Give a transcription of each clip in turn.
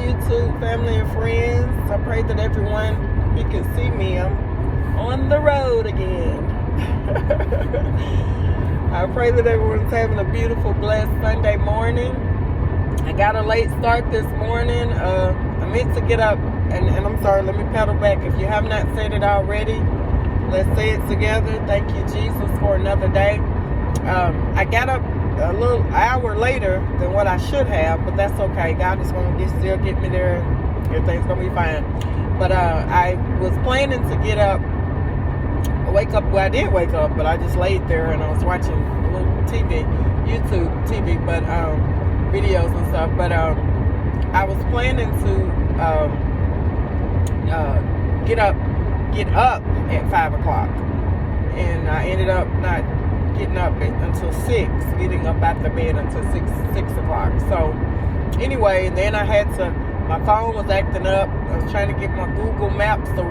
YouTube family and friends. I pray that everyone who can see me, I'm on the road again. I pray that everyone's having a beautiful, blessed Sunday morning. I got a late start this morning. I meant to get up, and I'm sorry, let me pedal back. If you have not said it already, let's say it together. Thank you, Jesus, for another day. I got up a little hour later than what I should have, but that's okay. God is going to still get me there. Everything's going to be fine. But I was planning to get up, wake up. Well, I did wake up, but I just laid there and I was watching a little YouTube TV, but videos and stuff. But I was planning to get up at 5 o'clock, and I ended up not getting up until 6, getting up out the bed until 6 o'clock. So anyway, and then I had to, my phone was acting up. I was trying to get my Google Maps to,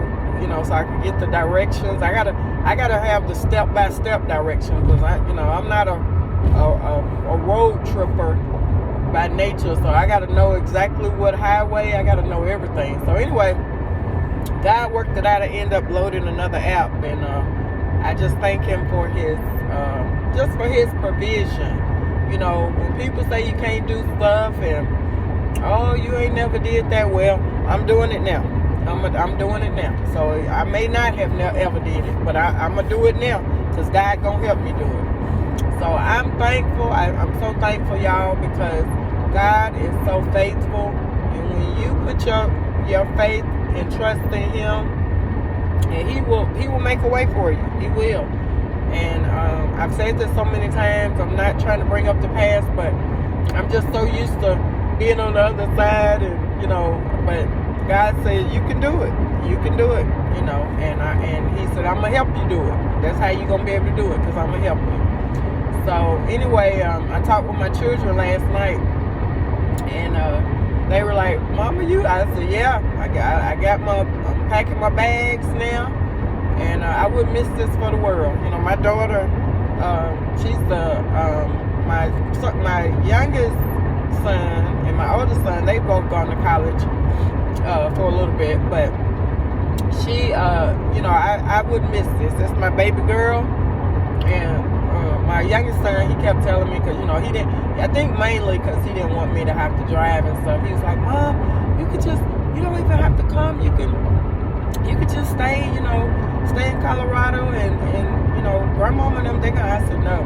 so I could get the directions. I gotta have the step-by-step directions, because I'm not a road tripper by nature, so I gotta know exactly what highway. I gotta know everything. So anyway, God worked it out. I ended up loading another app, and I just thank Him for His provision. When people say you can't do stuff and you ain't never did that, well, I'm doing it now. I'm doing it now. So I may not have ever did it, but I'm gonna do it now, because God gonna help me do it. So I'm thankful. I'm so thankful, y'all, because God is so faithful, and when you put your faith and trust in Him, and He will make a way for you. He will. And I've said this so many times. I'm not trying to bring up the past, but I'm just so used to being on the other side, and but God said you can do it. You can do it. And He said, I'm gonna help you do it. That's how you're gonna be able to do it, because I'm gonna help you. So anyway, I talked with my children last night, and they were like, "Mama, you?" I said, "Yeah, I'm packing my bags now, and I wouldn't miss this for the world." My daughter, she's my youngest son and my oldest son. They both gone to college for a little bit, but she, I wouldn't miss this. It's my baby girl, and my youngest son, he kept telling me, because he didn't. I think mainly because he didn't want me to have to drive and stuff. He was like, "Mom, you don't even have to come. You could just stay, stay in Colorado, and grandmama and them, they gonna." I said, "No."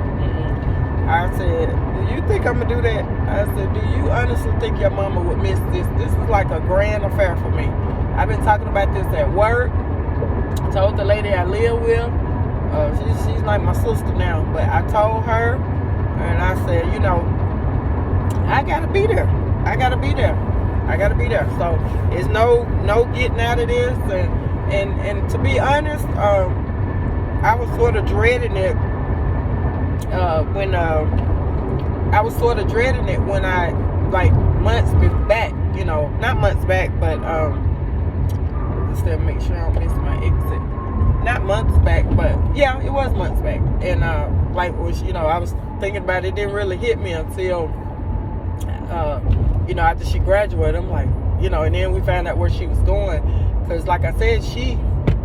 I said, "Do you think I'm gonna do that?" I said, "Do you honestly think your mama would miss this? This is like a grand affair for me. I've been talking about this at work. I told the lady I live with. She's like my sister now, but I told her, and I said, I gotta be there. I gotta be there. I gotta be there." So it's no getting out of this, and to be honest, I was sort of dreading it when I, like, months back, not months back, but instead of make sure I don't miss my exit. Not months back, but yeah, it was months back. And I was thinking about it, didn't really hit me until after she graduated. I'm like, and then we found out where she was going, because like I said,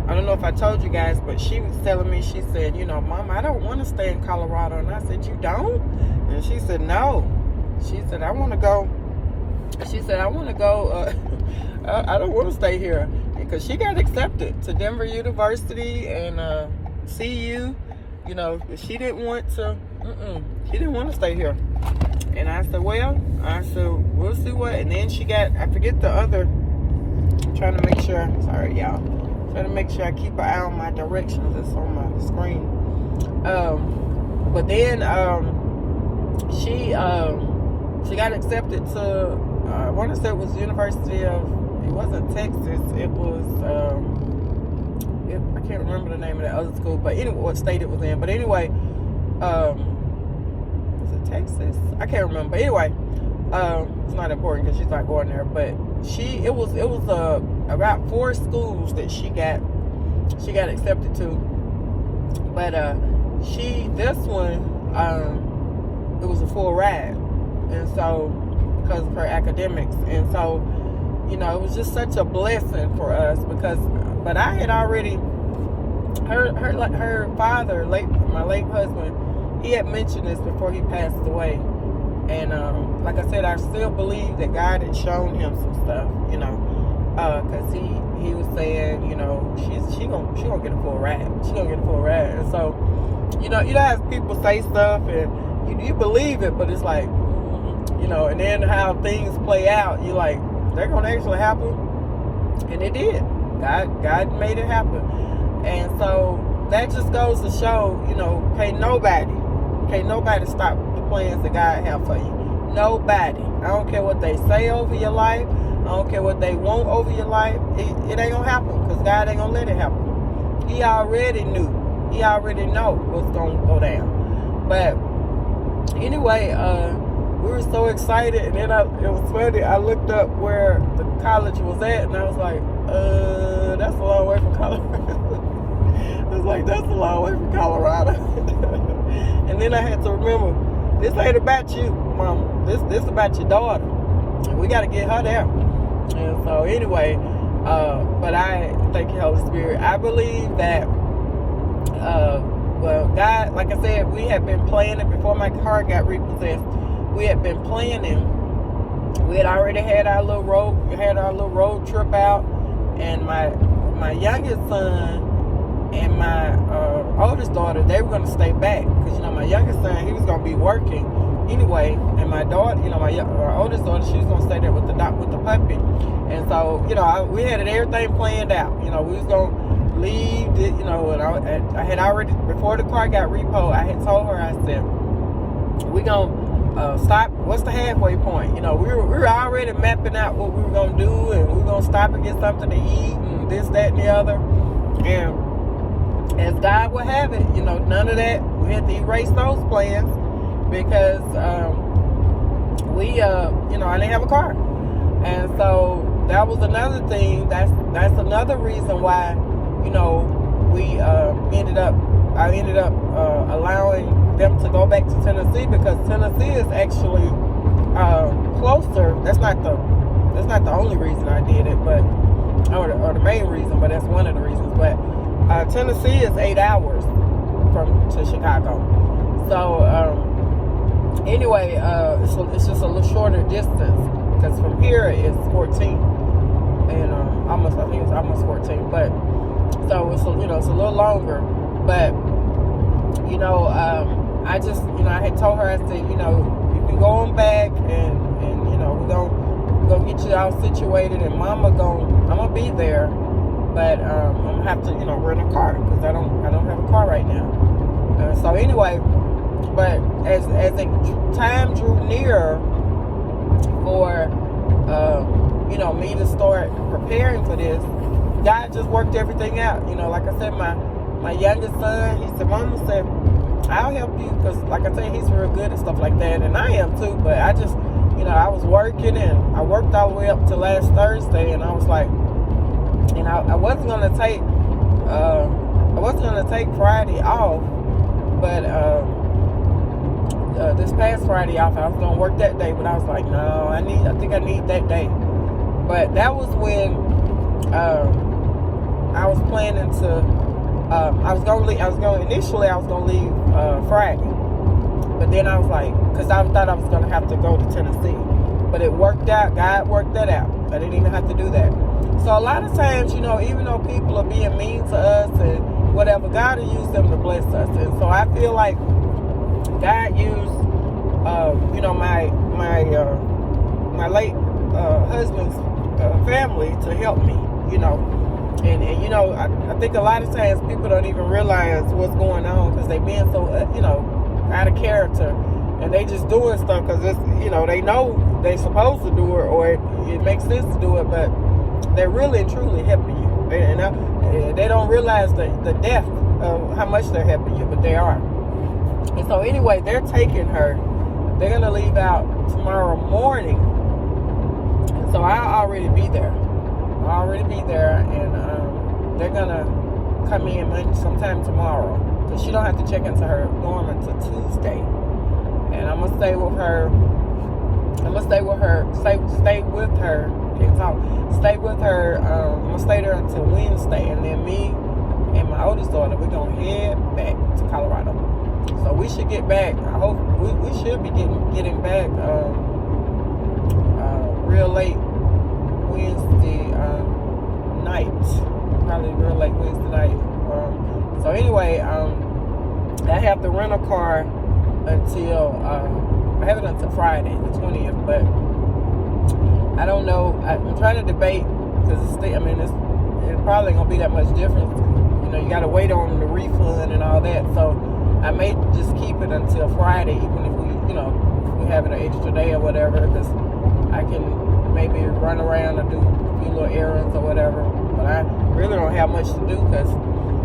I don't know if I told you guys, but she was telling me, she said, "Mom, I don't want to stay in Colorado." And I said, "You don't?" And she said, "No." She said, "I want to go." She said, "I want to go. I don't want to stay here." Because she got accepted to Denver University and CU. She didn't want to. She didn't want to stay here. And I said, "Well," I said, "we'll see what." And then she got, I forget the other. I'm trying to make sure. Sorry, y'all. Trying to make sure I keep an eye on my directions. It's on my screen. But then she got accepted to. I want to say it was University of. It wasn't Texas. It was. I can't remember the name of that other school, but anyway, what state it was in. But anyway, was it Texas? I can't remember. But anyway, it's not important because she's not going there. But it was about 4 schools that she got accepted to. But this one, it was a full ride, and so because of her academics, and so you know, it was just such a blessing for us but I had already, her father, my late husband, he had mentioned this before he passed away. And like I said, I still believe that God had shown him some stuff, you know, because he was saying, you know, she gonna get a full ride. She gonna get a full ride. And so, you know how people say stuff and you believe it, but it's like, you know, and then how things play out, you're like, they're gonna actually happen, and it did. God made it happen. And so that just goes to show, you know, can't nobody stop the plans that God have for you. Nobody. I don't care what they say over your life. I don't care what they want over your life. It ain't gonna happen, because God ain't gonna let it happen. He already knew. He already know what's gonna go down. But anyway, we were so excited, and then it was funny. I looked up where the college was at, and I was like, that's a long way from Colorado. I was like, that's a long way from Colorado. And then I had to remember, this ain't about you, Mama. This about your daughter. We got to get her there. And so anyway, but I thank you, Holy Spirit. I believe that, well, God, like I said, we had been planning before my car got repossessed. We had been planning. We had already had our little road trip out, and my youngest son and my oldest daughter, they were going to stay back, because, you know, my youngest son, he was going to be working anyway, and my daughter, you know, my oldest daughter, she was going to stay there with the puppy. And so, you know, we had everything planned out. You know, we was going to leave, you know, and I had already, before the car got repoed, I had told her, I said, we going to stop, what's the halfway point? You know, we were already mapping out what we were going to do, and we were going to stop and get something to eat, and this, that, and the other. And as God would have it, you know, none of that. We had to erase those plans, because you know, I didn't have a car. And so that was another thing. That's another reason why, you know, I ended up allowing them to go back to Tennessee, because Tennessee is actually closer. That's not the only reason I did it, but or the main reason, but that's one of the reasons. But Tennessee is 8 hours to Chicago. So anyway, it's just a little shorter distance, because from here it's 14, and I think it's almost 14. But so it's it's a little longer. But you know, I just, you know, I had told her, I said, you know, you can go on back, and you know, we're gonna get you all situated, and I'm gonna be there. But I'm gonna have to, you know, rent a car, because I don't have a car right now. So anyway, but as the time drew near for you know, me to start preparing for this, God just worked everything out. You know, like I said, my youngest son, he said, Mama said, I'll help you, because like I said, he's real good and stuff like that, and I am too. But I just, you know, I was working, and I worked all the way up to last Thursday, and I was like, and I wasn't gonna take Friday off, but this past Friday off, I was gonna work that day, but I was like, no, I think I need that day. But that was when I was planning to. Initially I was gonna leave Friday, but then I was like, because I thought I was gonna have to go to Tennessee, but it worked out. God worked that out. I didn't even have to do that. So a lot of times, you know, even though people are being mean to us and whatever, God will use them to bless us. And so I feel like God used, you know, my late husband's family to help me, you know. And you know, I think a lot of times people don't even realize what's going on, because they being so, you know, out of character, and they just doing stuff because it's, you know, they know they supposed to do it, or it makes sense to do it, but they're really and truly helping you. And they don't realize the depth of how much they're helping you, but they are. And so anyway, they're taking her. They're going to leave out tomorrow morning. And so I'll already be there. And they're going to come in sometime tomorrow, because she don't have to check into her dorm until Tuesday. And I'm going to stay with her I'm gonna stay with her. Stay with her. Can't talk. Stay with her. I'm gonna stay there until Wednesday, and then me and my oldest daughter, we're gonna head back to Colorado. So we should get back. I hope we should be getting back real late Wednesday night. Probably real late Wednesday night. So anyway, I have to rent a car until I have it until Friday, the 20th. But I don't know. I'm trying to debate because it's probably gonna be that much difference. You know, you got to wait on the refund and all that. So I may just keep it until Friday, even if we have it an extra day or whatever, because I can maybe run around and do a few little errands or whatever. But I really don't have much to do because,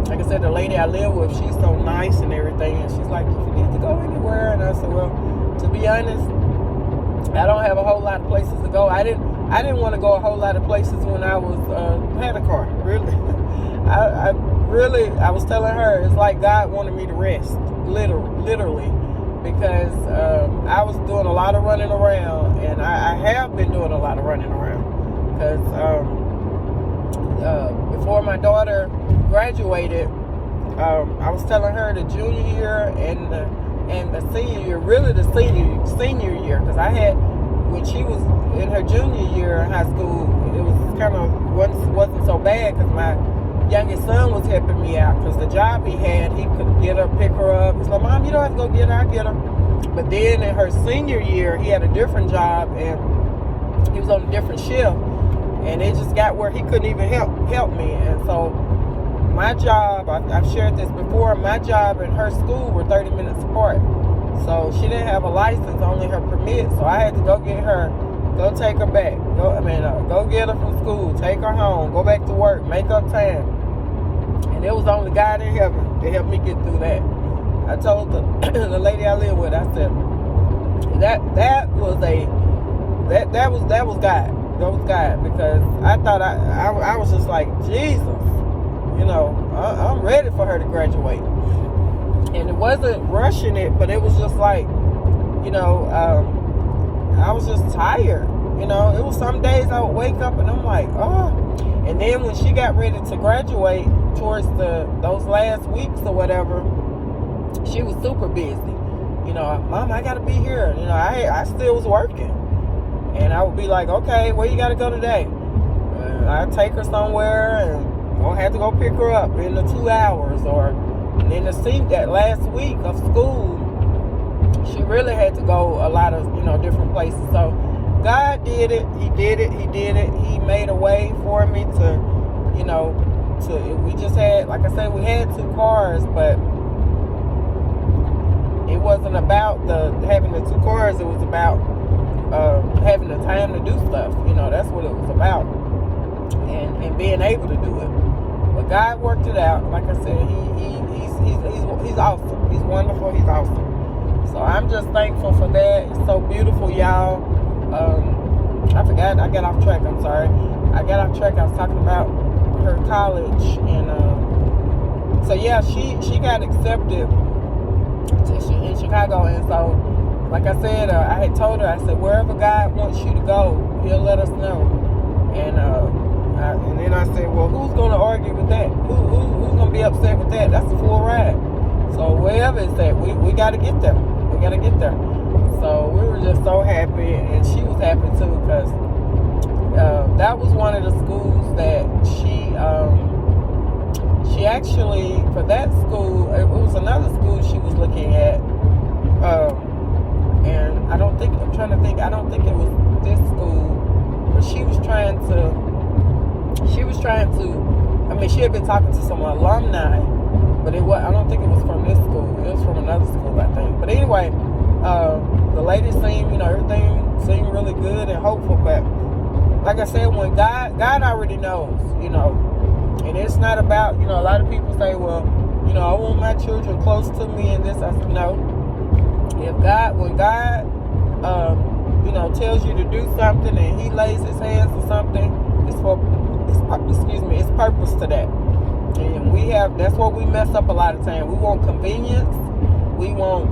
like I said, the lady I live with, she's so nice and everything, and she's like, you need to go anywhere. And I said, well, to be honest, I don't have a whole lot of places to go. I didn't want to go a whole lot of places when I had a car. Really, I was telling her, it's like God wanted me to rest, literally, because I was doing a lot of running around, and I have been doing a lot of running around, because before my daughter graduated, I was telling her the junior year and the senior year, really the senior year, because I had, when she was in her junior year in high school, it was kind of wasn't so bad because my youngest son was helping me out, because the job he had, he could get her, pick her up. He's like, Mom, you don't have to go get her, I'll get her. But then in her senior year, he had a different job, and he was on a different shift, and it just got where he couldn't even help me. And so my job, I've shared this before, my job and her school were 30 minutes apart. So she didn't have a license, only her permit. So I had to go get her, go take her back, go get her from school, take her home, go back to work, make up time. And it was only God in heaven to help me get through that. I told the lady I live with, I said, that was God. That was God, because I thought I was just like, Jesus, I'm ready for her to graduate. And it wasn't rushing it, but it was just like, I was just tired. It was some days I would wake up and I'm like, oh. And then when she got ready to graduate towards those last weeks or whatever, she was super busy. Mom, I got to be here. I still was working. And I would be like, okay, where you got to go today? I'd take her somewhere and I'll have to go pick her up in the 2 hours. And then that last week of school, she really had to go a lot of, different places. So God did it. He did it. He made a way for me we just had, like I said, we had 2 cars, but it wasn't about having the 2 cars. It was about having the time to do stuff. That's what it was about, and being able to do it. But God worked it out. Like I said, he's awesome. He's wonderful. He's awesome. So I'm just thankful for that. It's so beautiful, y'all. I forgot. I got off track. I'm sorry. I got off track. I was talking about her college, and so yeah, she got accepted in Chicago, and so, like I said, I had told her, I said, wherever God wants you to go, He'll let us know. And then I said, well, who's going to argue with that? Who's going to be upset with that? That's a full ride. So wherever it's at, we got to get there. We got to get there. So we were just so happy, and she was happy too, because that was one of the schools that she actually, for that school, it was another school she was looking at, and I don't think it was this school, but she was trying to, she had been talking to some alumni, but I don't think it was from this school. It was from another school, I think. But anyway, the lady seemed, everything seemed really good and hopeful. But like I said, when God already knows, and it's not about, a lot of people say, well, I want my children close to me and this. I said, no. When God, tells you to do something and He lays His hands on something, it's purpose to that. And that's what we mess up a lot of time. We want convenience, we want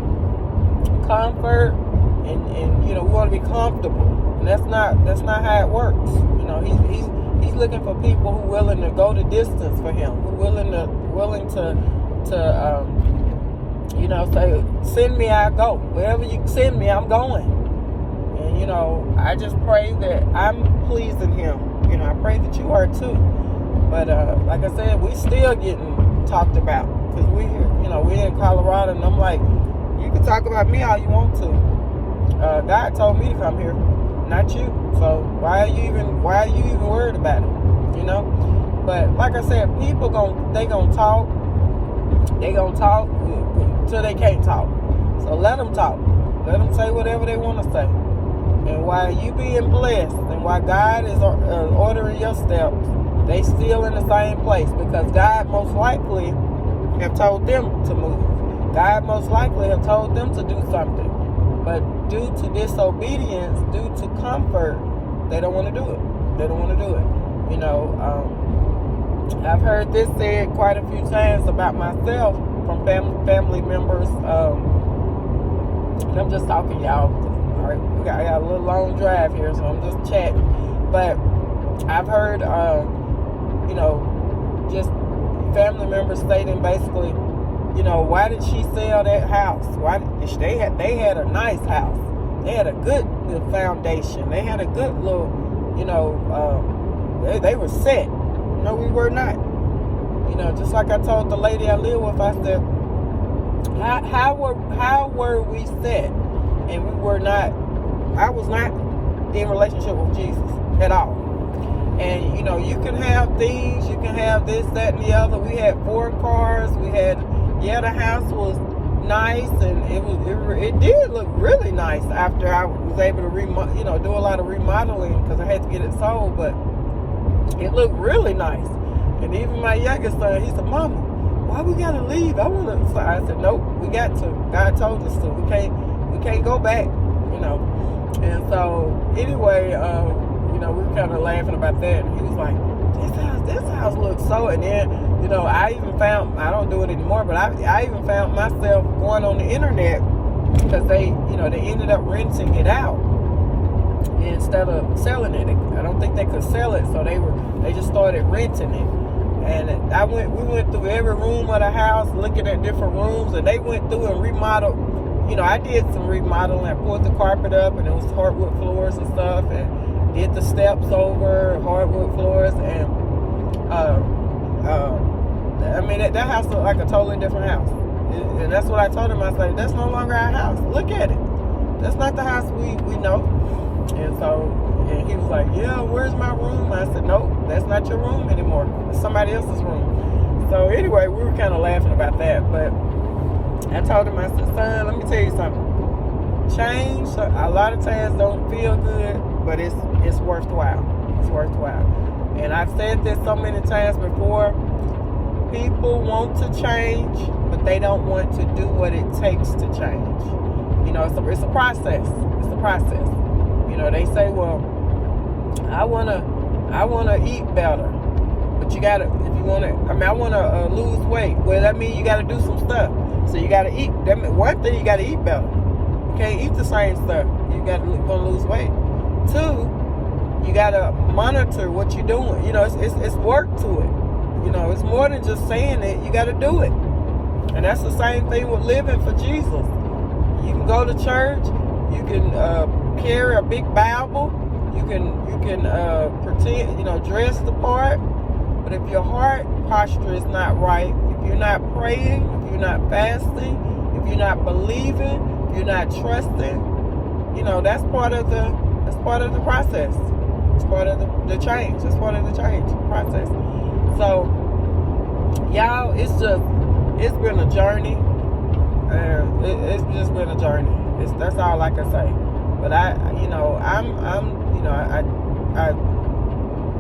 comfort, and you know, we want to be comfortable, and that's not how it works. You know, he's looking for people who willing to go the distance for him, who willing to you know, say, send me, I go. Wherever you send me, I'm going. And you know, I just pray that I'm pleasing him. You know, I pray that you are too. But like I said, we still getting talked about because we here. You know, we're in Colorado, and I'm like, you can talk about me all you want to. God told me to come here, not you. So why are you even worried about it? You know. But like I said, people gonna talk. They gonna talk till they can't talk. So let them talk. Let them say whatever they want to say. And while you being blessed, and while God is ordering your steps, they still in the same place because God most likely have told them to move. God most likely have told them to do something. But due to disobedience, due to comfort, they don't want to do it. They don't want to do it. You know, I've heard this said quite a few times about myself from family members. And I'm just talking, y'all. All right, I got a little long drive here, so I'm just chatting. But I've heard, you know, just family members stating basically, you know, why did she sell that house? Why did they had a nice house. They had a good foundation. They had a good little, you know, they were set. No, we were not. You know, just like I told the lady I live with, I said, how were we set? And we were not. I was not in relationship with Jesus at all. And you know, you can have things, you can have this, that, and the other. We had 4 cars. We had, the house was nice, and it did look really nice after I was able to do a lot of remodeling because I had to get it sold. But it looked really nice. And even my youngest son, he said, "Mama, why we gotta leave? I want to." So I said, "Nope, we got to. God told us to. We can't go back." You know. And so anyway, you know, we were kind of laughing about that. And he was like, "This house looks so." And then, you know, I don't do it anymore, but I even found myself going on the internet because they ended up renting it out instead of selling it. I don't think they could sell it, so they just started renting it. And we went through every room of the house, looking at different rooms, and they went through and remodeled. You know, I did some remodeling. I pulled the carpet up, and it was hardwood floors and stuff, and did the steps over hardwood floors, and I mean that house looked like a totally different house. And that's what I told him. I said, "That's no longer our house. Look at it. That's not the house we know." And he was like, "Yeah, where's my room?" I said, "Nope, that's not your room anymore. It's somebody else's room." So anyway, we were kind of laughing about that. But I told him, I said, "Son, let me tell you something. Change a lot of times don't feel good, but it's worthwhile. It's worthwhile." And I've said this so many times before. People want to change, but they don't want to do what it takes to change. You know, it's a process. It's a process. You know, they say, "Well, I wanna eat better," but you gotta, if you wanna, I wanna lose weight. Well, that means you gotta do some stuff. So you gotta eat. That means, one thing, you gotta eat better. You can't eat the same stuff. You gonna lose weight. 2, you gotta monitor what you're doing. You know, it's work to it. You know, it's more than just saying it. You gotta do it. And that's the same thing with living for Jesus. You can go to church. You can carry a big Bible. You can pretend, dress the part. But if your heart posture is not right, if you're not praying, if you're not fasting, if you're not believing, if you're not trusting, that's part of the process. It's part of the change. It's part of the change process. So, y'all, it's been a journey. It's just been a journey. That's all I can say. But I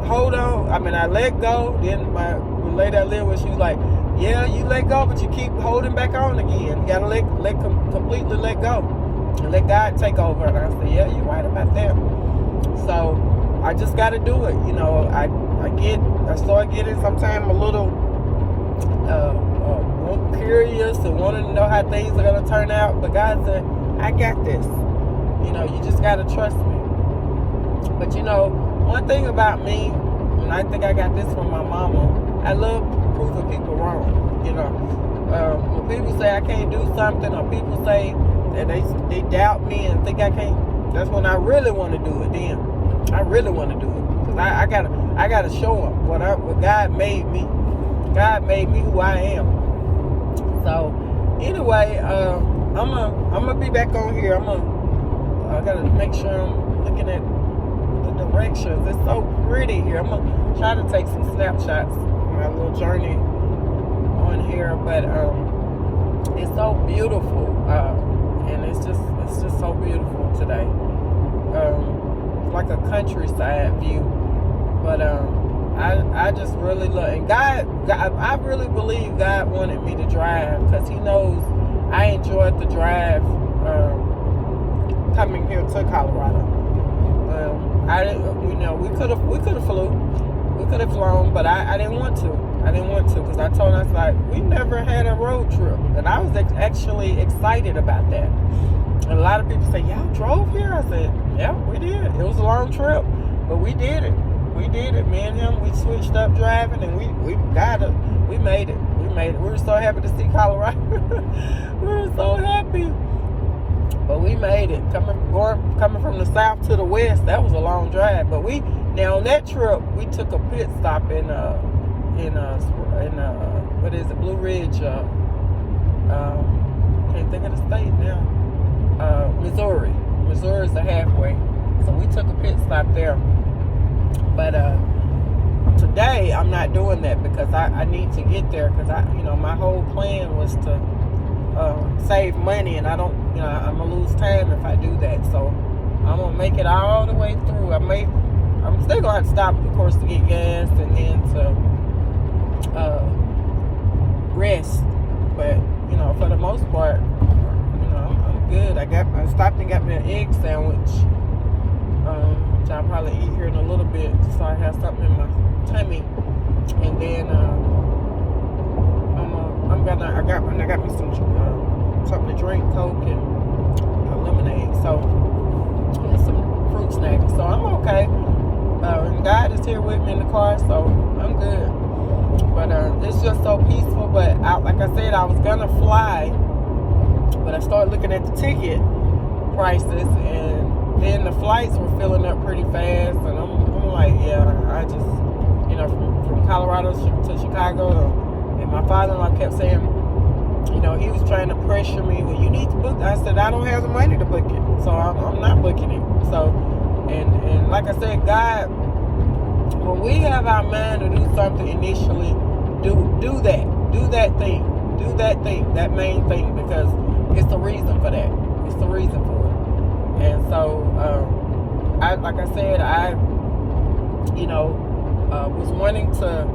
hold on. I mean, I let go. Then my lady I live with, she was like, "Yeah, you let go, but you keep holding back on again. You gotta completely let go and let God take over." And I said, "Yeah, you're right about that." So I just got to do it. I start getting sometimes a little curious and wanting to know how things are going to turn out. But God said, "I got this. You know, you just gotta trust me. But you know, one thing about me, and I think I got this from my mama, I love proving people wrong. You know, when people say I can't do something, or people say that they doubt me and think I can't, that's when I really want to do it. Then I really want to do it, because I gotta show them what God made me. God made me who I am. So anyway, I'm gonna be back on here. I gotta make sure I'm looking at the directions. It's so pretty here. I'm gonna try to take some snapshots of my little journey on here, but it's so beautiful, and it's just so beautiful today. It's like a countryside view, but I just really love, and God, I really believe God wanted me to drive, because He knows I enjoyed the drive coming here to Colorado. We could have flown, but I didn't want to. Because I told us, like, we never had a road trip, and I was actually excited about that. And a lot of people say, y'all drove here? I said, yeah, we did. It was a long trip, but we did it. Me and him, we switched up driving, and we got it. We made it. We were so happy to see Colorado. We were so happy. But we made it. Coming from the south to the west, that was a long drive. But now on that trip, we took a pit stop in what is it, Blue Ridge? Can't think of the state now. Missouri. Missouri's the halfway. So we took a pit stop there. But today I'm not doing that, because I need to get there, because my whole plan was to save money, and I'm gonna lose time if I do that. So I'm gonna make it all the way through. I'm still gonna have to stop, of course, to get gas and then to rest. But for the most part, I'm good. I stopped and got me an egg sandwich, which I'll probably eat here in a little bit, so I have something in my tummy. And then I got me some something to drink, Coke and lemonade, and some fruit snacks. So I'm okay. And God is here with me in the car, so I'm good. But it's just so peaceful. But like I said, I was gonna fly, but I started looking at the ticket prices, and then the flights were filling up pretty fast, and I'm like, yeah, I just, from Colorado to Chicago, and my father-in-law kept saying, he was trying to pressure me, well, you need to book. I said, I don't have the money to book it, so I'm not booking it. So, and like I said, God, when we have our mind to do something initially, do that thing, that main thing, because it's the reason for that. It's the reason for it. And so, I was wanting to,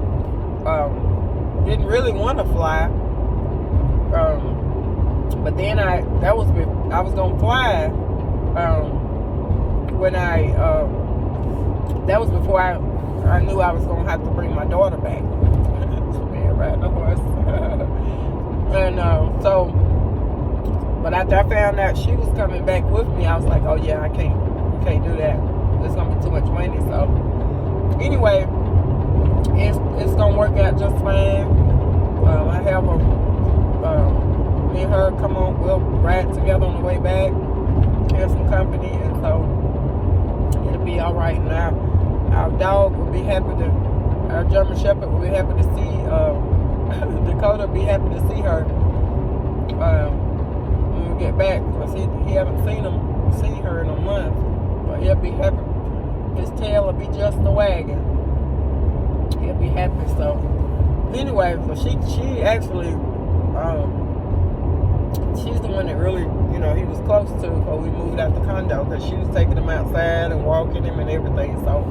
didn't really want to fly, but then I was gonna fly, that was before I knew I was gonna have to bring my daughter back. Man, riding the horse. And but after I found out she was coming back with me, I was like, oh yeah, we can't do that. It's gonna be too much money. So anyway, it's gonna work out just fine. I have me and her we'll ride together on the way back, have some company, and so it'll be all right. Now our dog will be happy our German Shepherd will be happy to see Dakota will be happy to see her when we get back, because he haven't seen her in a month, but he'll be happy. His tail will be just the wagging. He'll be happy. So anyway, so she actually she's the one that really, he was close to before we moved out the condo, because she was taking him outside and walking him and everything. So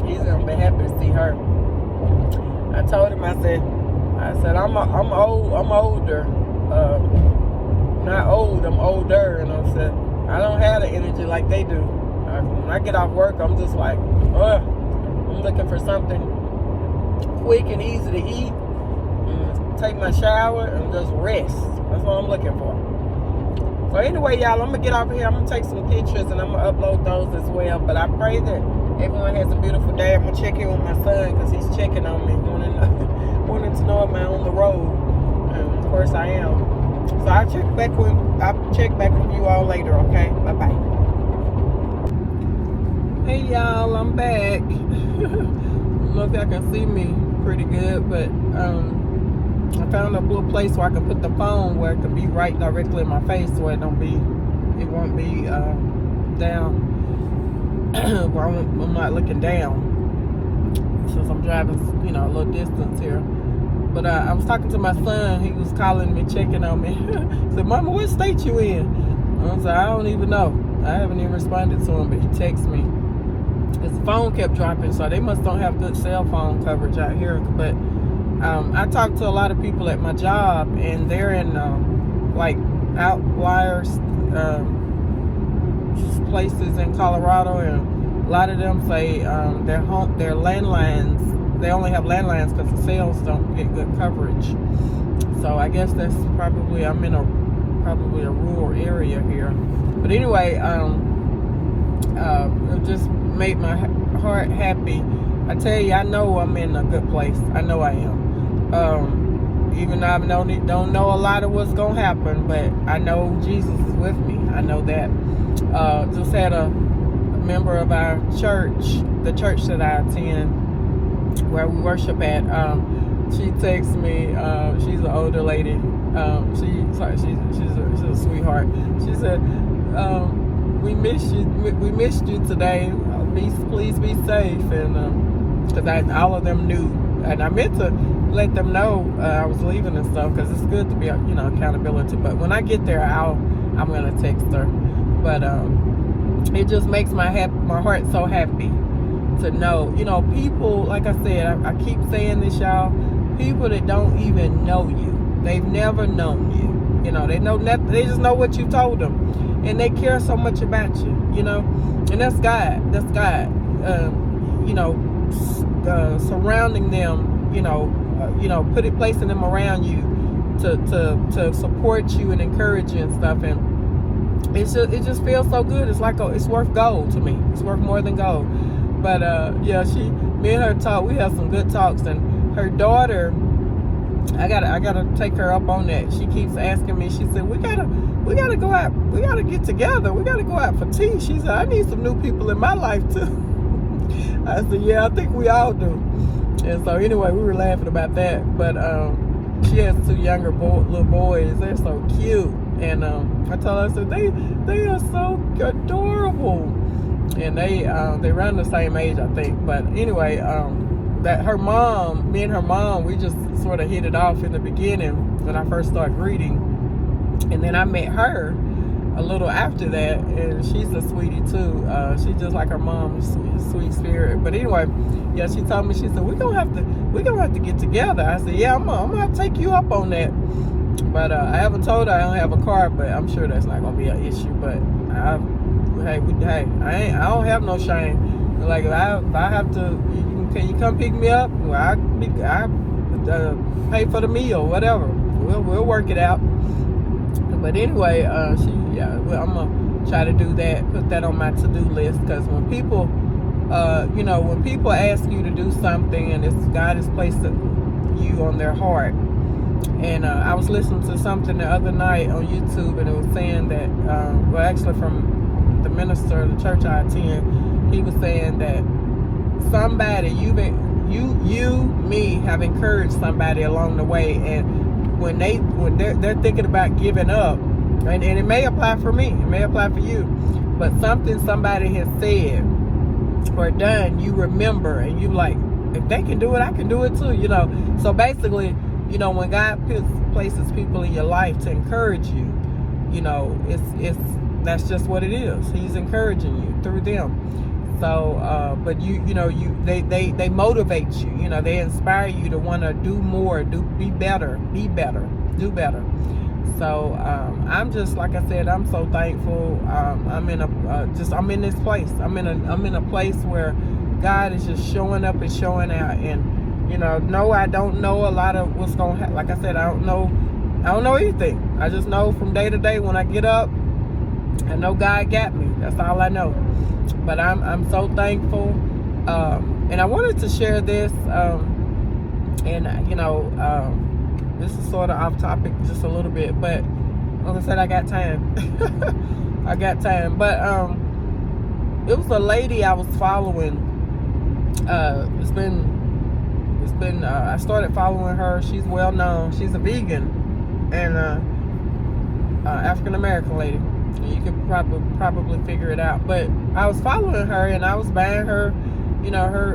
he's gonna be happy to see her. I told him, I said I'm older, not old, I'm older, and I said I don't have the energy like they do. When I get off work, I'm just like, I'm looking for something quick and easy to eat, and take my shower and just rest. That's what I'm looking for. So anyway, y'all, I'm gonna get off here. I'm gonna take some pictures and I'm gonna upload those as well. But I pray that everyone has a beautiful day. I'm gonna check in with my son because he's checking on me, wanting to know am I on the road. Of course I am. So I'll check back with you all later. Okay, bye bye. Hey y'all, I'm back. I don't know if y'all can see me pretty good, but I found a little place where I can put the phone where it can be right directly in my face, so it won't be down where I'm not looking down, since I'm driving, a little distance here. But I was talking to my son. He was calling me, checking on me. He said, "Mama, what state you in?" I was like, "I don't even know." I haven't even responded to him, but he texted me. His phone kept dropping, so they must don't have good cell phone coverage out here. But I talked to a lot of people at my job, and they're in like outliers places in Colorado, and a lot of them say their landlines, they only have landlines because the cells don't get good coverage. So I guess that's probably, I'm in probably a rural area here. But anyway, it just made my heart happy. I tell you, I know I'm in a good place. I know I am. Even though I don't know a lot of what's gonna happen, but I know Jesus is with me. I know that. Just had a member of our church, the church that I attend, where we worship at. She texts me. She's an older lady. She's a sweetheart. She said, "We missed you. We missed you today. Please be safe." And because all of them knew, and I meant to let them know I was leaving and stuff, because it's good to be accountability. But when I get there, I'm gonna text her. But it just makes my heart so happy to know, people, like I said, I keep saying this, y'all, people that don't even know you, they've never known you, they know nothing, they just know what you told them, and they care so much about you, and that's God, surrounding them, placing them around you to support you and encourage you and stuff, and it just feels so good. It's like it's worth gold to me. It's worth more than gold. But me and her talk. We have some good talks, and her daughter, I gotta take her up on that. She keeps asking me. She said, we gotta go out. We gotta get together. We gotta go out for tea. She said, I need some new people in my life too. I said, yeah, I think we all do. And so anyway, we were laughing about that. But she has two younger little boys. They're so cute. And I told her, I said, they are so adorable. And they around the same age, I think. But anyway, that me and her mom, we just sort of hit it off in the beginning when I first started greeting. And then I met her a little after that, and she's a sweetie too. She's just like her mom, sweet spirit. But anyway, yeah, she told me, she said, we're gonna have to get together. I said, yeah, I'm gonna have to take you up on that. But I haven't told her I don't have a car, but I'm sure that's not gonna be an issue. But I don't have no shame. Like if I have to, can you come pick me up? Well, I pay for the meal, whatever. We'll work it out. But anyway, I'm gonna try to do that. Put that on my to-do list, because when people, when people ask you to do something and God has placed you on their heart. And I was listening to something the other night on YouTube, and it was saying that, actually from the minister of the church I attend, he was saying that somebody, me have encouraged somebody along the way, and when they're thinking about giving up, and it may apply for me, it may apply for you, but something somebody has said or done, you remember, and you like, if they can do it, I can do it too, So basically, when God places people in your life to encourage you, that's just what it is. He's encouraging you through them. So, but they motivate you. They inspire you to want to do more, be better, do better. So, I'm just, like I said, I'm so thankful. I'm in this place. I'm in a place where God is just showing up and showing out, and no, I don't know a lot of what's going to happen. Like I said, I don't know anything. I just know from day to day when I get up, I know God got me. That's all I know. But I'm so thankful. And I wanted to share this. This is sort of off topic just a little bit, but like I said, I got time. I got time. But it was a lady I was following. I started following her. She's well known. She's a vegan and African American lady. You could probably figure it out. But I was following her and I was buying her,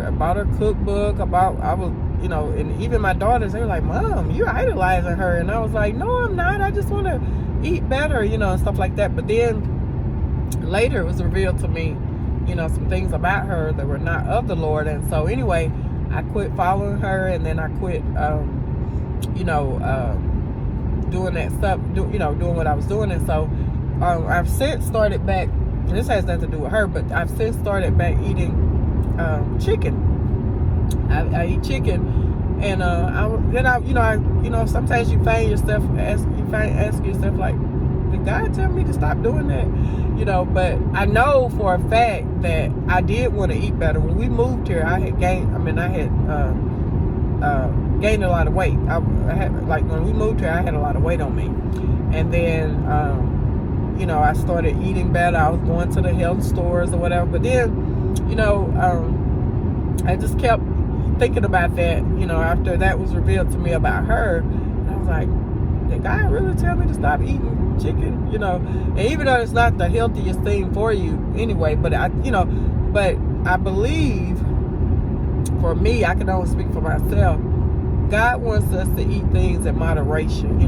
about her cookbook, and even my daughters, they were like, Mom, you're idolizing her. And I was like, no, I'm not. I just want to eat better, and stuff like that. But then later it was revealed to me, some things about her that were not of the Lord. And so anyway, I quit following her, and then I quit, doing that stuff, doing what I was doing. And so I've since started back, and this has nothing to do with her, but I've since started back eating chicken. I eat chicken, and sometimes you find yourself ask yourself, like, did God tell me to stop doing that? But I know for a fact that I did want to eat better. When we moved here, I had gained a lot of weight. I had, like, when we moved here, I had a lot of weight on me, and then I started eating better. I was going to the health stores or whatever, but then I just kept thinking about that, after that was revealed to me about her. I was like, did God really tell me to stop eating chicken? And even though it's not the healthiest thing for you anyway, but I believe, for me, I can only speak for myself, God wants us to eat things in moderation.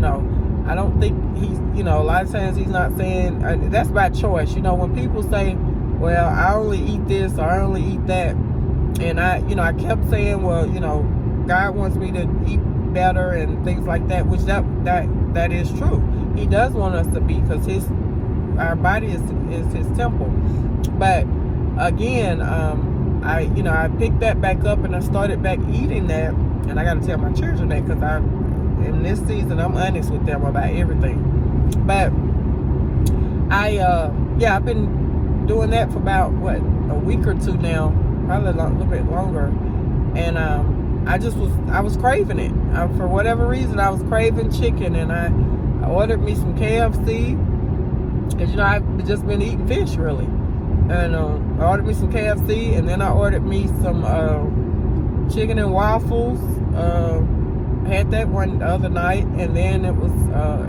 I don't think he's, a lot of times he's not saying, that's by choice. When people say, well, I only eat this or I only eat that, and I kept saying, well, God wants me to eat better and things like that, which that is true. He does want us to be, because our body is his temple. But again, I picked that back up and I started back eating that, and I got to tell my children that, because in this season I'm honest with them about everything. But I've been doing that for about a week or two now, probably a little bit longer, and I was craving it. For whatever reason, I was craving chicken, and I ordered me some KFC, because I've just been eating fish really, and I ordered me some KFC, and then I ordered me some chicken and waffles. Had that one the other night, and then it was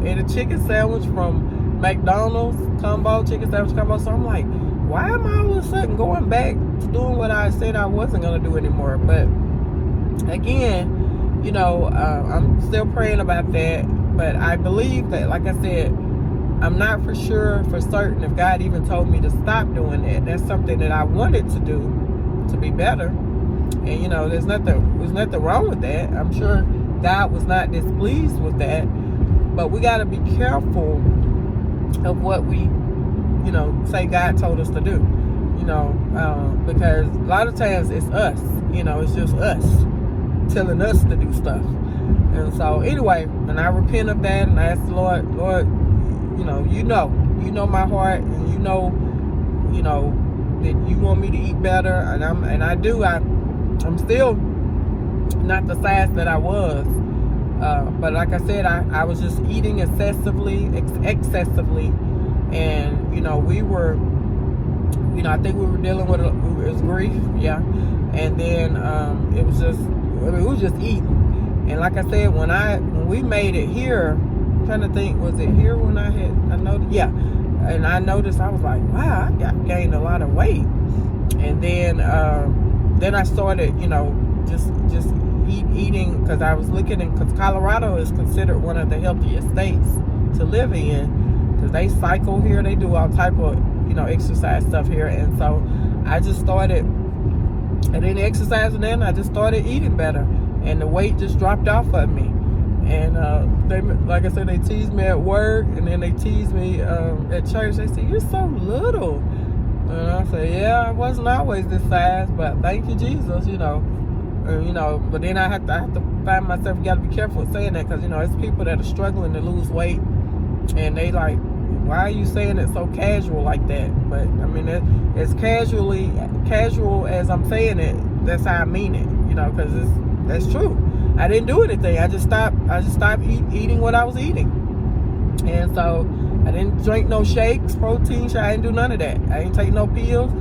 ate a chicken sandwich from McDonald's chicken sandwich combo. So I'm like, why am I all of a sudden going back to doing what I said I wasn't going to do anymore? But again, I'm still praying about that. But I believe that, like I said, I'm not for certain if God even told me to stop doing that. That's something that I wanted to do to be better. And there's nothing wrong with that. I'm sure God was not displeased with that. But we got to be careful of what we say God told us to do, because a lot of times it's us, it's just us telling us to do stuff. And so anyway, and I repent of that, and I ask the Lord, you know my heart, and you know that you want me to eat better, and I'm still not the size that I was, but like I said, I was just eating excessively, and we were, I think we were dealing with it was grief, yeah, and then it was just eating. And like I said, when we made it here, I'm trying to think, was it here when I noticed? Yeah, and I noticed, I was like, wow, I gained a lot of weight. And then I started, just eating, because I was looking, because Colorado is considered one of the healthiest states to live in, because they cycle here, they do all type of exercise stuff here. And so I just started, and then exercising, then I just started eating better, and the weight just dropped off of me. And they, like I said, they teased me at work, and then they teased me at church. They said, "You're so little." And I said, "Yeah, I wasn't always this size, but thank you, Jesus." But then I have to find myself. You got to be careful with saying that, because it's people that are struggling to lose weight, and they like, why are you saying it so casual like that? But I mean, as casual as I'm saying it, that's how I mean it, you know, because that's true. I didn't do anything. I just stopped eating what I was eating. And so I didn't drink no shakes, protein shakes. I didn't do none of that. I didn't take no pills.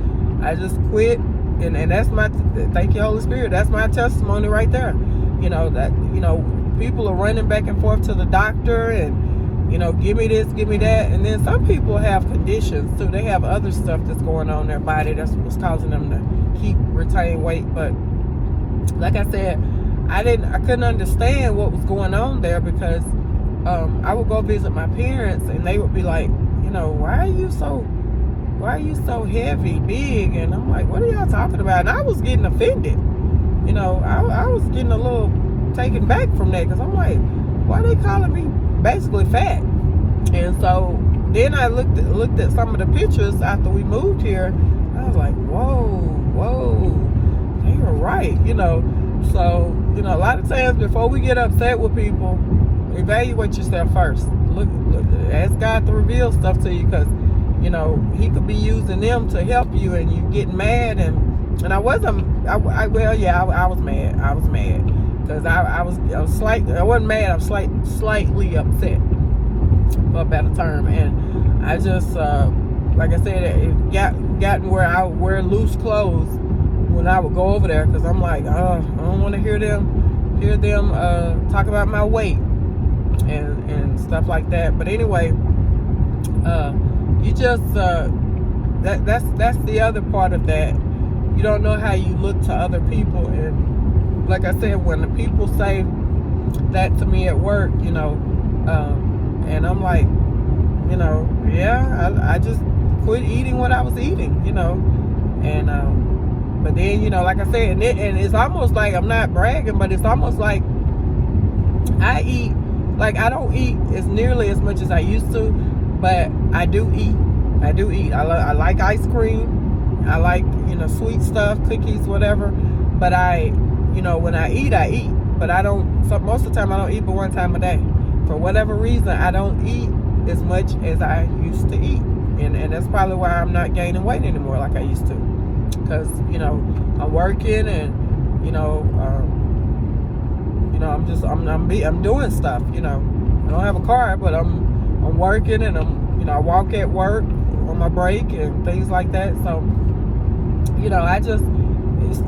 I just quit. And that's my, thank you, Holy Spirit. That's my testimony right there. You know, that, you know, people are running back and forth to the doctor and, you know, give me this, give me that. And then some people have conditions too. They have other stuff that's going on in their body that's what's causing them to retain weight. But like I said, I couldn't understand what was going on there, because I would go visit my parents and they would be like, you know, why are you so heavy, big? And I'm like, what are y'all talking about? And I was getting offended. You know, I was getting a little taken back from that, because I'm like, why are they calling me basically fat? And so then I looked at some of the pictures after we moved here. I was like, whoa, they were right, you know. So, you know, a lot of times before we get upset with people, evaluate yourself first. Look, ask God to reveal stuff to you, because, you know, he could be using them to help you, and you get mad. And I wasn't, I was mad. I was mad because I wasn't mad. I was slightly upset, for a better term. And I just, like I said, it gotten where I would wear loose clothes when I would go over there, because I'm like, I don't want to hear them talk about my weight and stuff like that. But anyway, you just that's the other part of that. You don't know how you look to other people. And like I said, when the people say that to me at work, you know, and I'm like, you know, yeah, I just quit eating what I was eating, you know. And but then, you know, like I said, and it's almost like, I'm not bragging, but it's almost like I eat, like I don't eat as nearly as much as I used to, but I do eat. I like ice cream. I like, you know, sweet stuff, cookies, whatever. But you know, when I eat, but I don't, so most of the time I don't eat but one time a day. For whatever reason, I don't eat as much as I used to eat. And that's probably why I'm not gaining weight anymore like I used to. Because, you know, I'm working, and, you know, I'm doing stuff, you know. I don't have a car, but I'm working, and you know, I walk at work on my break and things like that. So, you know,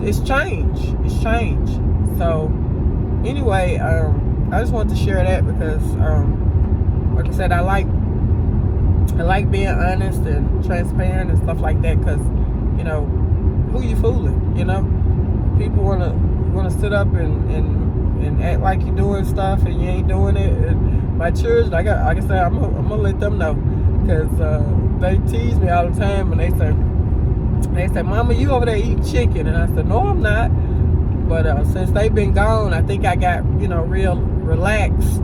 it's change. It's change. So anyway, I just wanted to share that because, like I said, I like being honest and transparent and stuff like that, because, you know, who you fooling? You know, people wanna sit up and act like you're doing stuff and you ain't doing it. And my children, like I said, I'm gonna let them know, because they tease me all the time, and they say, Mama, you over there eating chicken? And I said, no, I'm not. But since they've been gone, I think I got, you know, real relaxed.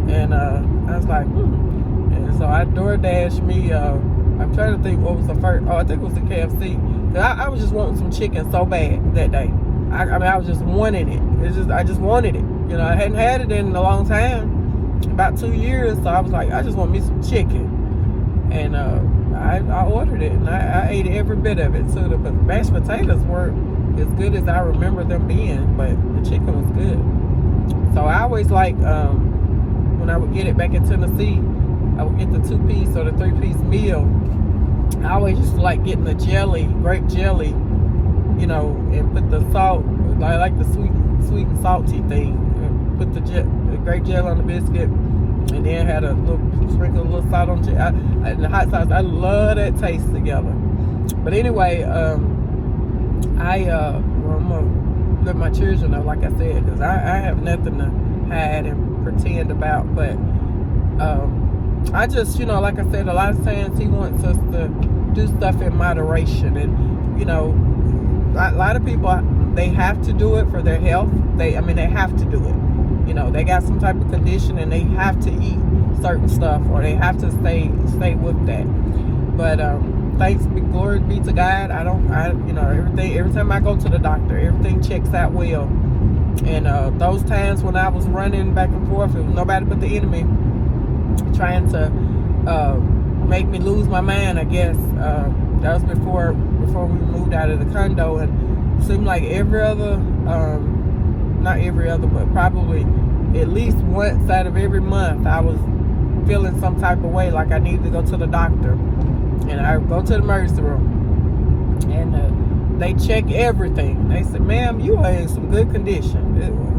And I was like, And so I DoorDashed me, I'm trying to think what was the first, I think it was the KFC. Cause I was just wanting some chicken so bad that day. I mean, I was just wanting it. I just wanted it. You know, I hadn't had it in a long time, about 2 years. So I was like, I just want me some chicken. And I ordered it, and I ate every bit of it. So the mashed potatoes weren't as good as I remember them being, but the chicken was good. So I always like, when I would get it back in Tennessee, I would get the 2-piece or the 3-piece meal. I always just like getting the jelly, grape jelly, you know, and put the salt. I like the sweet and salty thing. And put the grape jelly on the biscuit, and then had sprinkle a little salt on it. And the hot sauce. I love that taste together. But anyway, I'm gonna let my children know, like I said, because I have nothing to hide and pretend about. But I just, you know, like I said, a lot of times he wants us to do stuff in moderation. And, you know, a lot of people, they have to do it for their health. They have to do it. You know, they got some type of condition and they have to eat certain stuff, or they have to stay with that. But glory be to God. You know, every time I go to the doctor, everything checks out well. And those times when I was running back and forth, it was nobody but the enemy trying to make me lose my mind, I guess. That was before we moved out of the condo, and it seemed like every other, not every other, but probably at least once out of every month, I was feeling some type of way, like I needed to go to the doctor. And I go to the emergency room, and they check everything. They said, "Ma'am, you are in some good condition.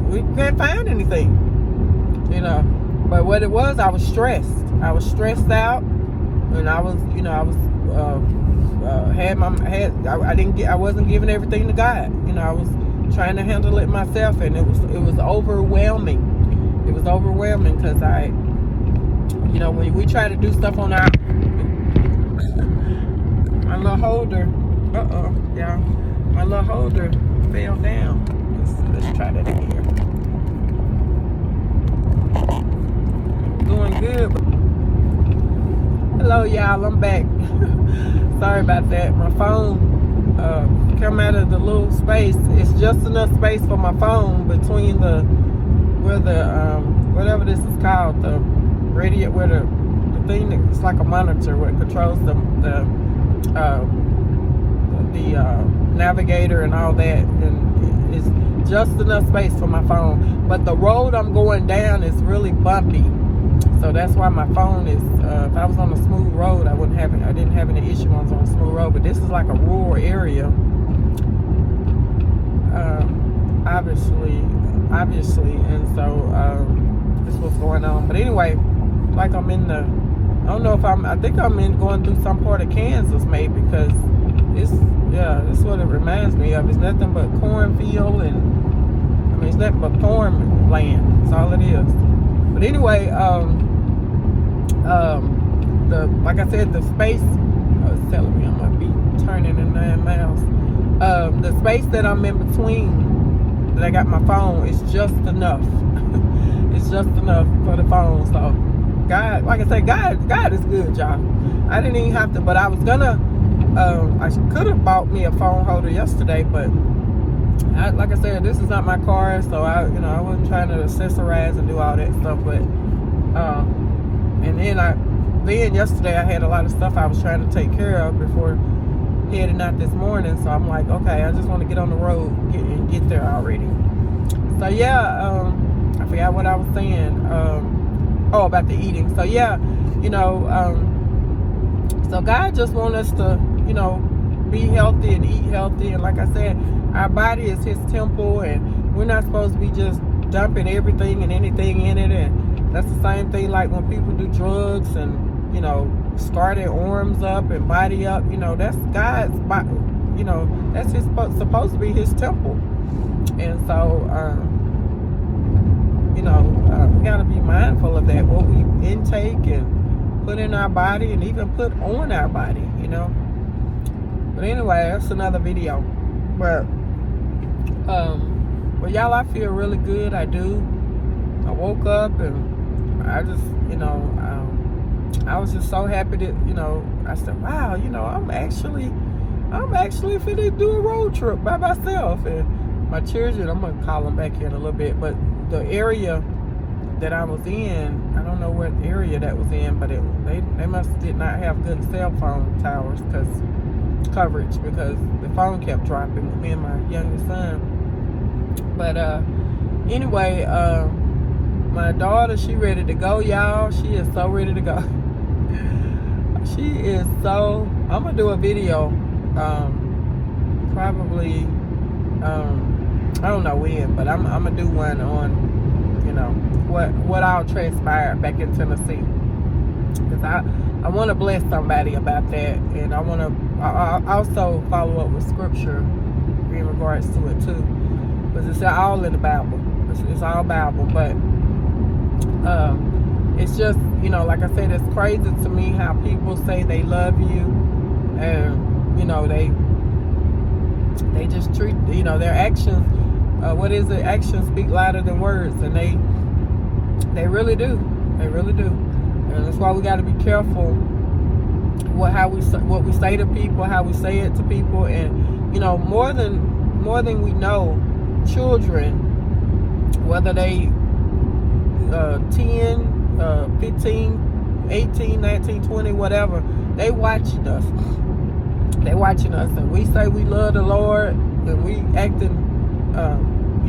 We can't find anything," you know. But what it was, I was stressed. I was stressed out, and I was, you know, I wasn't giving everything to God. You know, I was trying to handle it myself, and it was overwhelming. It was overwhelming because you know, when we try to do stuff on our my little holder, yeah, my little holder fell down. Let's try that again. Doing good. Hello, y'all. I'm back. Sorry about that. My phone come out of the little space. It's just enough space for my phone between where the whatever this is called, the radio, where the thing that's like a monitor where it controls the navigator and all that, and it's just enough space for my phone. But the road I'm going down is really bumpy, so that's why my phone is. If I was on a smooth road, I didn't have any issue when I was on a smooth road. But this is like a rural area, obviously, and so this is what's going on. But anyway, like I think I'm going through some part of Kansas maybe, because this is what it reminds me of. It's nothing but cornfield, and it's nothing but farm land. That's all it is. But anyway, like I said, the space was telling me I'm gonna be turning in 9 miles. The space that I'm in between that I got my phone is just enough. It's just enough for the phone. So God, like I said, God is good, y'all. I didn't even have to, but I was gonna. I could have bought me a phone holder yesterday, but like I said, this is not my car, so I wasn't trying to accessorize and do all that stuff. But and then yesterday I had a lot of stuff I was trying to take care of before heading out this morning. So I'm like, okay, I just want to get on the road and get there already. So yeah, I forgot what I was saying. About the eating. So yeah, so God just wants us to, be healthy and eat healthy. And like I said, our body is His temple, and we're not supposed to be just dumping everything and anything in it. And that's the same thing like when people do drugs and, start their arms up and body up. That's God's body. That's supposed to be His temple. And so, we got to be mindful of that, what we intake and put in our body and even put on our body, But anyway, that's another video. But y'all, I feel really good. I do. I woke up and I just, I was just so happy that, I said, wow, I'm actually finna do a road trip by myself. And my children, I'm gonna call them back here in a little bit, but the area that I was in, I don't know what area that was in, but they must did not have good cell phone towers coverage, because the phone kept dropping with me and my youngest son. But anyway, my daughter, she ready to go, y'all. She is so ready to go. She is so. I'm gonna do a video, probably. I don't know when, but I'm gonna do one on, what all transpired back in Tennessee, because I want to bless somebody about that, and I want to also follow up with scripture in regards to it too, because it's all in the Bible. It's all Bible, but it's just, like I said, it's crazy to me how people say they love you, and they just treat, their actions. What is it? Actions speak louder than words, and they really do. They really do, and that's why we got to be careful what we say to people, how we say it to people, and more than we know, children, whether they 10, 15, 18, 19, 20, whatever, they watching us. They watching us, and we say we love the Lord, and we acting,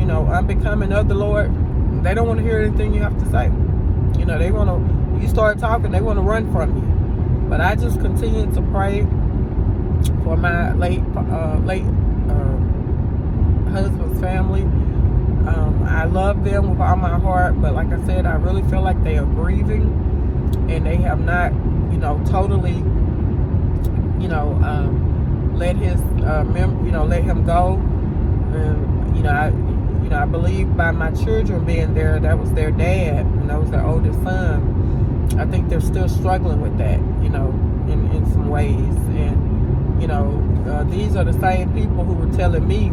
unbecoming of the Lord. They don't want to hear anything you have to say. They want to. You start talking, they want to run from you. But I just continue to pray for my late husband's family. I love them with all my heart, but like I said, I really feel like they are grieving, and they have not, totally, let his let him go. And I believe by my children being there, that was their dad, and that was their oldest son. I think they're still struggling with that, in some ways. And these are the same people who were telling me,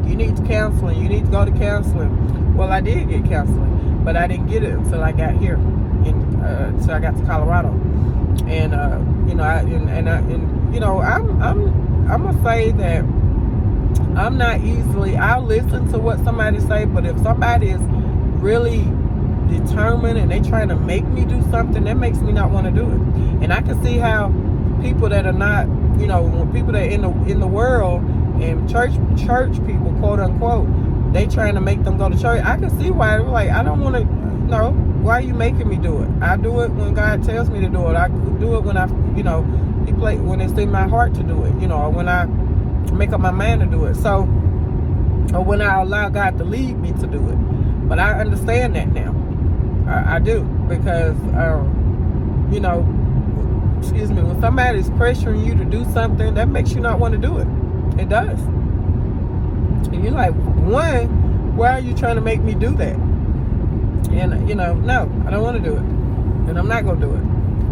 you need counseling, you need to go to counseling. Well, I did get counseling, but I didn't get it until I got here, until I got to Colorado. And I'm gonna say that I'm not easily. I'll listen to what somebody say, but if somebody is really determined and they trying to make me do something, that makes me not want to do it. And I can see how people that are not, people that are in the world, and church people, quote unquote, they trying to make them go to church. I can see why they're like, I don't want to. No, why are you making me do it? I do it when God tells me to do it. I do it when when it's in my heart to do it. Or when I make up my mind to do it. So, or when I allow God to lead me to do it. But I understand that now. I do, because when somebody's pressuring you to do something, that makes you not want to do it. It does. And you're like, one, why are you trying to make me do that? And no, I don't want to do it, and I'm not going to do it.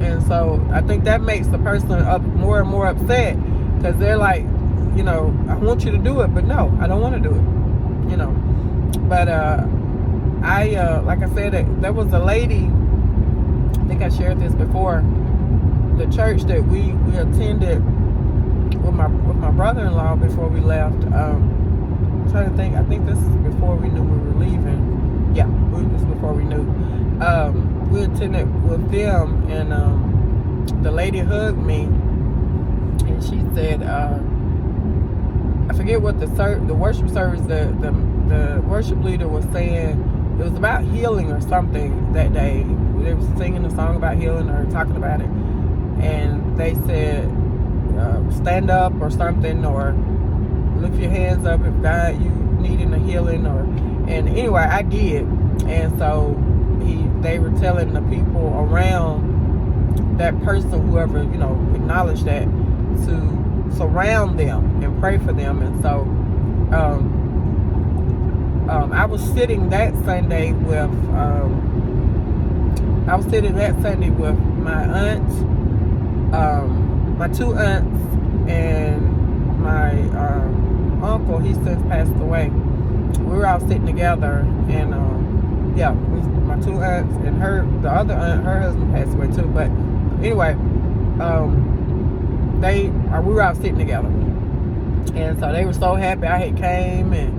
And so I think that makes the person up more and more upset, because they're like, I want you to do it, but no, I don't want to do it. But like I said, there was a lady, I think I shared this before, the church that we attended with my brother-in-law before we left. I'm trying to think, I think this is before we knew we were leaving. Yeah, this is before we knew. We attended with them, and the lady hugged me, and she said, I forget what the worship service, the worship leader was saying. It was about healing or something that day. They were singing a song about healing or talking about it. And they said, stand up or something, or lift your hands up if God, you needing a healing. And anyway, I did. And so they were telling the people around that person, whoever, acknowledged that, to surround them and pray for them. And so I was sitting that Sunday with my aunts, my two aunts, and my uncle. He since passed away. We were all sitting together, and my two aunts and the other aunt, her husband passed away too. But anyway, we were all sitting together, and so they were so happy I had came, and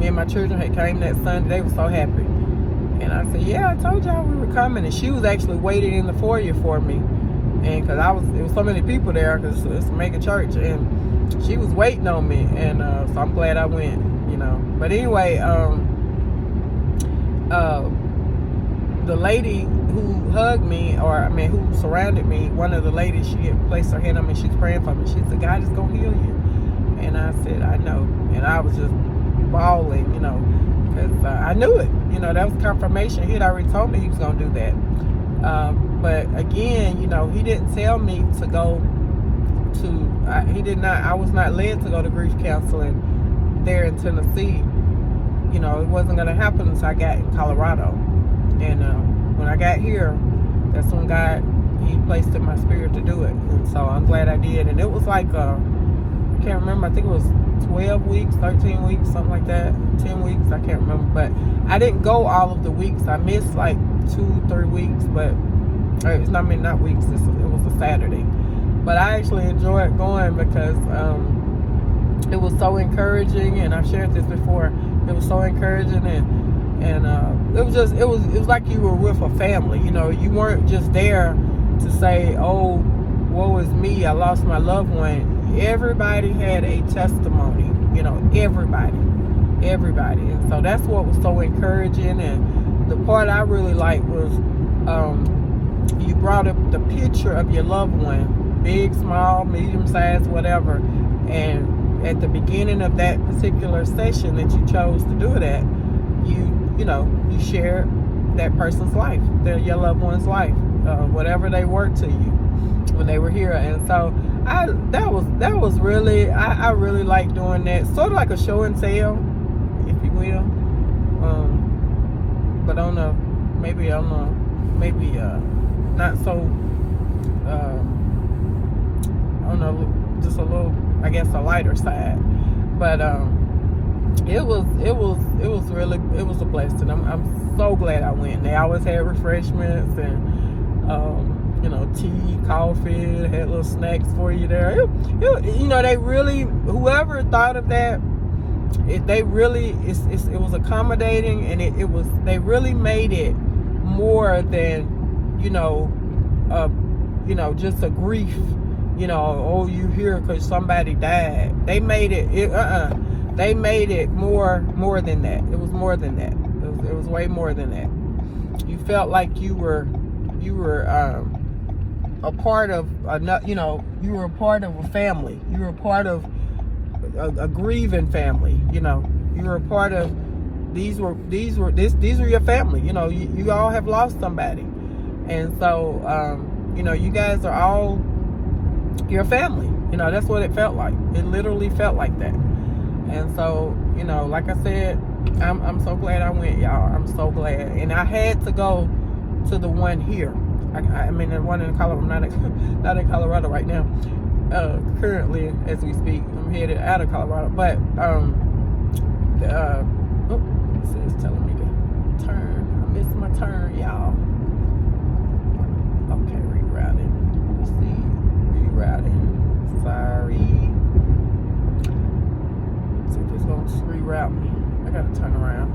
me and my children had came that Sunday. They were so happy, and I said, "Yeah, I told y'all we were coming." And she was actually waiting in the foyer for me, and because it was so many people there, because it's a mega church, and she was waiting on me, and so I'm glad I went, But anyway, the lady who hugged me, who surrounded me, one of the ladies, she had placed her hand on me. She's praying for me. She said, "God is gonna heal you," and I said, "I know," and I was just bawling, because I knew it. That was confirmation. He had already told me he was gonna do that. But again, he didn't tell me to go to. I was not led to go to grief counseling there in Tennessee. It wasn't gonna happen until I got in Colorado. And when I got here, that's when God, he placed in my spirit to do it. And so I'm glad I did. And it was like, I can't remember, I think it was 12 weeks, 13 weeks, something like that, 10 weeks, I can't remember. But I didn't go all of the weeks. I missed like 2-3 weeks, but it's not weeks, it was a Saturday. But I actually enjoyed going because it was so encouraging, and I've shared this before. It was so encouraging, And it was like you were with a family. You know, you weren't just there to say, oh, woe is me, I lost my loved one. Everybody had a testimony, you know, everybody. And so that's what was so encouraging. And the part I really liked was you brought up the picture of your loved one, big, small, medium size, whatever. And at the beginning of that particular session that you chose to do that, you shared that person's life, your loved one's life, whatever they were to you when they were here. And so that was really, I really like doing that, sort of like a show and tell, if you will, but maybe not so, just a little, I guess, a lighter side. But it was a blessing. I'm so glad I went. They always had refreshments and tea, coffee, they had little snacks for you there. They really, whoever thought of that, it was accommodating, and they really made it more than just a grief. Oh, you here because somebody died. They made it. They made it more than that. It was more than that. It was way more than that. You felt like you were a part of you were a part of a family. You were a part of a grieving family. You were a part of these were your family. You all have lost somebody, and so you guys are all your family. That's what it felt like. It literally felt like that. And so, like I said, I'm so glad I went, y'all. I'm so glad. And I had to go to the one here. I mean, the one in Colorado. I'm not in Colorado right now. Currently, as we speak, I'm headed out of Colorado. But it's telling me to turn. I missed my turn, y'all. Okay, rerouting. Let's see. Rerouting. Sorry. See if it's gonna reroute me. I gotta turn around.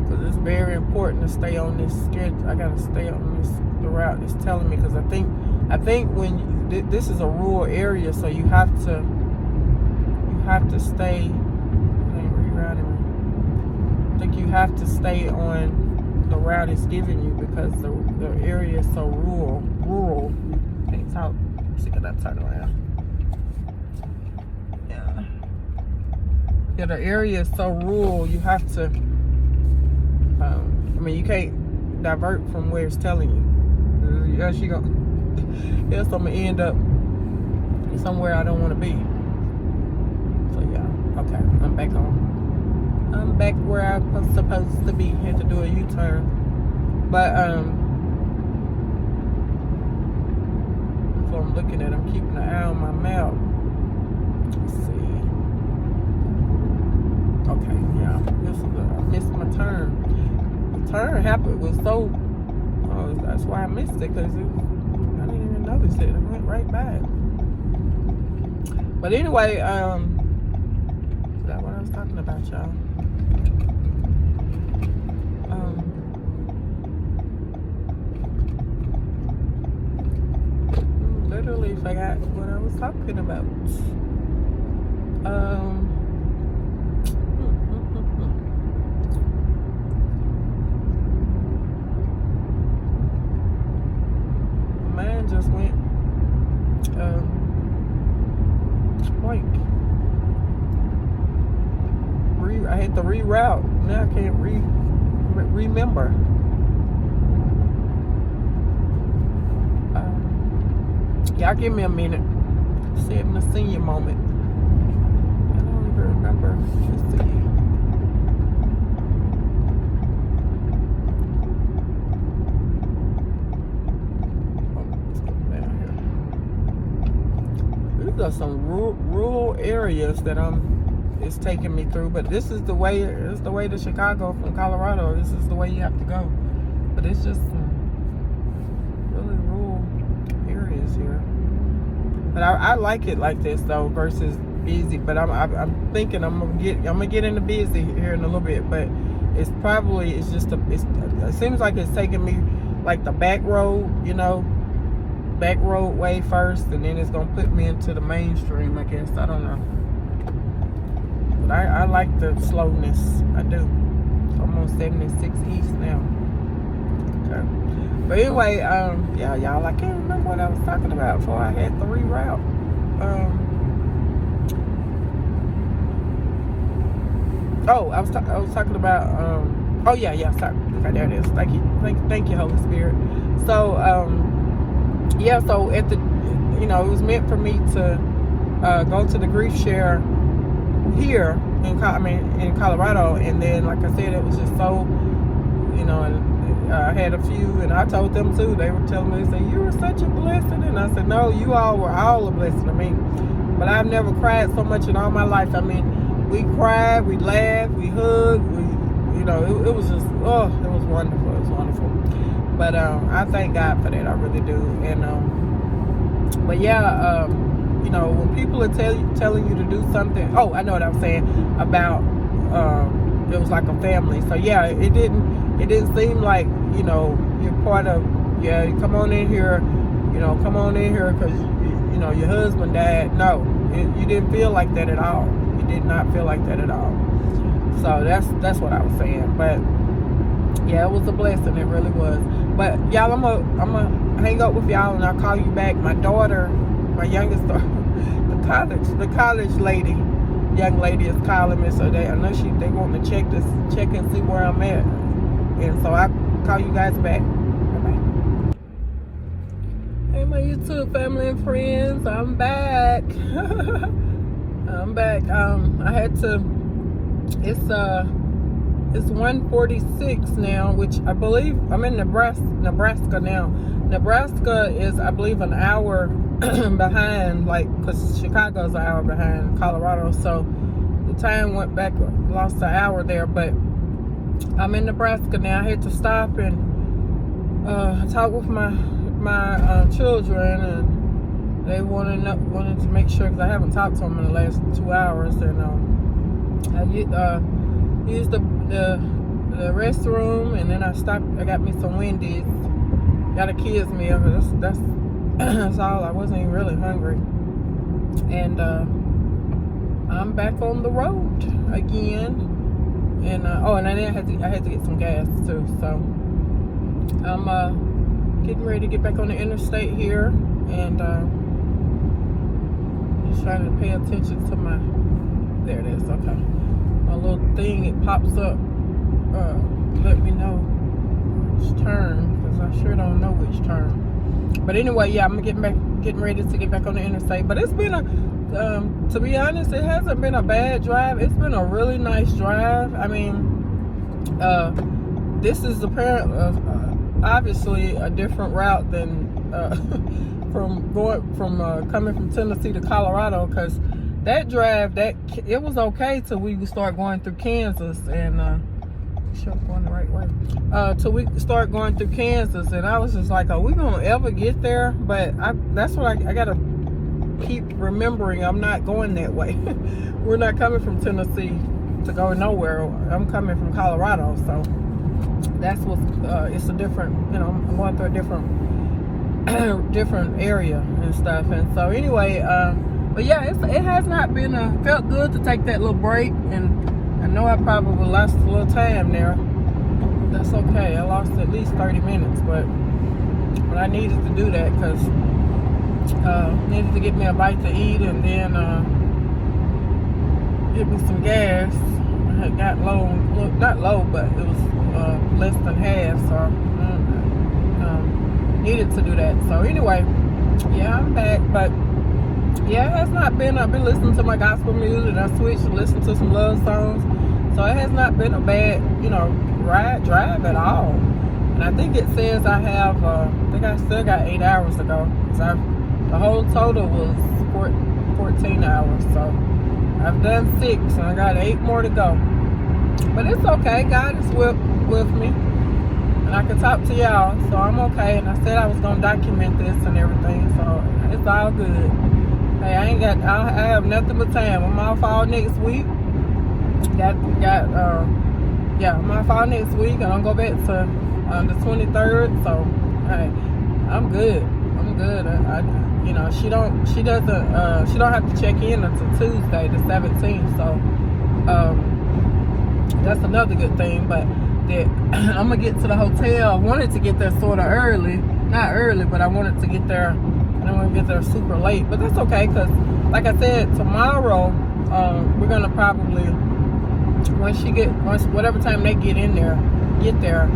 Because it's very important to stay on this schedule. I gotta stay on the route it's telling me, because I think when this is a rural area, so you have to stay. I think you have to stay on the route it's giving you, because the area is so rural. Can't talk. See, can I turn around? Yeah, the area is so rural. You have to. You can't divert from where it's telling you. Yes, I'm gonna end up somewhere I don't want to be. So yeah, okay, I'm back on. I'm back where I'm supposed to be. Had to do a U-turn, but so I'm looking at. I'm keeping an eye on my map. Let's see. Okay, yeah, I missed my turn. The turn happened was so. That's why I missed it, because I didn't even notice it. It went right by it. But anyway, is that what I was talking about, y'all? Literally forgot what I was talking about. Mine just went blank. I had to reroute. Now I can't remember. Y'all give me a minute. Saving a senior moment. I don't even remember. Let's see. These are some rural areas that it's taking me through, but this is the way. It's the way to Chicago from Colorado. This is the way you have to go. But it's just really rural areas here. But I like it like this though, versus busy. But I'm thinking I'm gonna get into busy here in a little bit. But it's just it seems like it's taking me like the back road, back road way first, and then it's gonna put me into the mainstream, I guess. I don't know, but I like the slowness. I do. I'm on 76 East now. Okay. But anyway, yeah, y'all, I can't remember what I was talking about before I had to reroute. I was talking about, sorry. Okay, there it is. Thank you, Holy Spirit. So, so at the, it was meant for me to go to the grief share here in Colorado, and then, like I said, it was just so, and I had a few, and I told them too. They were telling me, they said, "You were such a blessing," and I said, "No, you all were all a blessing to me." But I've never cried so much in all my life. I mean, we cried, we laughed, we hugged, it was just, it was wonderful. It was wonderful. But I thank God for that. I really do. And but yeah, when people are telling you to do something, I know what I'm saying about it was like a family. So yeah, it didn't seem like you're part of, come on in here because your husband died. No, you didn't feel like that at all. You did not feel like that at all. So that's what I was saying. But yeah, it was a blessing. It really was. But y'all, I'm gonna hang up with y'all, and I'll call you back. My daughter, my youngest daughter, the college young lady is calling me, so I know they want to check and see where I'm at, and so I'll call you guys back. Bye-bye. Hey, my YouTube family and friends, I'm back. I'm back. I had to. It's 1:46 now, which I believe I'm in Nebraska now. Nebraska is, I believe, an hour behind, because Chicago's an hour behind Colorado. So the time went back, lost an hour there. But I'm in Nebraska now. I had to stop and talk with my children, and they wanted to make sure, because I haven't talked to them in the last 2 hours, and I used the restroom, and then I stopped. I got me some Wendy's, got a kids meal. That's all. I wasn't even really hungry, and I'm back on the road again. And and I had to get some gas too. So I'm getting ready to get back on the interstate here, and just trying to pay attention to my. There it is. Okay, my little thing, it pops up. Let me know which turn, because I sure don't know which turn. But anyway, yeah, I'm getting ready to get back on the interstate. But it's been to be honest, it hasn't been a bad drive. It's been a really nice drive. I mean, this is obviously a different route than coming from Tennessee to Colorado, because that drive, it was okay till we start going through Kansas, and sure I'm going the right way. Till we start going through Kansas, and I was just like, are we gonna ever get there? But that's what I gotta keep remembering. I'm not going that way. We're not coming from Tennessee to go nowhere. I'm coming from Colorado, so that's what's it's a different, I'm going through a different area and stuff. And so anyway, but yeah, it has not been felt good to take that little break, and I know I probably lost a little time there. That's okay. I lost at least 30 minutes, but I needed to do that because needed to get me a bite to eat, and then get me some gas. I had got low, not low, but it was less than half, so needed to do that. So anyway, yeah, I'm back, but yeah, it has not been. I've been listening to my gospel music, and I switched to listen to some love songs. So it has not been a bad, drive at all. And I think it says I have, I think I still got 8 hours to go. Because the whole total was 14 hours. So I've done 6, and I got 8 more to go. But it's okay. God is with me. And I can talk to y'all, so I'm okay. And I said I was going to document this and everything, so it's all good. Hey, I have nothing but time. I'm off all next week. Got yeah, I'm off all next week, and I'll go back to the 23rd. So, hey, I'm good. I'm good. You know, she don't have to check in until Tuesday, the 17th. So, that's another good thing. But that I'm gonna get to the hotel. I wanted to get there sort of early, not early, but I wanted to get there. I don't want to get there super late, but that's okay, because like I said, tomorrow we're gonna probably, once whatever time they get there,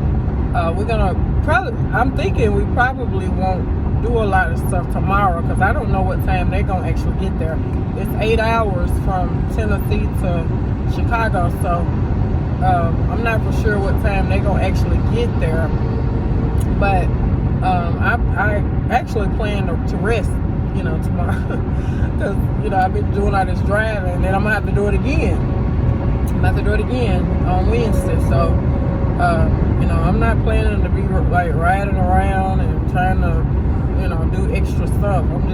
we're gonna probably, I'm thinking we probably won't do a lot of stuff tomorrow, because I don't know what time they're gonna actually get there. It's 8 hours from Tennessee to Chicago, so I'm not for sure what time they're gonna actually get there. But I actually plan to rest, you know, tomorrow, because you know I've been doing all this driving, and then I'm gonna have to do it again. I'm gonna have to do it again on Wednesday. So you know, I'm not planning to be like riding around and trying to, you know, do extra stuff. I'm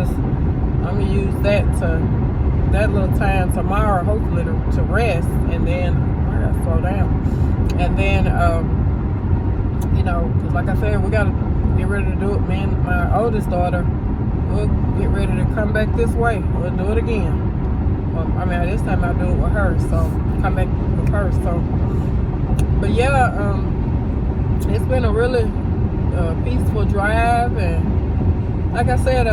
gonna use that little time tomorrow, hopefully, to rest, and then I gotta slow down, and then you know, because like I said, we gotta get ready to do it. Me and my oldest daughter, we'll get ready to come back this way. We'll do it again. Well, I mean, this time I'll do it with her, so come back with her. So, but yeah, it's been a really peaceful drive, and like I said,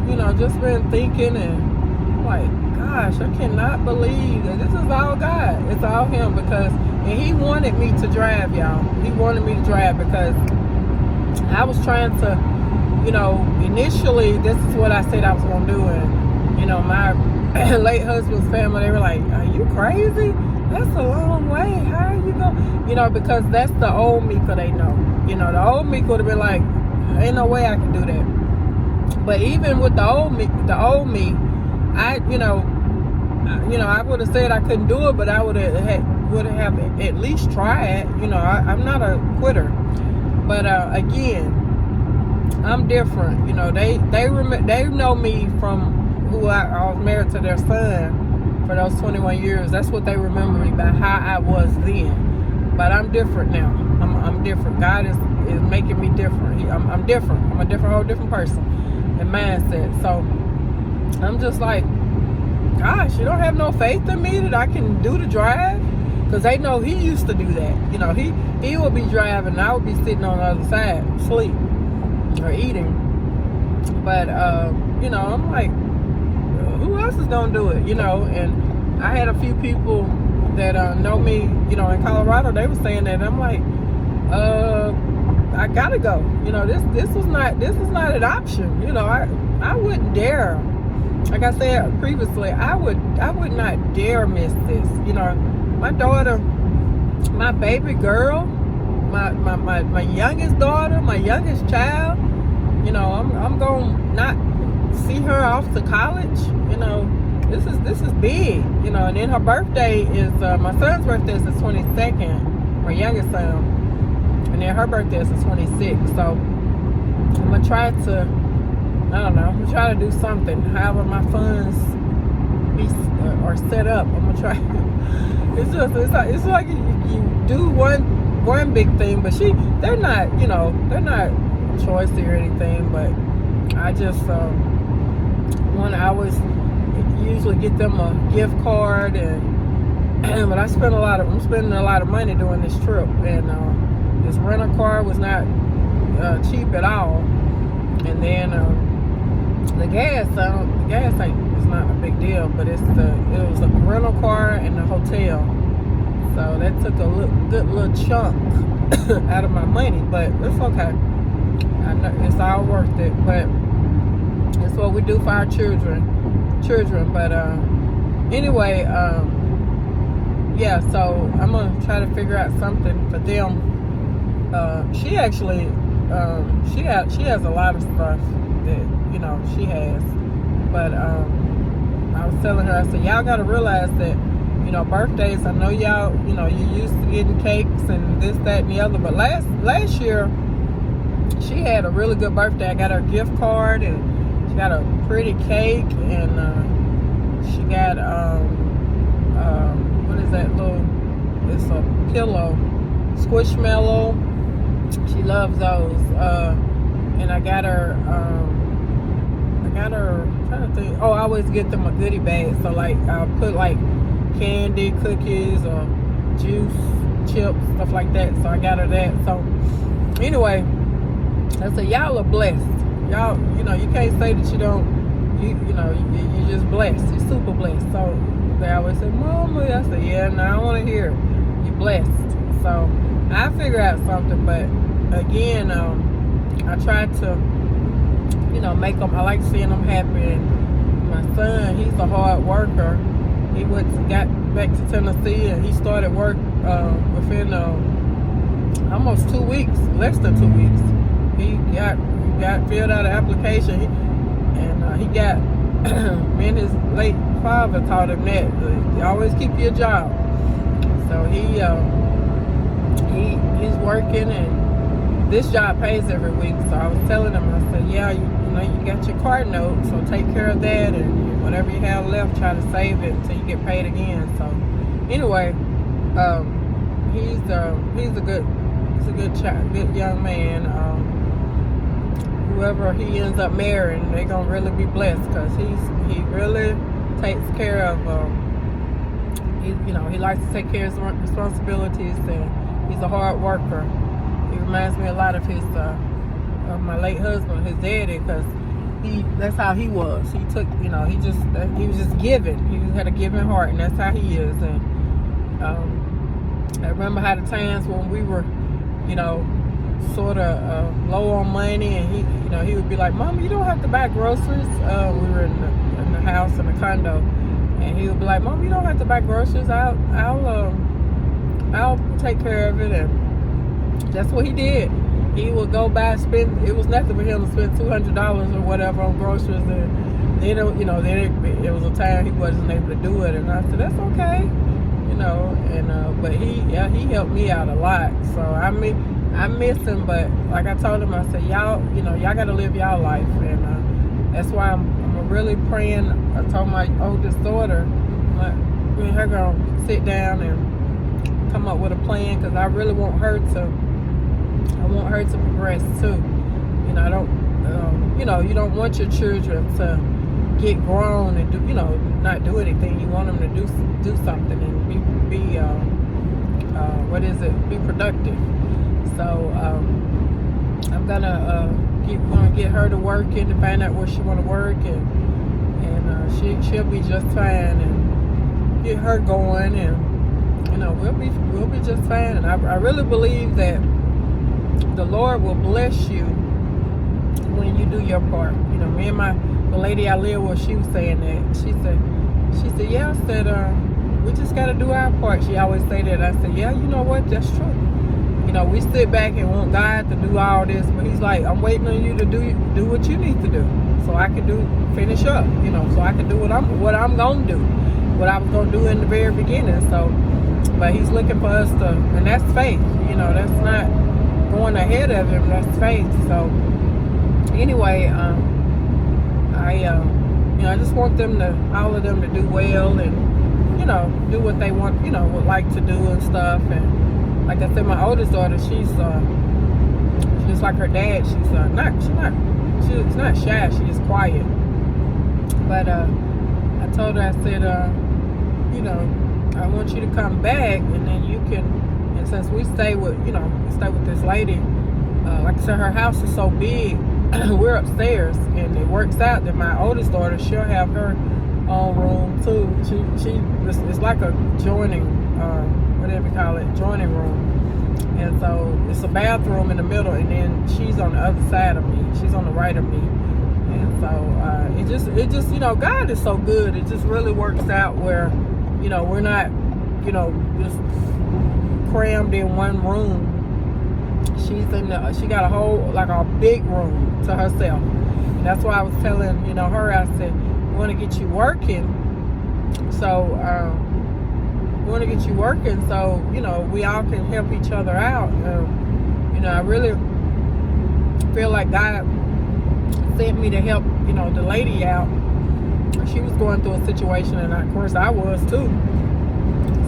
you know, just been thinking, and like, gosh, I cannot believe that this is all God. It's all Him, because, and He wanted me to drive, y'all. He wanted me to drive, because I was trying to, you know, initially, this is what I said I was going to do, and, you know, my late husband's family, they were like, are you crazy? That's a long way. How are you going? You know, because that's the old Mika they know. You know, the old Mika would have been like, ain't no way I can do that. But even with the old me, I, you know, I would have said I couldn't do it, but I would have at least tried. You know, I'm not a quitter. But again, I'm different. You know, they know me from who I was married to their son for those 21 years. That's what they remember me by, how I was then. But I'm different now. I'm different. God is making me different. I'm different. I'm a whole different person and mindset. So I'm just like, gosh, you don't have no faith in me that I can do the drive? Because they know He used to do that. You know, he would be driving, and I would be sitting on the other side, asleep or eating. But you know, I'm like, who else is gonna do it? You know, and I had a few people that know me, you know, in Colorado. They were saying that. I'm like, I gotta go. You know, this is not an option. You know, I wouldn't dare. Like I said previously, I would not dare miss this. You know, my daughter, my baby girl, my youngest daughter, my youngest child. You know, I'm gonna not see her off to college. You know, this is big. You know, and then her birthday is my son's birthday is the 22nd, my youngest son, and then her birthday is the 26th. So I'm gonna try to, I don't know, I'm gonna try to do something. However my funds are set up, I'm gonna try. It's like you do one big thing, but they're not, you know, they're not choicy or anything. But I just I always usually get them a gift card, and but I'm spending a lot of money doing this trip, and this rental car was not cheap at all, and then the gas it's not a big deal, but it was a rental car and a hotel, so that took a good little chunk out of my money, but it's okay. I know it's all worth it, but it's what we do for our children. But anyway, yeah. So I'm gonna try to figure out something for them. She actually, she has a lot of stuff that, you know, she has, but I was telling her, I said, y'all got to realize that, you know, birthdays, I know y'all, you know, you're used to getting cakes and this, that, and the other, but last year, she had a really good birthday. I got her a gift card, and she got a pretty cake, and she got, what is that little, it's a pillow. Squishmallow. She loves those. And I got her, I'm trying to think. Oh, I always get them a goodie bag. So like, I'll put like candy, cookies, or juice, chips, stuff like that. So I got her that. So anyway, I said, y'all are blessed. Y'all, you can't say that you don't, you're just blessed. You're super blessed. So they always say, Mama. I said, yeah, no, I don't want to hear it. You're blessed. So I figure out something, but again, I try to, make them, I like seeing them happy. And my son, he's a hard worker. He got back to Tennessee, and he started work within almost 2 weeks, less than 2 weeks. He got filled out an application, and he got, me and his late father taught him that you always keep your job. So he's working, and this job pays every week. So I was telling him, I said, yeah, you got your car note, so take care of that, and whatever you have left, try to save it until you get paid again. So anyway, he's a good young man. Whoever he ends up marrying, they're gonna really be blessed, because he really takes care of. He likes to take care of his responsibilities, and he's a hard worker. He reminds me a lot of his of my late husband, his daddy, because that's how he was. He took, he was just giving. He had a giving heart, and that's how he is. And I remember how the times when we were, sort of low on money, and he would be like, Mama, you don't have to buy groceries. We were in the house, in the condo, and he would be like, Mama, you don't have to buy groceries. I'll take care of it. And that's what he did. He would go buy, spend. It was nothing for him to spend $200 or whatever on groceries, and then it was a time he wasn't able to do it, and I said, that's okay, but he helped me out a lot. So I miss him, but like I told him, I said, y'all got to live y'all life, and that's why I'm really praying. I told my oldest daughter, me and her gonna sit down and come up with a plan, because I really want her to progress too. I don't, you don't want your children to get grown and do, not do anything. You want them to do something and be productive. So I'm gonna get her to work and to find out where she want to work, and she'll be just fine, and get her going, and we'll be just fine. And I really believe that the Lord will bless you when you do your part. Me and the lady I live with, she was saying that. She said, yeah. I said, we just got to do our part. She always say that. I said, yeah, you know what? That's true. We sit back and want God to do all this, but He's like, I'm waiting on you to do what you need to do, so I can finish up. So I can do what I'm gonna do, what I was gonna do in the very beginning. So, but He's looking for us to, and that's faith. That's not going ahead of Him. That's faith. So anyway, I just want all of them to do well, and do what they want, would like to do and stuff. And like I said, my oldest daughter, she's just like her dad. She's not shy. She's quiet. But I told her, I said, I want you to come back, and then you can. And since we stay with this lady, like I said, her house is so big. We're upstairs, and it works out that my oldest daughter, she'll have her own room too. It's like a joining, whatever you call it, joining room. And so it's a bathroom in the middle, and then she's on the other side of me. She's on the right of me. And so it just God is so good. It just really works out where we're not just crammed in one room. She got a big room to herself. And that's why I was telling her, I said, we want to get you working, so we all can help each other out. I really feel like God sent me to help the lady out. She was going through a situation, and of course I was too.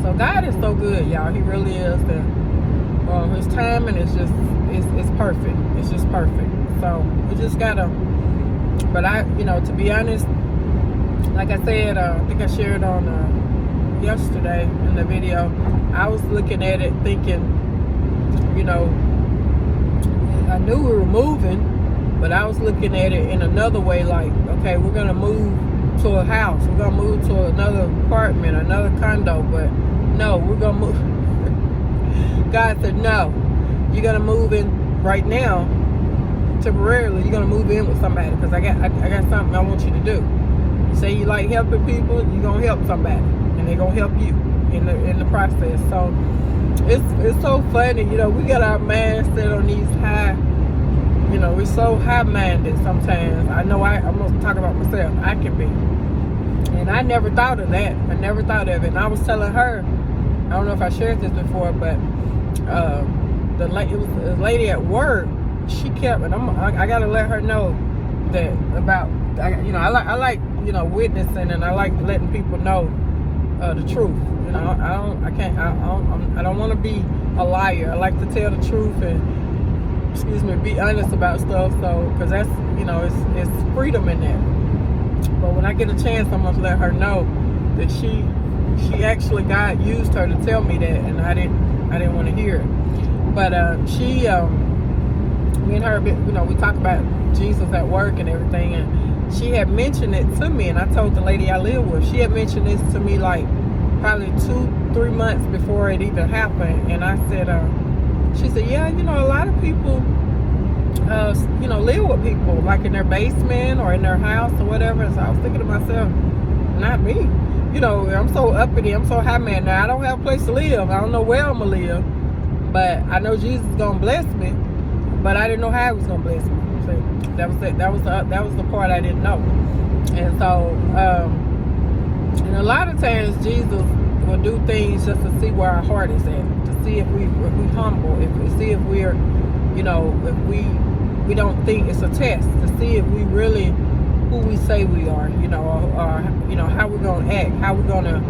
So God is so good, y'all. He really is. And His timing is just it's perfect. It's just perfect. So we just gotta. But to be honest, like I said, I think I shared on yesterday in the video. I was looking at it thinking, I knew we were moving, but I was looking at it in another way. Like, okay, we're gonna move to a house. We're gonna move to another apartment, another condo. But no, we're gonna move. God said, no, you're gonna move in right now, temporarily. You're gonna move in with somebody because I got something I want you to do. You say you like helping people, you're gonna help somebody, and they're gonna help you in the process. So it's so funny, we got our mindset on these high. We're so high-minded sometimes. I know I'm gonna talk about myself. I can be, and I never thought of that. I never thought of it. And I was telling her, I don't know if I shared this before, but it was a lady at work. She kept, and I gotta let her know that about, I like witnessing, and I like letting people know the truth. I don't want to be a liar. I like to tell the truth and be honest about stuff. So, because that's it's freedom in that. But when I get a chance, I'm gonna let her know that she actually, God used her to tell me that, and I didn't want to hear it. But me and her, we talk about Jesus at work and everything, and she had mentioned it to me, and I told the lady I live with, she had mentioned this to me like probably 2-3 months before it even happened. And I said, she said, yeah, a lot of people live with people like in their basement or in their house or whatever. So I was thinking to myself, not me. I'm so uppity, I'm so high man. Now I don't have a place to live. I don't know where I'm gonna live, but I know Jesus is gonna bless me. But I didn't know how He was gonna bless me. So that was it. That was the part I didn't know. And so, and a lot of times Jesus will do things just to see where our heart is at, to see if we humble, if we see if we're, if we don't think it's a test, to see if we really who we say we are, or how we're gonna act, how we're gonna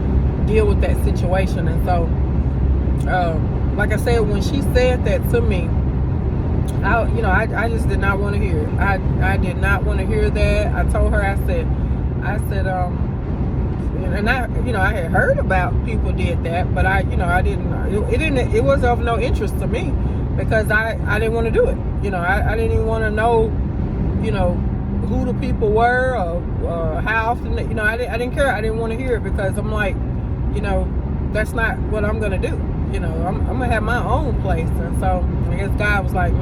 deal with that situation. And so, like I said, when she said that to me, I just did not want to hear it. I did not want to hear that. I told her, I said, and I had heard about people did that, but I didn't. It was of no interest to me because I didn't want to do it. I didn't even want to know, who the people were or how often. I didn't care. I didn't want to hear it because I'm like, that's not what I'm gonna do. I'm gonna have my own place. And so I guess God was like,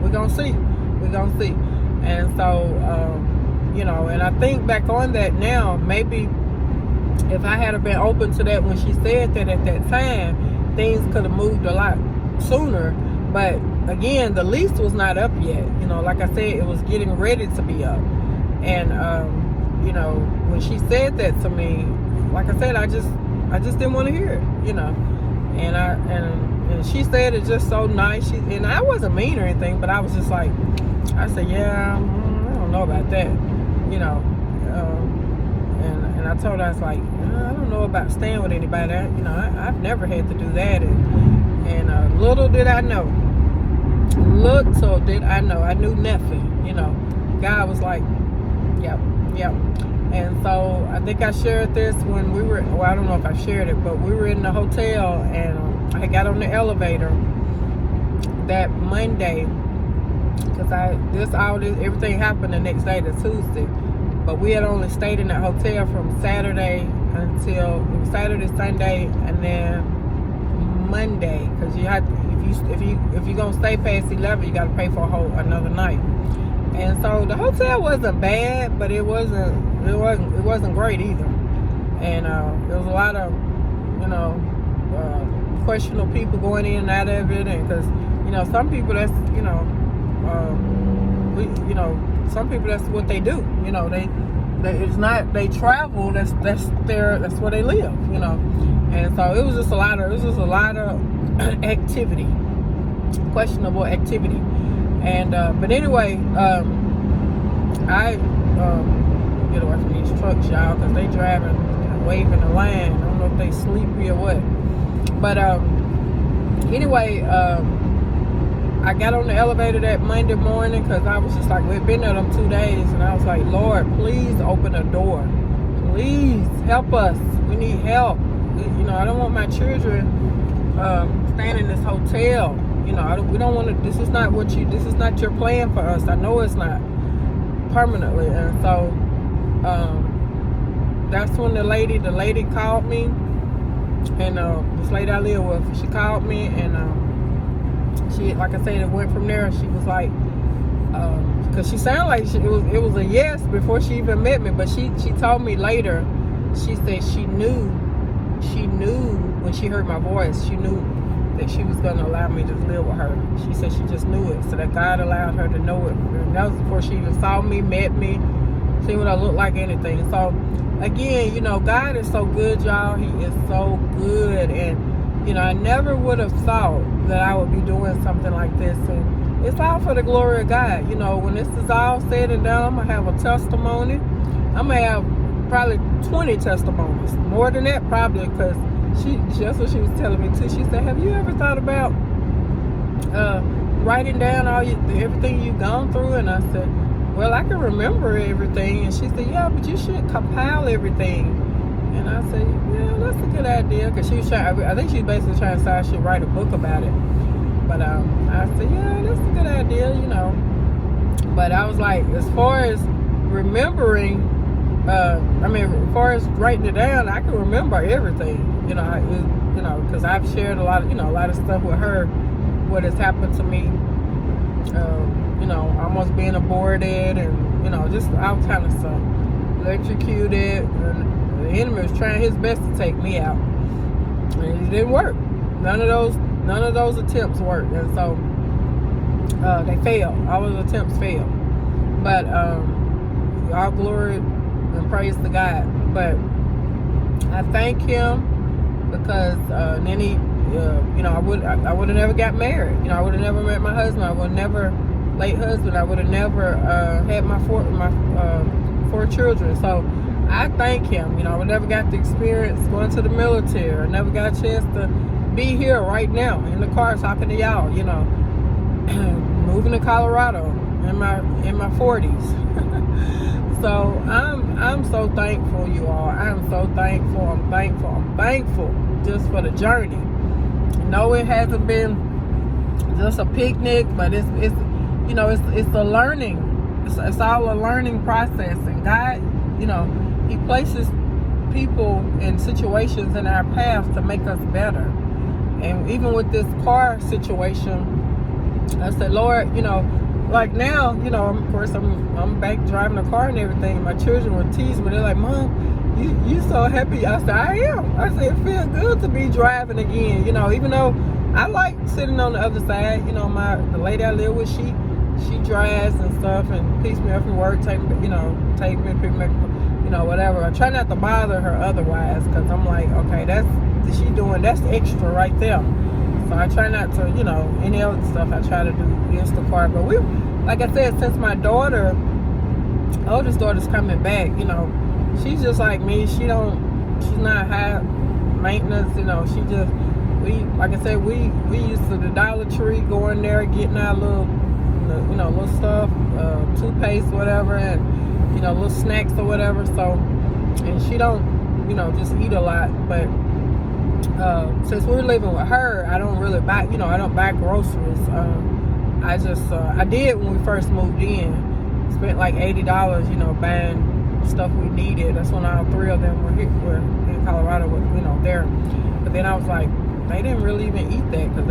we're gonna see. And so, and I think back on that now, maybe if I had been open to that when she said that at that time, things could have moved a lot sooner. But again, the lease was not up yet. Like I said, it was getting ready to be up. And, when she said that to me, like I said, I just didn't want to hear it, And she said it just so nice. And I wasn't mean or anything, but I was just like, I said, yeah, I don't know about that, And I told her, I was like, I don't know about staying with anybody. I've never had to do that. And little did I know. I knew nothing. God was like, yep. And so I think I shared this when we were, I don't know if I shared it, but we were in the hotel, and I got on the elevator that Monday, because everything happened the next day, the Tuesday. But we had only stayed in that hotel from Saturday until Saturday, Sunday, and then Monday. Because you have to, if you're gonna stay past 11, you got to pay for another night. And so the hotel wasn't bad, but it wasn't great either. And there was a lot of questionable people going in and out of it, and because some people that's some people that's what they do. It's not they travel. That's where they live. And so it was just a lot of activity, questionable activity. And but anyway, I get away from these trucks, y'all, because they driving, waving the line. I don't know if they sleepy or what. But Anyway, I got on the elevator that Monday morning because I was just like, we've been there them 2 days, and I was like, Lord, please open a door. Please help us. We need help. You know, I don't want my children staying in this hotel. You know, we don't want to. This is not your plan for us. I know it's not permanently. And so that's when the lady called me, and this lady I live with, she called me, and she, like I said, it went from there. She was like, because she sounded like it was a yes before she even met me, but she told me later. She said she knew when she heard my voice, she knew that she was going to allow me to live with her. She said she just knew it, so that God allowed her to know it. And that was before she even saw me, met me, see what I look like, anything. So again, you know, God is so good, y'all. He is so good. And you know, I never would have thought that I would be doing something like this. And it's all for the glory of God. You know, when this is all said and done, I'm going to have a testimony. I'm going to have probably 20 testimonies. More than that, probably, because that's what she was telling me too. She said, have you ever thought about writing down everything you've gone through? And I said, well, I can remember everything. And she said, yeah, but you should compile everything. And I said, yeah, that's a good idea. Because she was trying, I think she was basically trying to say I should write a book about it. But I said, yeah, that's a good idea, you know. But I was like, as far as remembering, as far as writing it down, I can remember everything, you know, because I've shared a lot of stuff with her, what has happened to me, you know, almost being aborted, and, you know, just all kind of stuff, electrocuted, and the enemy was trying his best to take me out, and it didn't work. None of those attempts worked, and so they failed. All of the attempts failed. But all glory and praise to God. But I thank Him, because then He, you know, I would have never got married. You know, I would have never met my husband. I would have never, late husband. I would have never had my four children. So I thank Him. You know, I would never got the experience going to the military. I never got a chance to be here right now in the car talking to y'all. You know, moving to Colorado in my 40s. So I'm so thankful, you all. I'm so thankful. I'm thankful just for the journey. No, it hasn't been just a picnic, but it's you know, it's a learning. It's all a learning process. And God, you know, He places people and situations in our path to make us better. And even with this car situation, I said, Lord, you know, like now, you know, of course, I'm back driving the car and everything. My children were teasing me. They're like, Mom, you so happy. I said, I am. I said, it feels good to be driving again. You know, even though I like sitting on the other side. You know, the lady I live with, she drives and stuff and picks me up from work, take me, pick me up, you know, whatever. I try not to bother her otherwise, because I'm like, okay, that's extra right there. So I try not to, you know, any other stuff I try to do against the car. But like I said, since my oldest daughter's coming back, you know, she's just like me. She's not high maintenance, you know. Like I said, we used to the Dollar Tree, going there, getting our little stuff, toothpaste, whatever, and, you know, little snacks or whatever. So, and she don't, you know, just eat a lot. But since we're living with her, I don't really buy, you know, I don't buy groceries. I did when we first moved in. Spent like $80, you know, buying stuff we needed. That's when all three of them were in Colorado, you know, there. But then I was like, they didn't really even eat that, because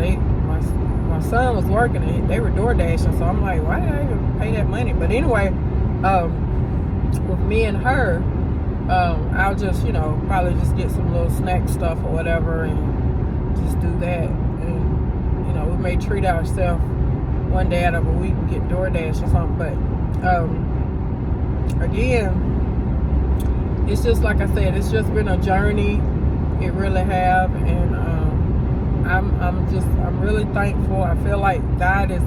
my son was working and they were door dashing. So I'm like, why did I even pay that money? But anyway, with me and her, I'll just, you know, probably just get some little snack stuff or whatever and just do that. And, you know, we may treat ourselves one day out of a week and get DoorDash or something. But again, it's just like I said, it's just been a journey. It really have. And I'm really thankful. I feel like God is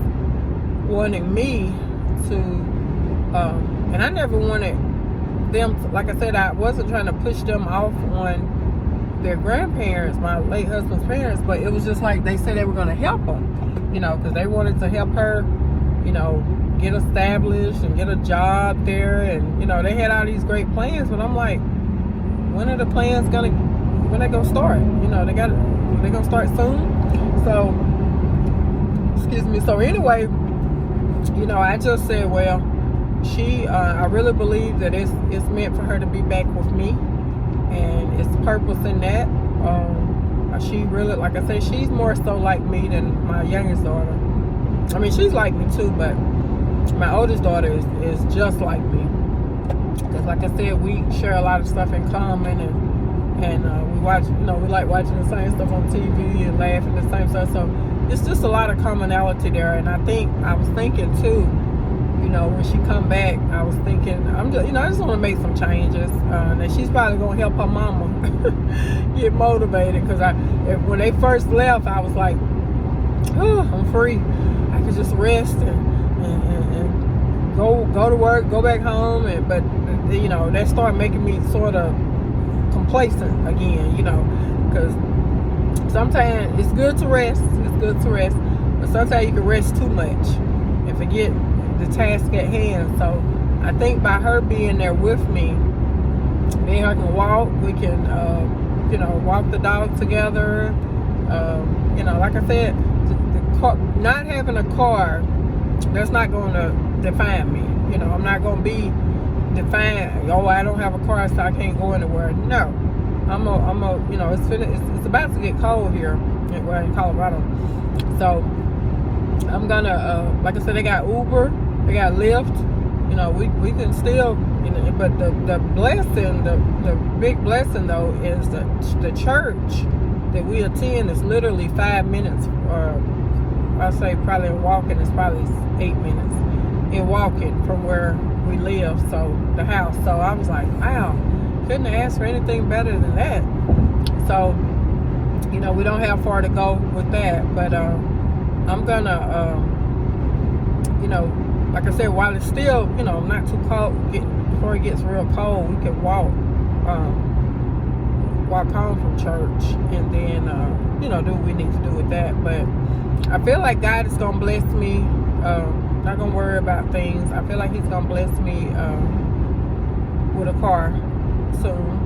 wanting me to, and I never wanted them to, like I said, I wasn't trying to push them off on their grandparents, my late husband's parents, but it was just like they said they were going to help her, you know, because they wanted to help her, you know, get established and get a job there, and you know, they had all these great plans. But I'm like, when are the plans gonna start? You know, they're gonna start soon. So, excuse me. So anyway, you know, I just said, well, I really believe that it's meant for her to be back with me, and it's purpose in that. She really, like I said, she's more so like me than my youngest daughter. I mean, she's like me too, but my oldest daughter is just like me. Because like I said, we share a lot of stuff in common, and we watch, you know, we like watching the same stuff on TV and laughing the same stuff. So it's just a lot of commonality there. And I was thinking too, you know, when she come back, I was thinking, I just want to make some changes. And she's probably going to help her mama get motivated. Because when they first left, I was like, oh, I'm free. I could just rest and go to work, go back home. But, you know, that started making me sort of complacent again, you know. Because sometimes it's good to rest. But sometimes you can rest too much and forget the task at hand. So I think by her being there with me, me and her can walk. We can, you know, walk the dog together. You know, like I said, the car, not having a car, that's not going to define me. You know, I'm not going to be defined. Oh, I don't have a car, so I can't go anywhere. No, you know, it's about to get cold here in Colorado. So I'm gonna, like I said, they got Uber, they got Lyft. You know, we can still, you know, but the blessing, the big blessing though, is the church that we attend is literally 5 minutes, or I say probably in walking is probably 8 minutes in walking from where we live, so the house. So I was like, wow, couldn't have asked for anything better than that. So, you know, we don't have far to go with that, but I'm gonna, you know, like I said, while it's still, you know, not too cold, before it gets real cold, we can walk home from church, and then, you know, do what we need to do with that. But I feel like God is gonna bless me. Not gonna worry about things. I feel like He's gonna bless me with a car soon.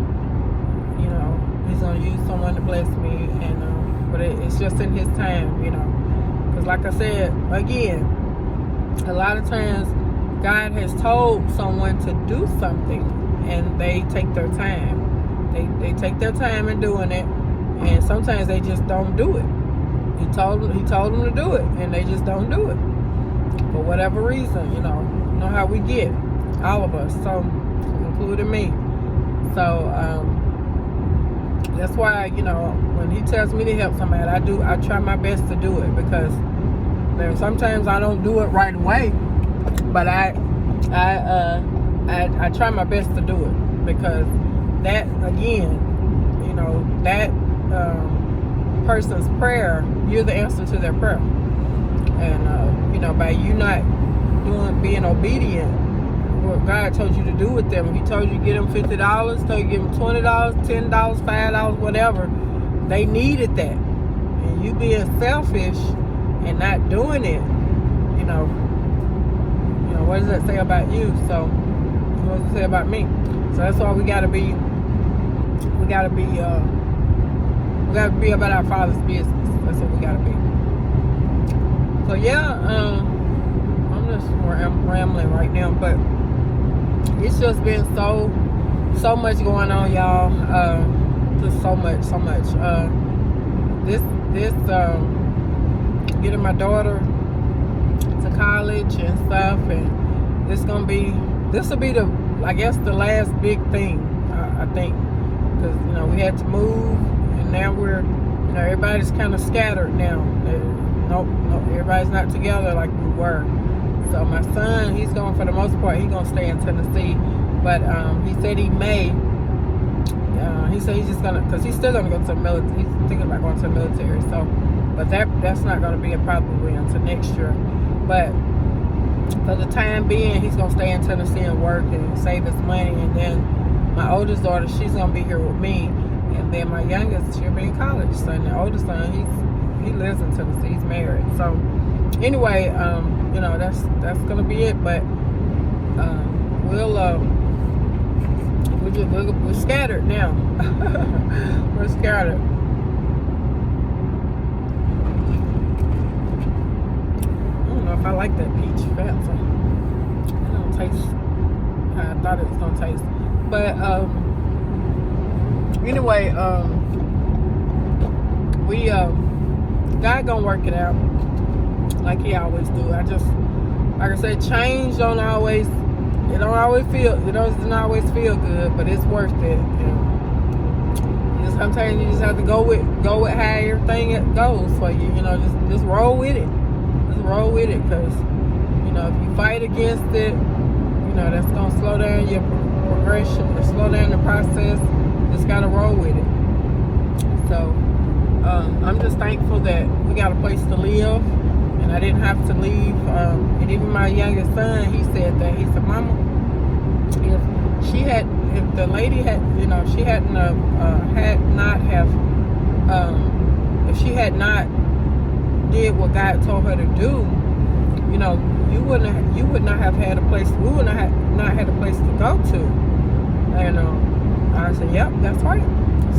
You know, He's gonna use someone to bless me, and but it's just in His time, you know. Because like I said, again, a lot of times God has told someone to do something, and they take their time. They take their time in doing it, and sometimes they just don't do it. He told them to do it, and they just don't do it for whatever reason. You know how we get, all of us, so including me. So that's why, you know, when He tells me to help somebody, I try my best to do it, because sometimes I don't do it right away, but I try my best to do it, because that, again, you know, that person's prayer, you're the answer to their prayer. And you know, by you not being obedient, what God told you to do with them, He told you to get them $50, told you to give them $20, $10, $5, whatever, they needed that. And you being selfish and not doing it, you know, what does that say about you? So what does it say about me? So that's why we gotta be about our Father's business. That's what we gotta be. So yeah, I'm just rambling right now, but it's just been so much going on, y'all. Just so much. This getting my daughter to college and stuff, and this will be the, I guess, the last big thing, I think, because, you know, we had to move, and now we're, you know, everybody's kind of scattered now. Nope, everybody's not together like we were. So my son, he's going, for the most part, he's going to stay in Tennessee, but he said he may. He said he's just gonna, because he's still gonna go to the military. He's thinking about going to the military. So, but that's not gonna be a probably until next year. But for the time being, he's gonna stay in Tennessee and work and save his money. And then my oldest daughter, she's gonna be here with me. And then my youngest, she'll be in college. So and the oldest son, he lives in Tennessee. He's married. So anyway, you know, that's gonna be it. But we're scattered now. We're scattered. I don't know if I like that peach Fanta. It don't taste how I thought it was gonna taste. But anyway, we God gonna work it out like He always do. Like I said, change don't always doesn't always feel good, but it's worth it. And sometimes you just have to go with how everything goes for you. You know, just roll with it. Just roll with it, because you know, if you fight against it, you know, that's gonna slow down your progression, or slow down the process. Just gotta roll with it. So I'm just thankful that we got a place to live, and I didn't have to leave. And even my youngest son, he said that. He said, "Mama, if the lady had, you know, if she hadn't if she had not did what God told her to do, you know, you would not have had a place. We would not had a place to go to." And I said, "Yep, that's right.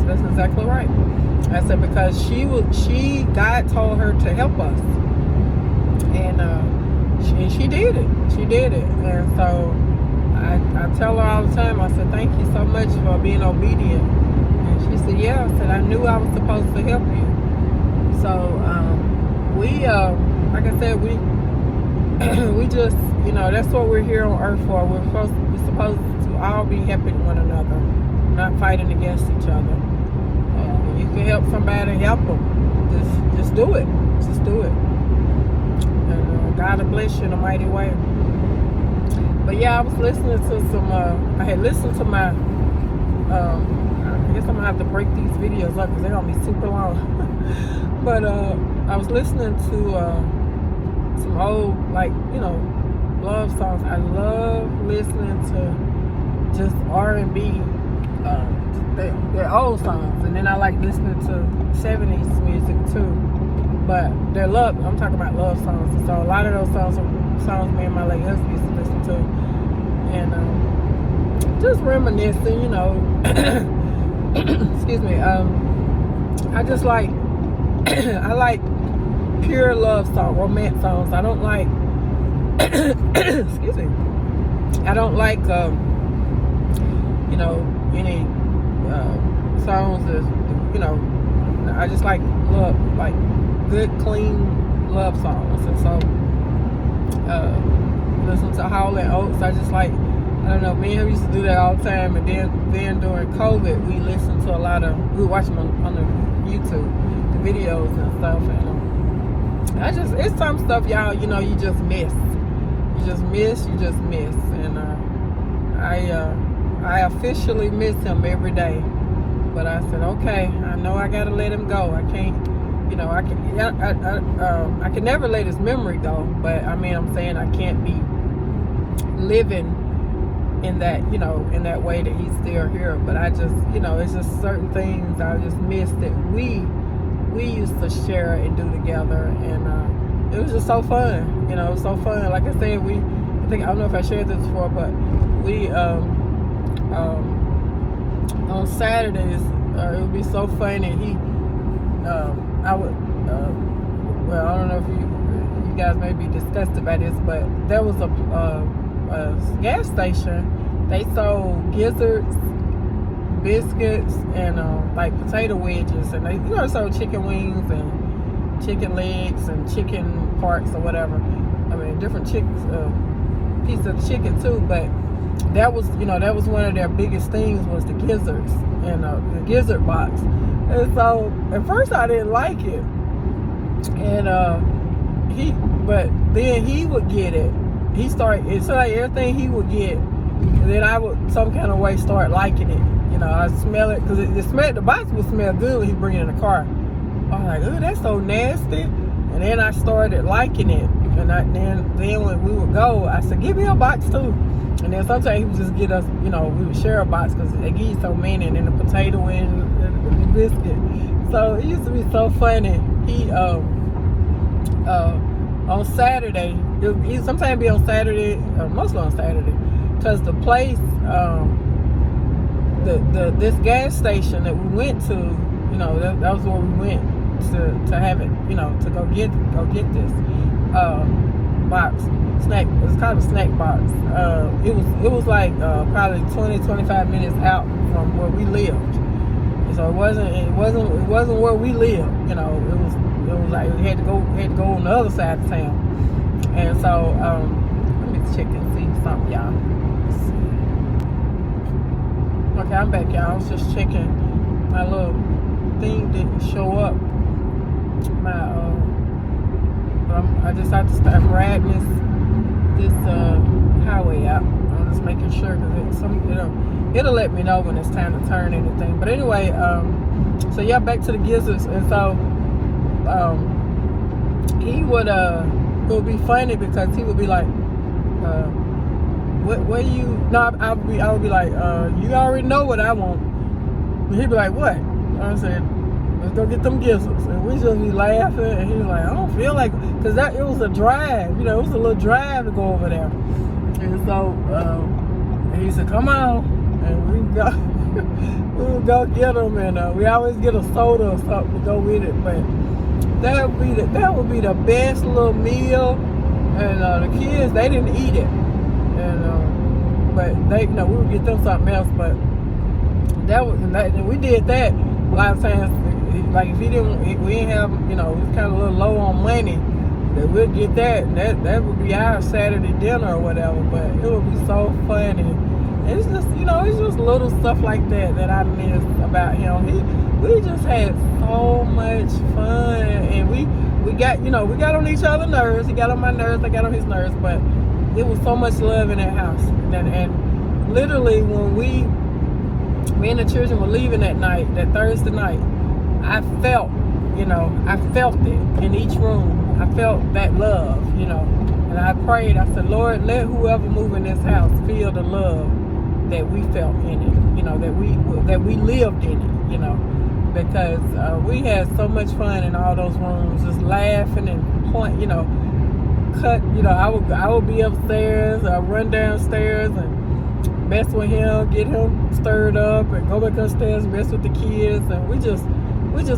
That's exactly right." I said, because God told her to help us, and she did it. She did it, and so I tell her all the time. I said, "Thank you so much for being obedient." And she said, "Yeah." I said, "I knew I was supposed to help you." So we, like I said, we just, you know, that's what we're here on earth for. We're supposed to all be helping one another, not fighting against each other. When you can help somebody, help them. Just do it. Just do it. And God will bless you in a mighty way. But yeah, I was listening to some. I had listened to my. I guess I'm gonna have to break these videos up because they're gonna be super long. But I was listening to some old, like, you know, love songs. I love listening to just R&B. They're old songs, and then I like listening to 70s music too. But they're love. I'm talking about love songs. And so a lot of those songs are songs me and my late husband used to listen to, and just reminiscing, you know. Excuse me. I just like I like pure love songs, romance songs. I don't like excuse me. I don't like you know, any songs that, you know, I just like love, like good, clean love songs. And so listen to Hall & Oates. I just like, I don't know, me and him used to do that all the time. And then during COVID, we listened to a lot of, we watched them on the YouTube, the videos and stuff. And it's some stuff, y'all, you know, you just miss. You just miss. And I officially miss him every day. But I said, okay, I know I gotta let him go. I can't, you know, I can never let his memory go. But I mean, I'm saying I can't be living in that, you know, in that way that he's still here. But I just, you know, it's just certain things I just miss that we used to share and do together. And it was just so fun. You know, it was so fun. Like I said, I don't know if I shared this before, but we on Saturdays, it would be so funny. I would, well, I don't know if you guys may be disgusted by this, but there was a gas station. They sold gizzards, biscuits, and like potato wedges, and they, you know, sold chicken wings and chicken legs and chicken parts or whatever. I mean, different pieces of chicken too, but that was, you know, that was one of their biggest things, was the gizzards and the gizzard box. And so at first I didn't like it, and but then he would get it. It's like everything he would get, and then I would some kind of way start liking it. You know, I smell it, because the box would smell good when he bring it in the car. I was like, oh, that's so nasty. And then I started liking it, and then when we would go, I said, give me a box too. And then sometimes he would just get us, you know, we would share a box because they give you so many, and then the potato and the biscuit. So it used to be so funny. He on Saturday, he sometimes be on Saturday, mostly on Saturday, because the place, this gas station that we went to, you know, that was where we went to have it, you know, to go get this box snack. It's called a snack box. It was like probably 20-25 minutes out from where we lived. So it wasn't where we lived. You know, it was like we had to go on the other side of town. And so let me check and see something, y'all. Okay, I'm back, y'all. I was just checking. My little thing didn't show up. I just have to start riding this highway out. I'm just making sure because it'll let me know when it's time to turn anything. But anyway, so yeah, back to the gizzards. And so he would it would be funny because he would be like, what you? No, I would be like, you already know what I want. And he'd be like, what? I said, let's go get them gizzards. And we just be laughing. And he was like, I don't feel like, because it was a drive. You know, it was a little drive to go over there. And so he said, come on. And we would go get them. And we always get a soda or something to go with it. But that would be the best little meal. And the kids, they didn't eat it. And but they, you know, we would get them something else. But we did that a lot of times. Like if we didn't have, you know, we was kind of a little low on money, that we'd get that, and that would be our Saturday dinner or whatever. But it would be so funny. And it's just, you know, it's just little stuff like that I miss about him. We just had so much fun, and we got, you know, we got on each other's nerves. He got on my nerves, I got on his nerves, but it was so much love in that house. And literally when me and the children were leaving that night, that Thursday night, I felt it in each room. I felt that love, you know. And I prayed, I said, Lord, let whoever move in this house feel the love that we felt in it, you know, that we lived in it, you know. Because we had so much fun in all those rooms, just laughing and point, you know, I would be upstairs, I'd run downstairs and mess with him, get him stirred up, and go back upstairs and mess with the kids. And we just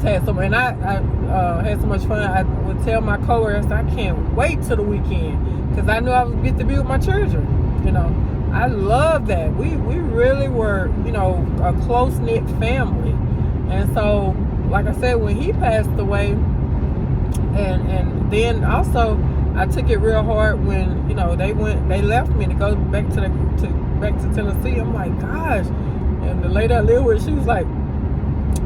had so much, and I had so much fun. I would tell my coworkers, I can't wait till the weekend, because I knew I would get to be with my children. You know, I love that. We really were, you know, a close-knit family. And so, like I said, when he passed away, and then also I took it real hard when, you know, they left me to go back to Tennessee. I'm like, gosh. And the lady I live with, she's like,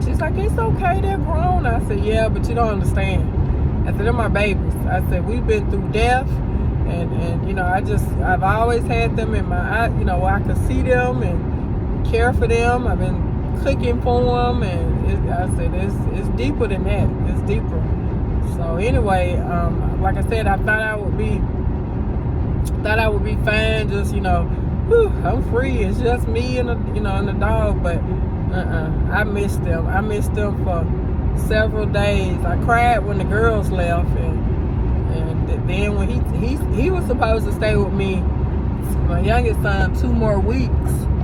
it's okay, they're grown. I said, yeah, but you don't understand. I said, they're my babies. I said, we've been through death, and you know, I've always had them in my, you know, I could see them and care for them. I've been cooking for them, and I said, it's deeper than that. It's deeper. So anyway, like I said, I thought I would be fine. Just, you know, I'm free. It's just me and the dog. But I missed them. I missed them for several days. I cried when the girls left, and then when he was supposed to stay with me, my youngest son, 2 more weeks,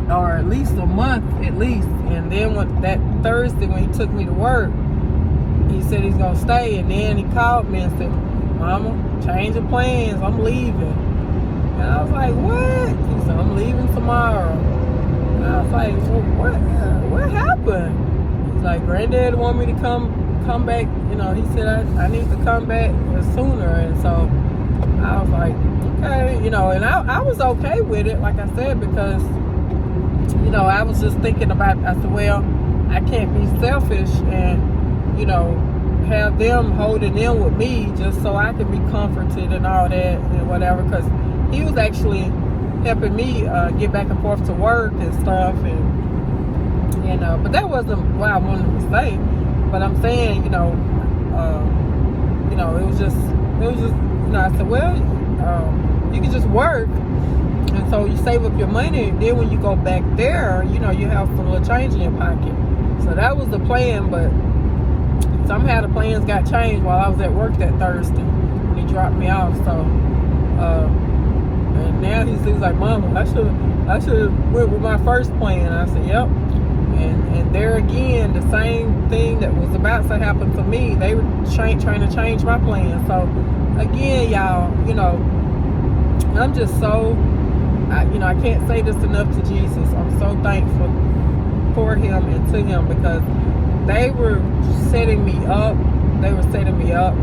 or at least a month at least. And then that Thursday when he took me to work, he said he's gonna stay, and then he called me and said, Mama, change of plans, I'm leaving. And I was like, what? He said, I'm leaving tomorrow. And I was like, well, what happened? He's like, Granddad wanted me to come back. You know, he said I need to come back sooner. And so I was like, okay, you know, and I was okay with it, like I said, because, you know, I was just thinking about, I said, well, I can't be selfish and, you know, have them holding in with me just so I can be comforted and all that and whatever, because he was actually helping me get back and forth to work and stuff, and you know, but that wasn't what I wanted to say. But I'm saying, you know, it was just, you know, I said, well, you can just work, and so you save up your money, and then when you go back there, you know, you have some little change in your pocket. So that was the plan, but somehow the plans got changed while I was at work that Thursday when he dropped me off. So, and now he's like, Mama, I should have went with my first plan. I said, yep. And there again, the same thing that was about to happen for me, they were trying to change my plan. So again, y'all, you know, I'm just so, I can't say this enough to Jesus. I'm so thankful for him and to him, because they were setting me up.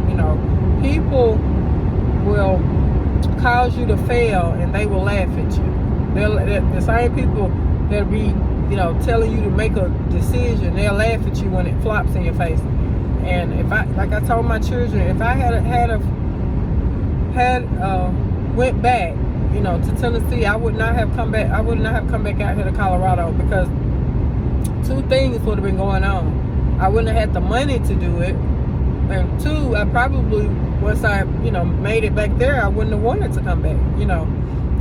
You know, people will cause you to fail and they will laugh at you. The same people that'll be, you know, telling you to make a decision, they'll laugh at you when it flops in your face. And if I, like I told my children, if I went back, you know, to Tennessee, I would not have come back. I would not have come back out here to Colorado, because two things would have been going on. I wouldn't have had the money to do it, and two, I probably, once I, you know, made it back there, I wouldn't have wanted to come back, you know.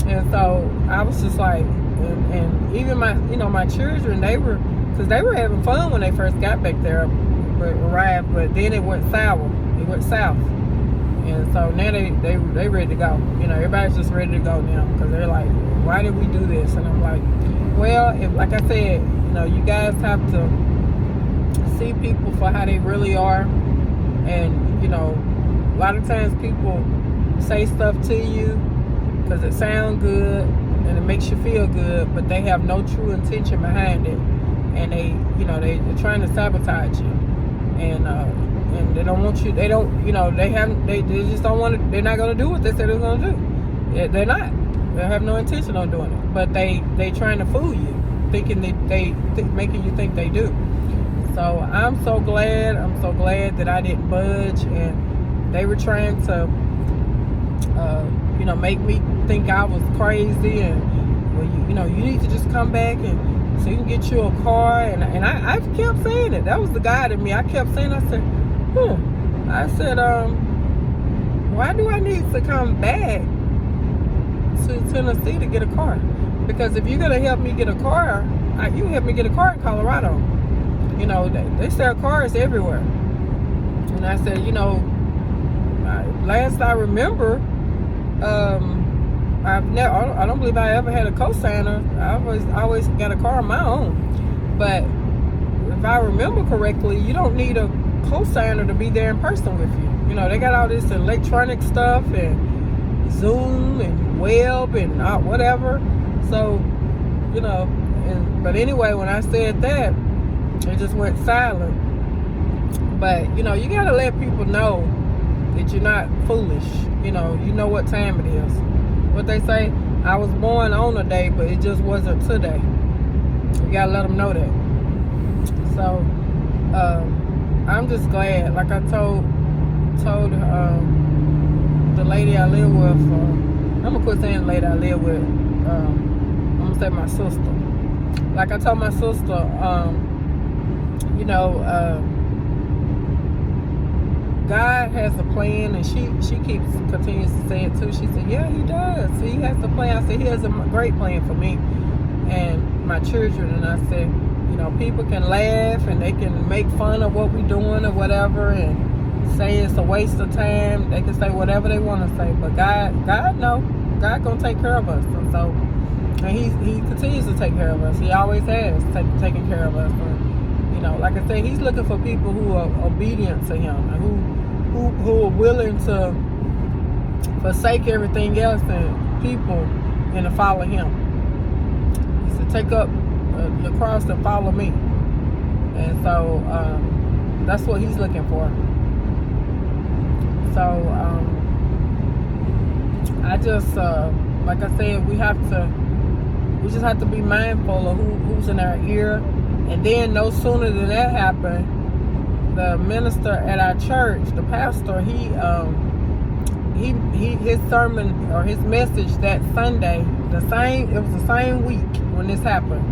And so I was just like, and even my, you know, my children, because they were having fun when they first got back there, arrived, but then it went sour. It went south. And so now they ready to go. You know, everybody's just ready to go now, because they're like, why did we do this? And I'm like, well, like I said, you know, you guys have to see people for how they really are. And, you know, a lot of times people say stuff to you because it sounds good and it makes you feel good, but they have no true intention behind it. And they, you know, they're trying to sabotage you. And they don't want you, they don't, you know, they just don't want to, they're not going to do what they said they're going to do. They're not. They have no intention on doing it. But they trying to fool you, thinking making you think they do. So I'm so glad that I didn't budge, and they were trying to, you know, make me think I was crazy, and, well, you know, you need to just come back and so you can get you a car. And I kept saying it. That was the guide in me. I kept saying, I said, why do I need to come back to Tennessee to get a car? Because if you're going to help me get a car, you help me get a car in Colorado. You know, they sell cars everywhere. And I said, you know, last I remember, I don't believe I ever had a co-signer. I always got a car on my own. But if I remember correctly, you don't need a co-signer to be there in person with you. You know, they got all this electronic stuff and Zoom and web and whatever. So, you know, but anyway, when I said that, it just went silent. But, you know, you got to let people know that you're not foolish. You know what time it is. What they say, I was born on a day, but it just wasn't today. You got to let them know that. So, I'm just glad. Like I told the lady I live with, I'm going to quit saying the lady I live with. I'm going to say my sister. Like I told my sister, you know, God has a plan, and she continues to say it too. She said, yeah, he does. He has a plan. I said, he has a great plan for me and my children. And I said, you know, people can laugh and they can make fun of what we're doing or whatever and say it's a waste of time. They can say whatever they want to say, but God knows. God gonna take care of us. And so, and he continues to take care of us. He always has taken care of us. And, you know, like I said, he's looking for people who are obedient to him and who are willing to forsake everything else and people and to follow him. He said, take up your cross and follow me. And so that's what he's looking for. So I just like I said, we just have to be mindful of who's in our ear. And then no sooner than that happened, the minister at our church, the pastor, his sermon or his message that Sunday, it was the same week when this happened.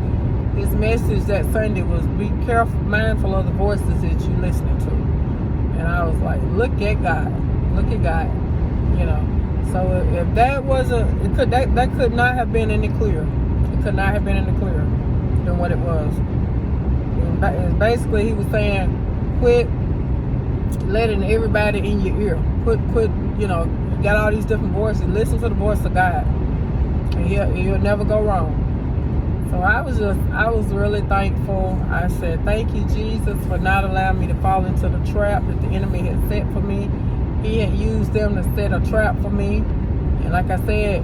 His message that Sunday was, be careful, mindful of the voices that you're listening to. And I was like, look at God, you know. So if that wasn't, that could not have been any clearer. It could not have been any clearer than what it was. basically he was saying, quit letting everybody in your ear. Quit, you know, you got all these different voices. Listen to the voice of God, and you'll never go wrong. So I was really thankful. I said, thank you, Jesus, for not allowing me to fall into the trap that the enemy had set for me. He had used them to set a trap for me. And like I said,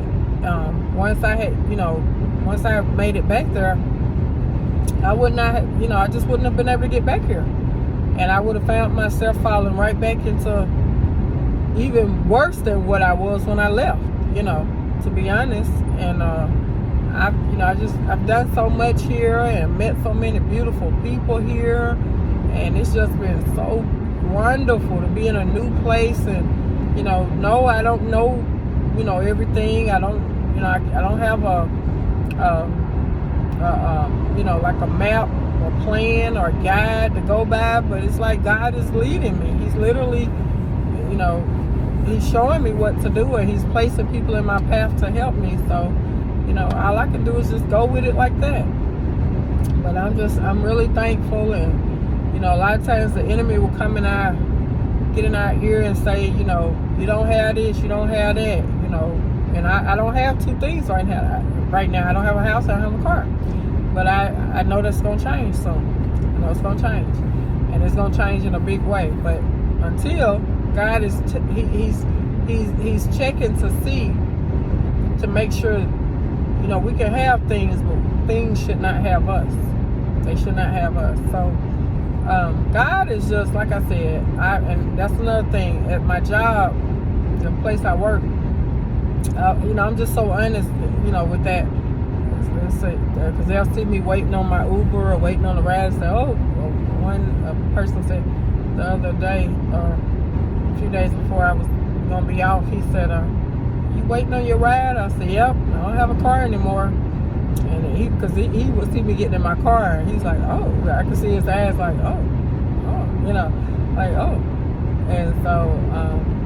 once I made it back there, I would not, I just wouldn't have been able to get back here. And I would have found myself falling right back into even worse than what I was when I left, to be honest. And, I've done so much here and met so many beautiful people here, and it's just been so wonderful to be in a new place. And no, I don't know everything. I don't have like a map or plan or guide to go by, but it's like God is leading me. He's literally he's showing me what to do, and he's placing people in my path to help me. So all I can do is just go with it like that. But I'm really thankful. And a lot of times the enemy will come get in our ear and say, you don't have this, you don't have that, and I don't have two things right now. I don't have a house, I don't have a car. But I know that's going to change soon. I know it's going to change, and it's going to change in a big way. But until God is he's checking to see, to make sure we can have things, but things should not have us. They should not have us. So God is just, like I said, and that's another thing. At my job, the place I work, I'm just so honest, with that. Because they'll see me waiting on my Uber or waiting on the ride and say, one person said the other day, a few days before I was going to be off, he said, you waiting on your ride? I said, yep, I don't have a car anymore. And because he would see me getting in my car, and he's like, oh, I could see his eyes like, oh, like, oh. And so,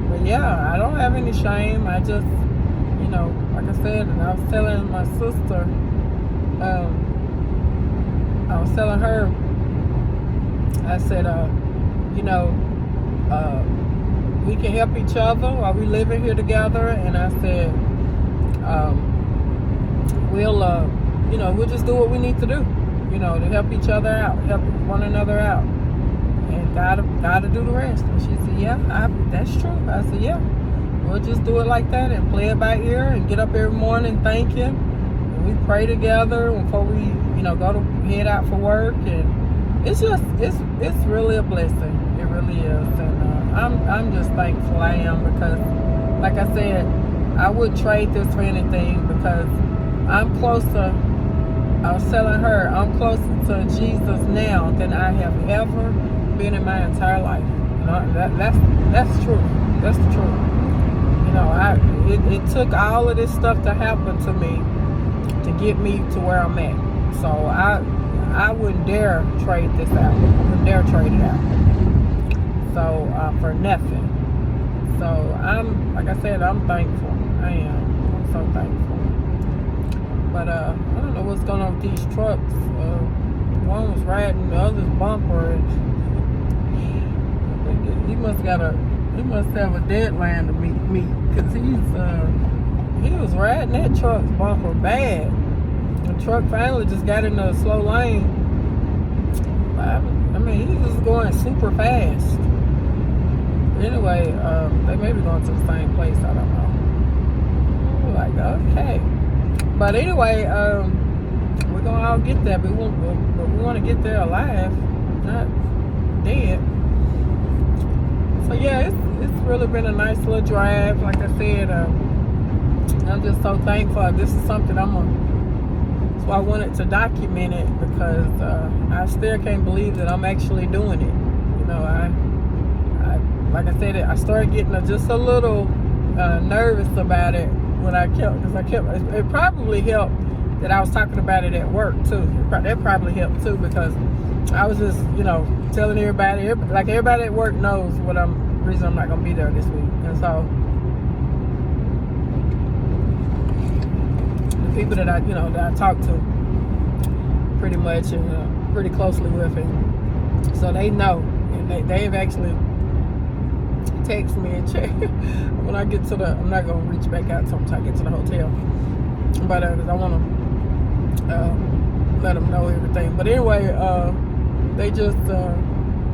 but yeah, I don't have any shame. I just, like I said, and I was telling my sister, I was telling her, I said, we can help each other while we living here together. And I said, we'll just do what we need to do, to help each other out, help one another out, and gotta do the rest. And she said, yeah, that's true. I said, yeah, we'll just do it like that and play it by ear and get up every morning, thank him, and we pray together before we, go to head out for work. And it's really a blessing. It really is. And I'm just thankful. I am, because like I said, I wouldn't trade this for anything, because I'm closer. I was telling her, I'm closer to Jesus now than I have ever been in my entire life. That's true. That's the truth. It took all of this stuff to happen to me to get me to where I'm at. So I wouldn't dare trade this out. I wouldn't dare trade it out. So for nothing. So like I said, I'm thankful. I am. I'm so thankful. But I don't know what's going on with these trucks. One was riding the other's bumper. He must have a deadline to meet, because he was riding that truck's bumper bad. The truck finally just got in a slow lane. I mean, he was going super fast. Anyway, they may be going to the same place. I don't know. We're like, okay. But anyway, we're gonna all get there, but we want to get there alive, not dead. So yeah, it's really been a nice little drive. Like I said, I'm just so thankful. This is something that's why I wanted to document it, because I still can't believe that I'm actually doing it. I like I said, I started getting just a little nervous about it when it probably helped that I was talking about it at work too. That probably helped too, because I was just, telling everybody, like everybody at work knows the reason I'm not going to be there this week. And so the people that I talk to pretty much, and pretty closely with him, so they know, and they've actually text me and check when I get to the. I'm not gonna reach back out until I get to the hotel, but because I want to let them know everything. But anyway, they just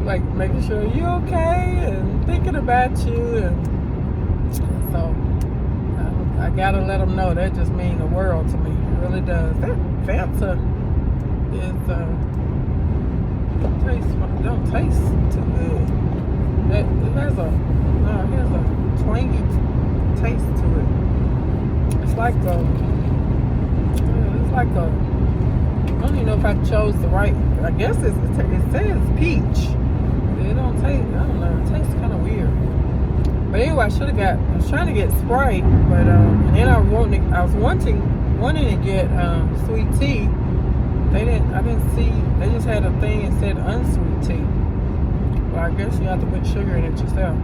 like making sure you okay and thinking about you, and so I gotta let them know. That just means the world to me. It really does. That Fanta is don't taste too good. It has a twangy taste to it. It's like I don't even know if I chose the right. I guess it says peach. It don't taste. I don't know. It tastes kind of weird. But anyway, I was trying to get Sprite, but and then I was wanting to get sweet tea. I didn't see. They just had a thing that said unsweet tea. Well, I guess you have to put sugar in it yourself.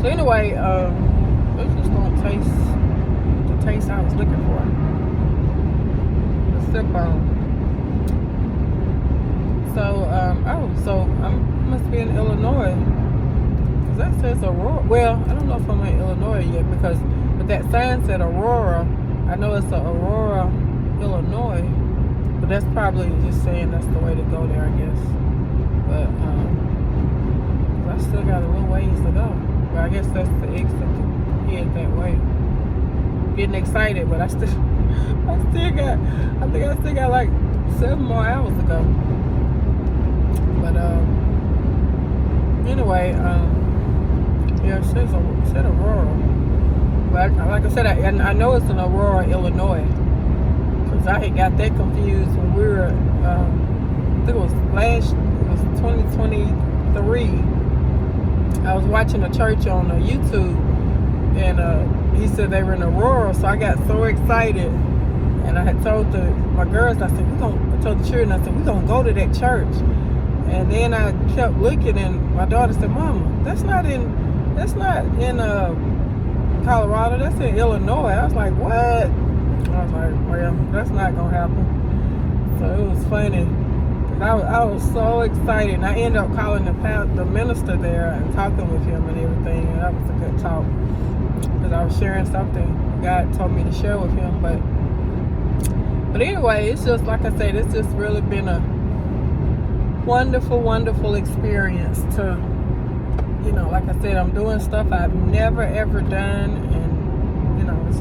So anyway, it just don't taste the taste I was looking for. The sip on. So I must be in Illinois. Cause that says Aurora. Well, I don't know if I'm in Illinois yet but that sign said Aurora. I know it's Aurora, Illinois, but that's probably just saying that's the way to go there, I guess. But I still got a little ways to go. But I guess that's the exit to head that way. Getting excited, but I think I still got like 7 more hours to go. But anyway, yeah, it said Aurora. But like I said, I know it's in Aurora, Illinois, because I had got that confused when we were. I think it was 2023. I was watching a church on YouTube, and he said they were in Aurora, so I got so excited, and I had told my girls, I told the children, I said, we're gonna go to that church. And then I kept looking, and my daughter said, Mama, that's not in Colorado, that's in Illinois. I was like, what? I was like, well, that's not gonna happen. So it was funny. I was so excited, and I ended up calling the minister there and talking with him and everything, and that was a good talk, because I was sharing something God told me to share with him. But anyway, it's just like I said, it's just really been a wonderful experience to, like I said, I'm doing stuff I've never ever done, and it's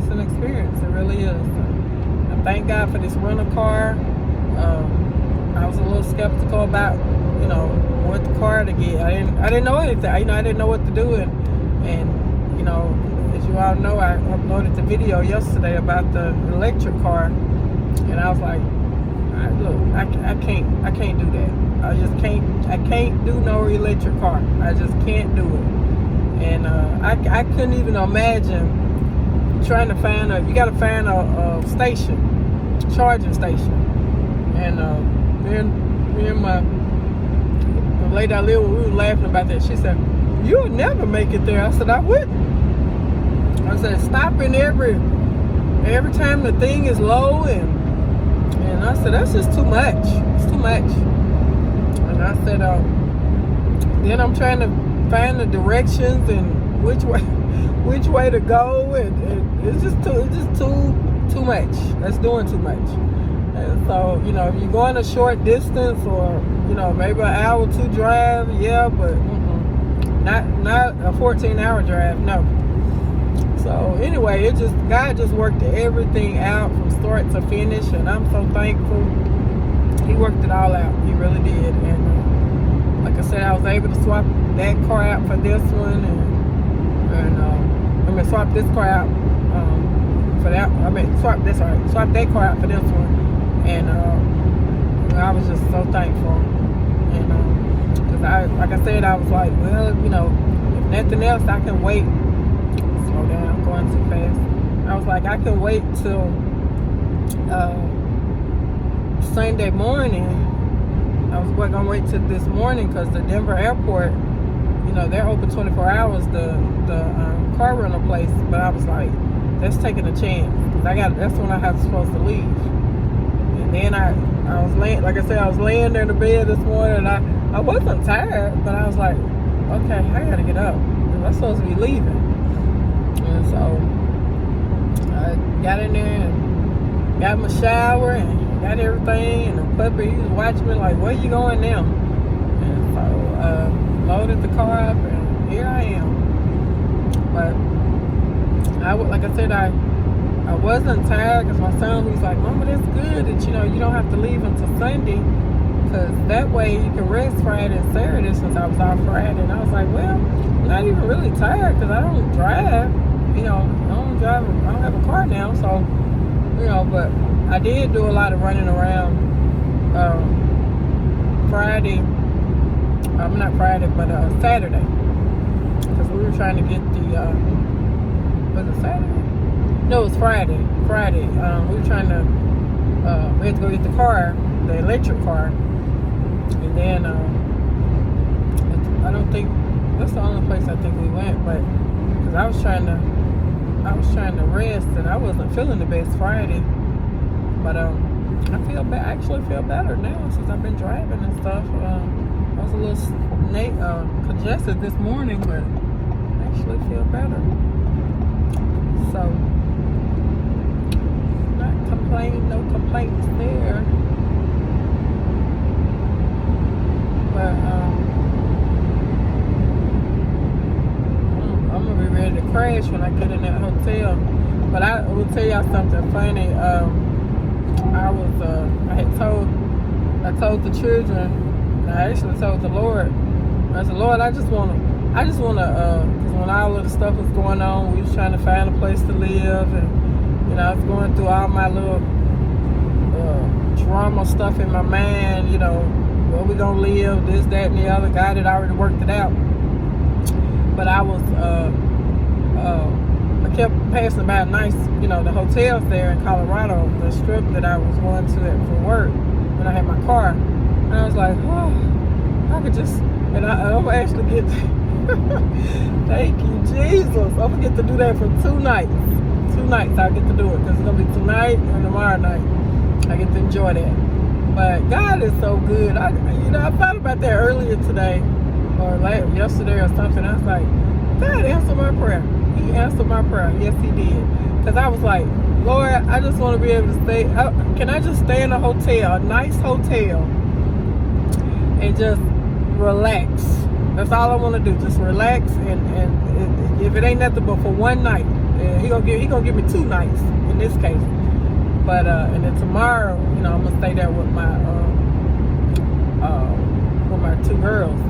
an experience. It really is. And thank God for this rental car. I was a little skeptical about, what the car to get. I didn't know anything. I didn't know what to do, and as you all know, I uploaded the video yesterday about the electric car, and I was like, I can't do that. I can't do no electric car. I just can't do it. And I couldn't even imagine trying to find you got to find a charging station. And me and the lady I live with, we were laughing about that. She said, you'll never make it there. I said, I wouldn't. I said, stopping every time the thing is low, and I said, that's just too much. It's too much. And I said, then I'm trying to find the directions and which way to go, and it's just too much. That's doing too much. And so, if you're going a short distance or, maybe an hour or two drive, yeah, but not a 14-hour drive, no. So anyway, God just worked everything out from start to finish, and I'm so thankful. He worked it all out. He really did. And like I said, I was able to swap that car out for this one, and swap this car out for that. Swap that car out for this one. And I was just so thankful. And because like I said, I was like, well, if nothing else, I can wait. Slow down, I'm going too fast. I was like, I can wait till Sunday morning. I was going to wait till this morning, because the Denver airport, they're open 24 hours, the car rental place. But I was like, that's taking a chance, because that's when I was supposed to leave. And then I was laying, like I said, I was laying there in the bed this morning, and I wasn't tired, but I was like, okay, I gotta get up. I'm supposed to be leaving. And so I got in there and got my shower and got everything, and the puppy, he was watching me like, where you going now? And so loaded the car up, and here I am. But like I said, I wasn't tired, because my son was like, Mama, that's good that you don't have to leave until Sunday, because that way you can rest Friday and Saturday, since I was off Friday. And I was like, well, I'm not even really tired, because I don't drive. I don't have a car now, so but I did do a lot of running around Friday. Not Friday, but Saturday, because we were trying to get the was it Saturday? No, it was Friday. We were trying to we had to go get the car, the electric car, and then I don't think that's the only place I think we went, but because I was trying to rest, and I wasn't feeling the best Friday, but I actually feel better now since I've been driving and stuff. I was a little congested this morning, but I actually feel better. So, not complaining, no complaints there. But I'm gonna be ready to crash when I get in that hotel. But I will tell y'all something funny. I told the children, I actually told the Lord, I said, Lord, I just wanna, because when all of the stuff was going on, we was trying to find a place to live, and I was going through all my little drama stuff in my mind, where we gonna live, this, that, and the other. God had already worked it out. But I was, I kept passing by nice, the hotels there in Colorado, the strip that I was going to for work when I had my car. And I was like, oh, I could just, and I'm actually get, thank you, Jesus. I'm gonna get to do that for 2 nights. 2 nights I get to do it, because it's gonna be tonight and tomorrow night. I get to enjoy that. But God is so good. I thought about that earlier today, or yesterday or something. I was like, God answered my prayer. He answered my prayer. Yes, He did. Because I was like, Lord, I just want to be able to stay. Can I just stay in a hotel, a nice hotel, and just relax? That's all I want to do. Just relax. And if it ain't nothing but for 1 night, he gonna give me 2 nights in this case. But and then tomorrow, I'm gonna stay there with my 2 girls.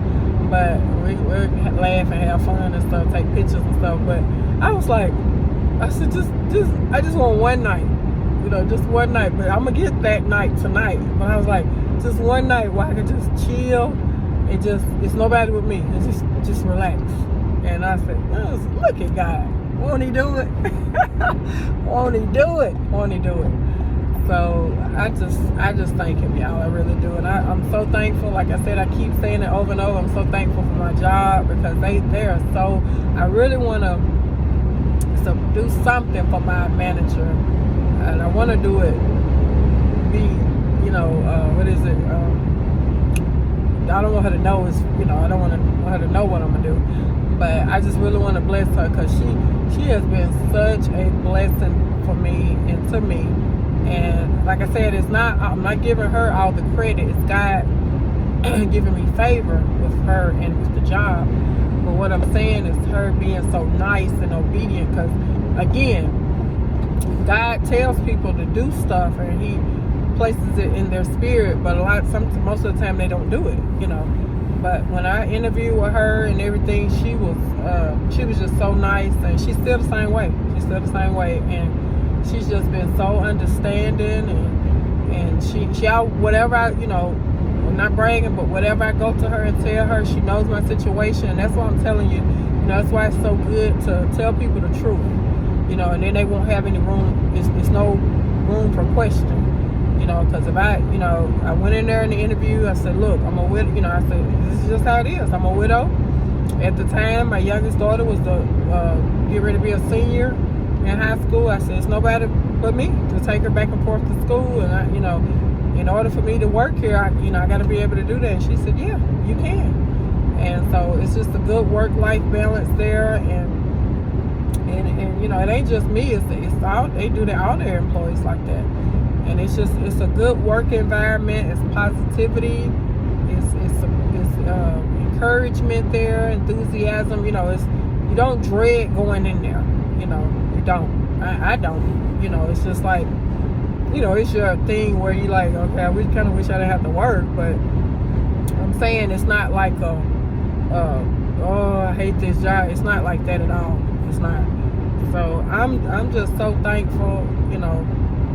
But we're laugh and have fun and stuff, take pictures and stuff. But I was like, I said, I just want 1 night, just 1 night. But I'm gonna get that night tonight. But I was like, just 1 night where I could just chill and it's nobody with me. It's just relax. And I said, oh, look at God. Won't He do it? Won't He do it? Won't He do it? So I just thank Him, y'all. I really do. And I'm so thankful. Like I said, I keep saying it over and over. I'm so thankful for my job, because they are so, I really want to do something for my manager. And I want to do it, what is it? I don't want her to know I don't want her to know what I'm going to do. But I just really want to bless her, because she has been such a blessing for me and to me. And like I said, I'm not giving her all the credit. It's God giving me favor with her and with the job. But what I'm saying is her being so nice and obedient, because again, God tells people to do stuff, and He places it in their spirit, but most of the time they don't do it, But when I interviewed with her and everything, she was just so nice, and she's still the same way. And she's just been so understanding, and she whatever I'm not bragging, but whatever I go to her and tell her, she knows my situation. And that's why I'm telling you, that's why it's so good to tell people the truth, and then they won't have any room. It's no room for question. Because if I went in there in the interview, I said, look, I'm a widow, I said, this is just how it is. I'm a widow. At the time, my youngest daughter was get ready to be a senior in high school. I said, it's nobody but me to take her back and forth to school. And in order for me to work here, I got to be able to do that. And she said, yeah, you can. And so it's just a good work-life balance there, and it ain't just me. It's all, they do that, all their employees like that. And it's a good work environment. It's positivity. It's encouragement there, enthusiasm. You don't dread going in there. You don't. I don't. It's just like, it's your thing where you like, okay, I kind of wish I didn't have to work, but I'm saying it's not like oh, I hate this job. It's not like that at all. It's not. So I'm just so thankful,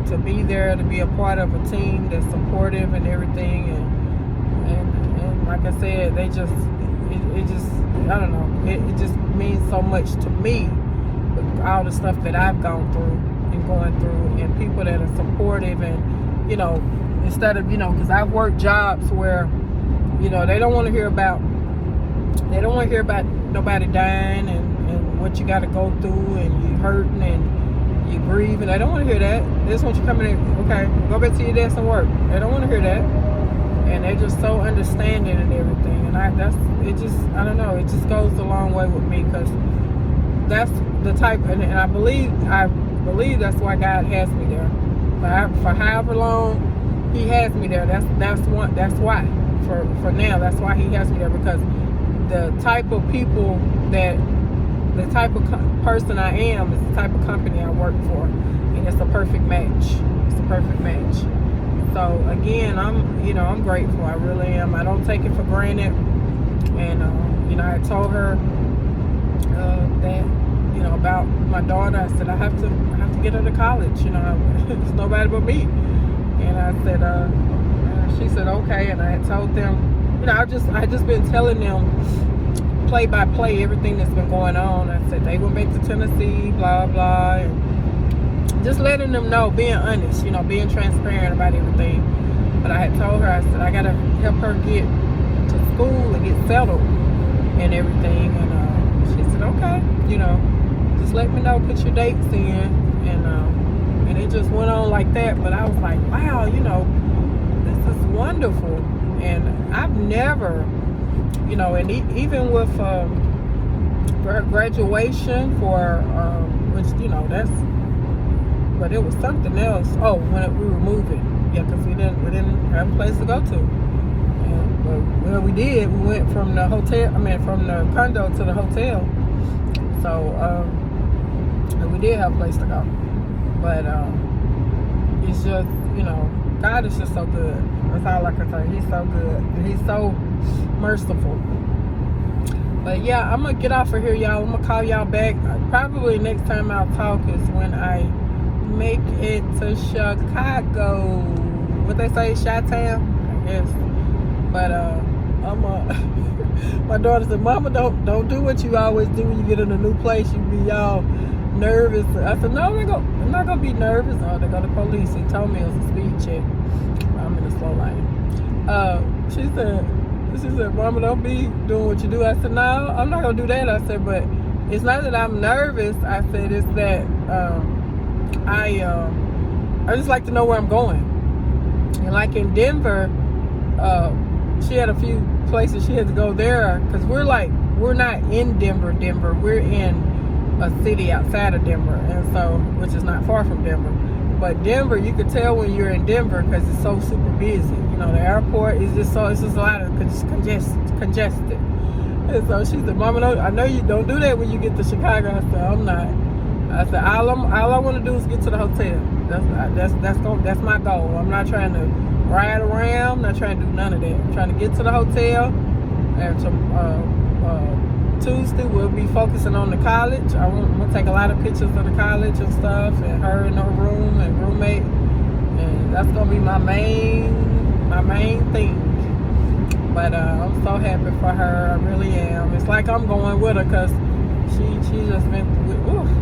to be there, to be a part of a team that's supportive and everything, and like I said, it just I don't know, it just means so much to me, all the stuff that I've gone through and going through, and people that are supportive, and instead of because I've worked jobs where they don't want to hear about nobody dying and what you got to go through, and you hurting and you grieving. They don't want to hear that. They just want you coming in, okay, go back to your desk and work. They don't want to hear that. And they're just so understanding and everything. And I don't know, it just goes a long way with me, because that's the type, and I believe that's why God has me there. For however long He has me there, that's why. For now, that's why He has me there, because the type of person I am is the type of company I work for, and it's a perfect match. It's a perfect match. So again, I'm grateful. I really am. I don't take it for granted. And I told her that about my daughter. I said I have to get her to college. It's nobody but me. And I said, she said okay. And I had told them, I just been telling them play by play everything that's been going on. I said they went back to Tennessee, blah blah, and just letting them know, being honest, being transparent about everything. But I had told her, I said I gotta help her get to school and get settled and everything. And she said okay, just let me know, put your dates in, and it just went on like that. But I was like, wow, this is wonderful. And I've never, and even with for her graduation, which but it was something else. Oh, when we were moving, yeah, because we didn't have a place to go to. Well, we did. We went from the from the condo to the hotel. So we did have a place to go, but it's just God is just so good. That's all I can say. He's so good. And He's so merciful. But yeah, I'm gonna get off of here, y'all. I'm gonna call y'all back. Probably next time I'll talk is when I make it to Chicago. What they say, Chi-Town, I guess. But my daughter said, "Mama, don't do what you always do when you get in a new place. You be all nervous." I said, "No, I'm not gonna be nervous." Oh, they got the police. He told me it was a speed check. I'm in a slow lane. She said, "Mama, don't be doing what you do." I said, "No, I'm not gonna do that." I said, "But it's not that I'm nervous." I said, "It's that I just like to know where I'm going." And like in Denver, she had a few places she had to go there, because we're not in Denver. We're in a city outside of Denver, and so, which is not far from Denver. But Denver, you could tell when you're in Denver because it's so super busy. The airport is it's just a lot of congested. And so she said, "Mama, I know you don't do that when you get to Chicago." I said, "I'm not." I said, all I want to do is get to the hotel. That's my goal. I'm not trying to ride around. I'm not trying to do none of that. I'm trying to get to the hotel. And Tuesday we'll be focusing on the college. I'm gonna take a lot of pictures of the college and stuff, and her in her room and roommate, and that's gonna be my main thing. But I'm so happy for her. I really am. It's like I'm going with her, because she just been,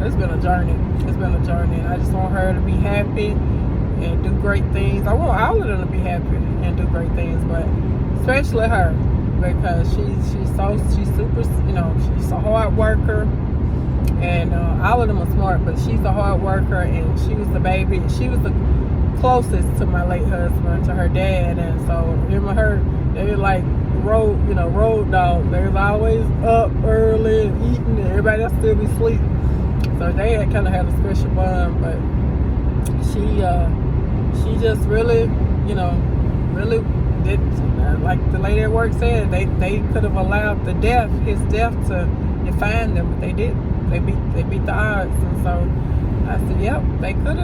it's been a journey. It's been a journey, and I just want her to be happy and do great things. I want all of them to be happy and do great things, but especially her, because she's super, she's a hard worker, and all of them are smart, but she's a hard worker, and she was the baby. She was the closest to my late husband, to her dad, and so him and her, they were like road dogs. They was always up early and eating, and everybody else still be asleep. So they had kind of had a special bond, but she just really, really did, like the lady at work said, they could have allowed his death to define them, but they didn't. They beat the odds, and so I said, yep, they could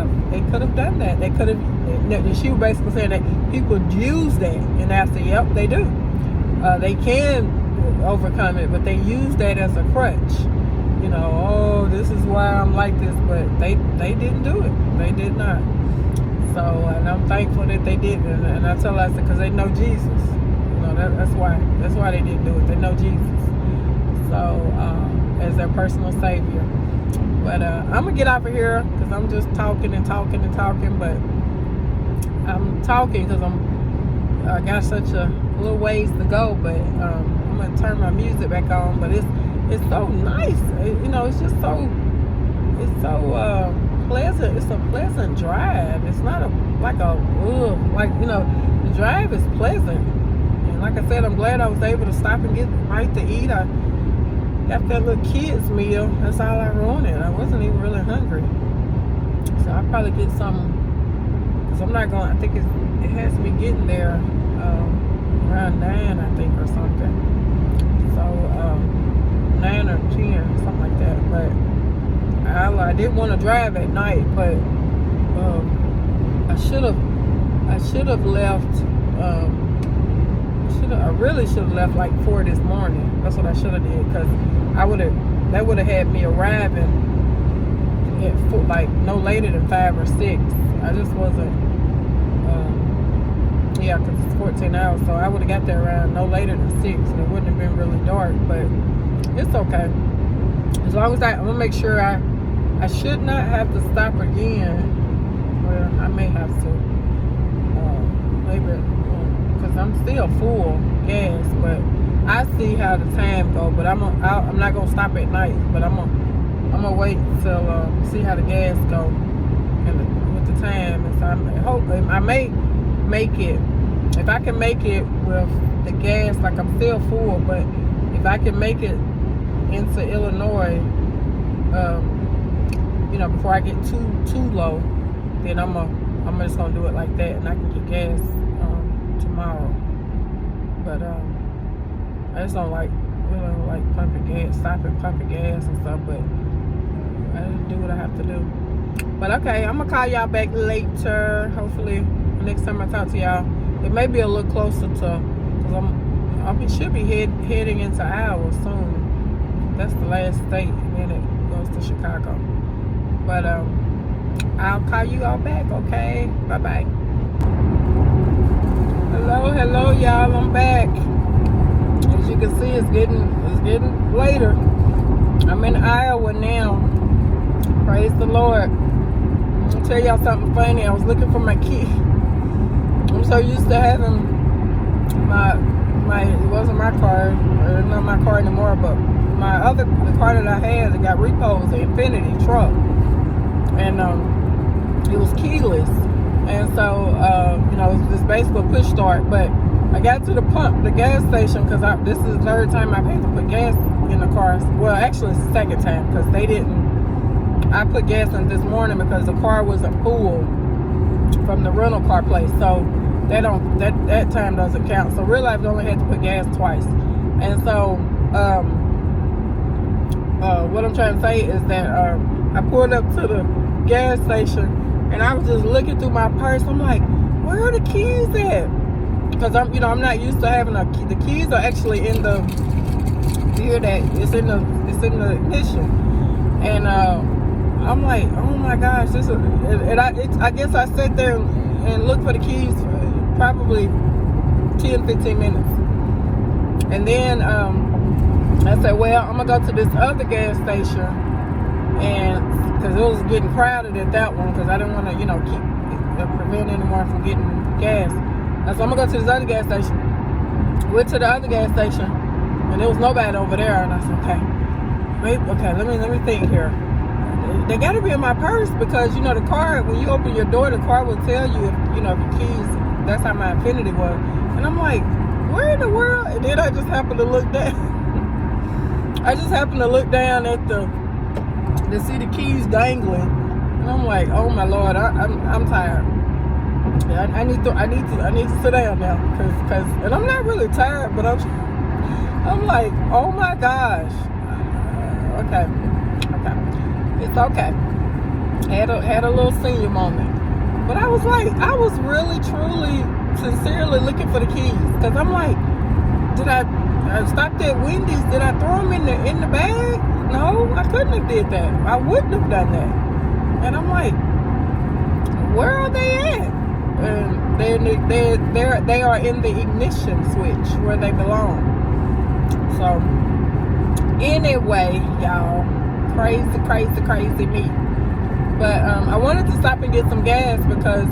have done that. They could have. She was basically saying that people use that, and I said, yep, they do. They can overcome it, but they use that as a crutch. Oh, this is why I'm like this, but they didn't do it. They did not. So, and I'm thankful that they didn't. And I tell her, I said, because they know Jesus. That's why they didn't do it. They know Jesus. So, as their personal savior. But I'm gonna get off of here because I'm just talking and talking and talking. But I'm talking because I got such a little ways to go. But I'm gonna turn my music back on. But it's so nice. It's just so pleasant. It's a pleasant drive. It's not the drive is pleasant. And like I said, I'm glad I was able to stop and get right to eat. I got that little kids meal. That's all I wanted. I wasn't even really hungry. So I'll probably get some, because I'm not going, I think it has me getting there around 9, I think, or something. So 9 or 10, something like that. But I didn't want to drive at night, but I should have left. I really should have left like 4 this morning. That's what I should have did, because that would have had me arriving at like no later than 5 or 6. I just wasn't. Because it's 14 hours, so I would have got there around no later than 6, and it wouldn't have been really dark. But it's okay. As long as I'm gonna make sure I should not have to stop again. Well, I may have to. Maybe. Because I'm still full gas, but I see how the time go. But I'm not gonna stop at night. But I'm gonna wait till see how the gas go and with the time. And so I hope I may make it. If I can make it with the gas, like I'm still full, but if I can make it into Illinois, before I get too low, then I'm just gonna do it like that, and I can get gas tomorrow. But I just don't like pumping gas, stopping pumping gas and stuff. But I just do what I have to do. But okay, I'm gonna call y'all back later. Hopefully, next time I talk to y'all, it may be a little closer to, because I should be heading into Iowa soon. That's the last state, and then it goes to Chicago. But I'll call you all back. Okay, bye bye. Hello, y'all. I'm back. As you can see, it's getting later. I'm in Iowa now. Praise the Lord. I'm gonna tell y'all something funny. I was looking for my key. I'm so used to having it wasn't my car, or not my car anymore, but the car that I had, it got repoed, the Infiniti truck, and it was keyless. And so, it was just basically a push start. But I got to the gas station, because this is the third time I've had to put gas in the car. Well, actually, it's the second time, because I put gas in this morning because the car wasn't full from the rental car place. So that time doesn't count. So really, I've only had to put gas twice. And so, what I'm trying to say is that I pulled up to the gas station, and I was just looking through my purse. I'm like, where are the keys at? Because I'm not used to having a key. The keys are actually in the here that it's in the ignition. And I'm like, oh my gosh, I guess I sat there and looked for the keys for probably 10-15 minutes. And then I said, well, I'm gonna go to this other gas station, and because it was getting crowded at that one, because I didn't want to, keep prevent anyone from getting gas. And so I'm gonna go to this other gas station. Went to the other gas station, and there was nobody over there. And I said, okay, let me think here. they got to be in my purse because, you know, the car, when you open your door, the car will tell you, if, you know, if your keys, that's how my Infiniti was. And I'm like, where in the world? And then I just happened to look down. I just happened to look down at to see the keys dangling. And I'm like, oh my Lord, I'm tired. I need to sit down now. Cause, and I'm not really tired, but I'm like, oh my gosh. Okay. It's okay. Had a little senior moment. But I was really, truly, sincerely looking for the keys. Because I'm like, did I stopped at Wendy's? Did I throw them in the bag? No, I couldn't have did that. I wouldn't have done that. And I'm like, where are they at? And they are in the ignition switch where they belong. So anyway, y'all, crazy me. But I wanted to stop and get some gas because,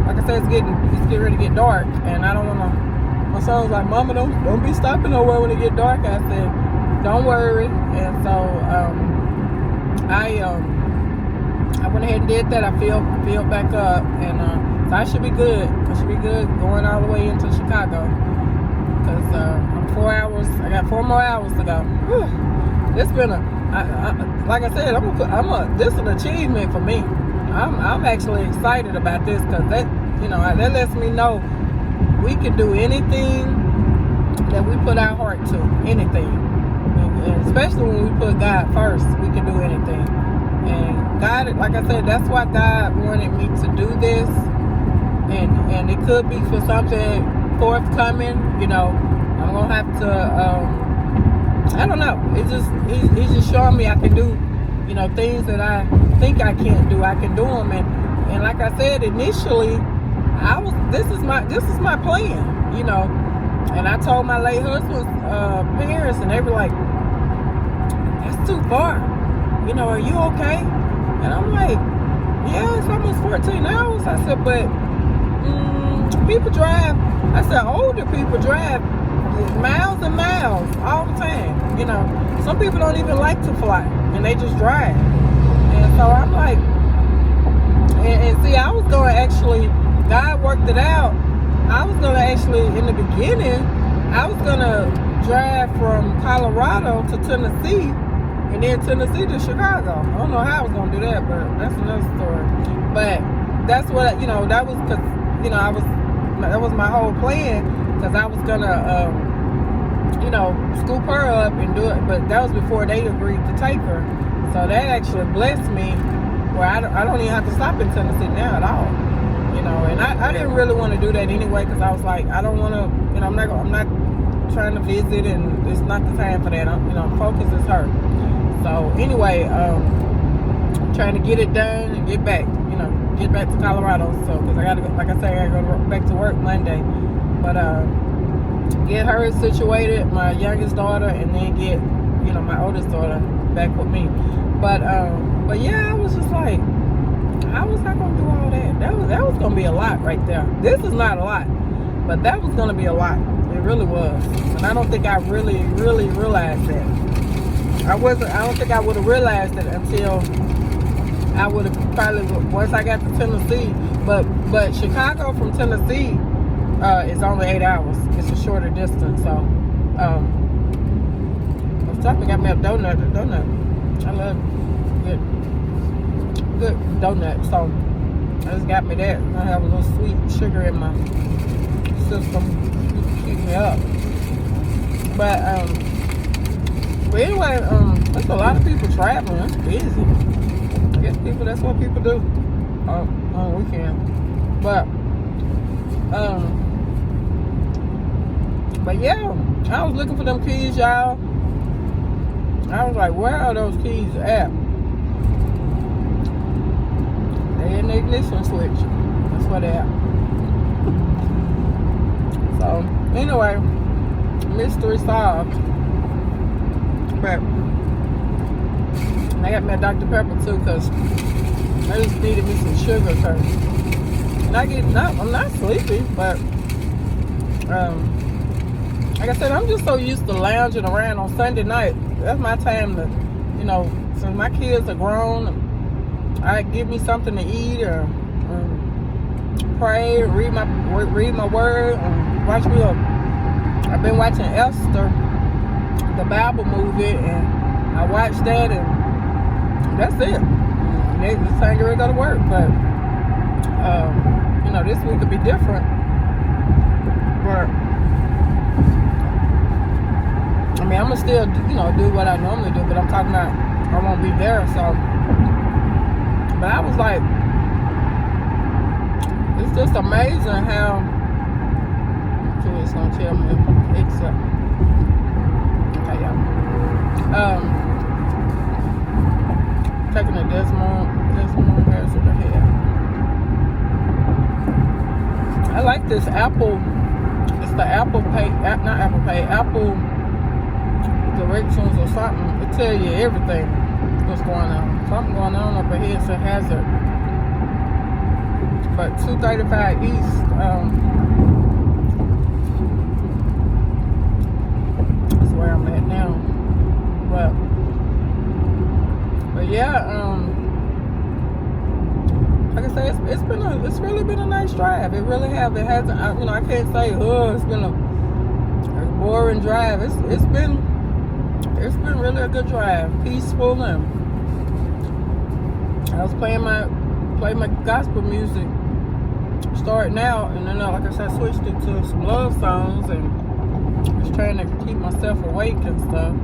like I said, it's getting ready to get dark, and I don't want to. My son was like, "Mama, don't be stopping nowhere when it get dark." I said, "Don't worry." And so I went ahead and did that. I filled back up, and so I should be good. I should be good going all the way into Chicago because I'm 4 hours. I got 4 more hours to go. Whew. It's been like I said, this is an achievement for me. I'm actually excited about this because that lets me know we can do anything that we put our heart to. Anything, and especially when we put God first, we can do anything. And God, like I said, that's why God wanted me to do this. And it could be for something forthcoming. You know, I'm gonna have to. I don't know. It's just he's just showing me I can do, you know, things that I think I can't do. I can do them, and like I said initially, this is my plan, you know. And I told my late husband's parents, and they were like, "That's too far. You know, are you okay?" And I'm like, "Yeah, it's almost 14 hours." I said, "But people drive." I said, "Older people drive miles and miles all the time. You know, some people don't even like to fly, and they just drive." And so I'm like, and see, I was going to actually, God worked it out. I was going to actually, in the beginning, I was going to drive from Colorado to Tennessee, and then Tennessee to Chicago. I don't know how I was going to do that, but that's another story. But that's what, you know, that was because, you know, that was my whole plan, because I was going to, you know, scoop her up and do it. But that was before they agreed to take her. So that actually blessed me where I don't even have to stop in Tennessee now at all. You know, and I didn't really want to do that anyway, because I was like, I don't want to, you know, I'm not trying to visit, and it's not the time for that. Focus is her. So anyway, I'm trying to get it done and get back to Colorado. So, because I got to go, like I said, I got to go back to work Monday. But get her situated, my youngest daughter, and then get, you know, my oldest daughter back with me. But yeah, I was just like, I was not gonna do all that. That was gonna be a lot right there. This is not a lot, but that was gonna be a lot. It really was, and I don't think I really realized that. I don't think I would have realized it until I would have probably, once I got to Tennessee. But Chicago from Tennessee is only 8 hours. It's a shorter distance. So I was talking, got me a donut. I love good donut. So I just got me that. I have a little sweet sugar in my system to keep me up. But anyway, there's a lot of people traveling. It's busy. I guess that's what people do on weekend. But yeah, I was looking for them keys, y'all. I was like, where are those keys at? They in the ignition switch. That's where they at. So anyway, mystery solved. But I got me a Dr. Pepper too, because I just needed me some sugar. Cause I'm not sleepy, but like I said, I'm just so used to lounging around on Sunday night. That's my time to, you know, since my kids are grown, I give me something to eat, or pray, read my word, watch me up. I've been watching Esther, the Bible movie, and I watched that, and that's it. This time you're gonna work, but this week could be different. But I mean, I'm gonna still do what I normally do, but I'm talking about I won't be there. So, but I was like, it's just amazing how. So it's gonna tell me except. Okay, y'all. Taking a Desmond Harris with her hair. I like this Apple. It's the Apple Pay, not Apple Pay, Apple Directions or something. It tell you everything what's going on. Something going on up ahead. It's a hazard. But 235 East. That's where I'm at now. But yeah, like I say, it's really been a nice drive. It really have. It hasn't. I can't say it's been a boring drive. It's been really a good drive, peaceful, and I was playing my gospel music starting out, and then like I said, I switched it to some love songs, and was trying to keep myself awake and stuff.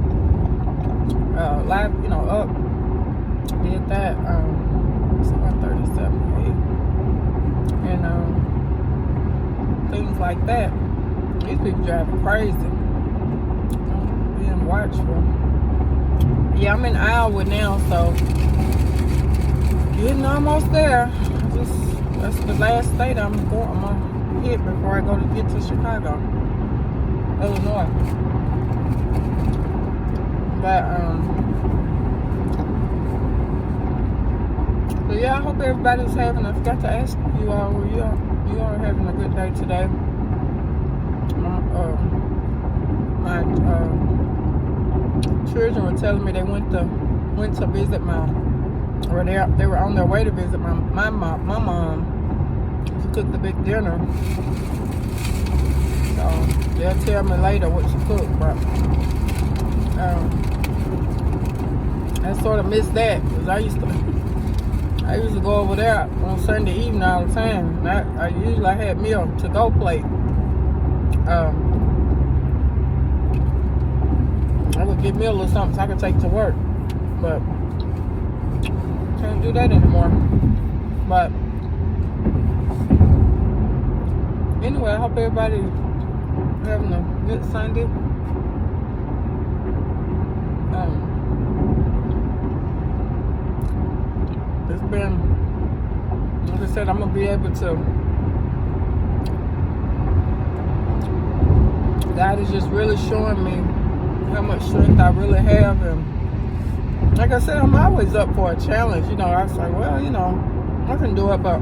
Live, up. Did that. It's 137, and things like that. These people driving crazy. Being watchful. Yeah, I'm in Iowa now, so getting almost there. That's the last state I'm gonna hit before I get to Chicago, Illinois. But so yeah, I hope everybody's having. I forgot to ask you all, you are having a good day today. My children were telling me they went to visit or they were on their way to visit my mom. She cooked the big dinner, so they'll tell me later what she cooked. But I sort of missed that because I used to go over there on Sunday evening all the time. I usually had meal to go plate. I would get me a little something so I could take to work, but can't do that anymore. But anyway, I hope everybody's having a good Sunday. It's been, like I said, I'm gonna be able to. God is just really showing me how much strength I really have, and like I said, I'm always up for a challenge. I was like, well, I can do it, but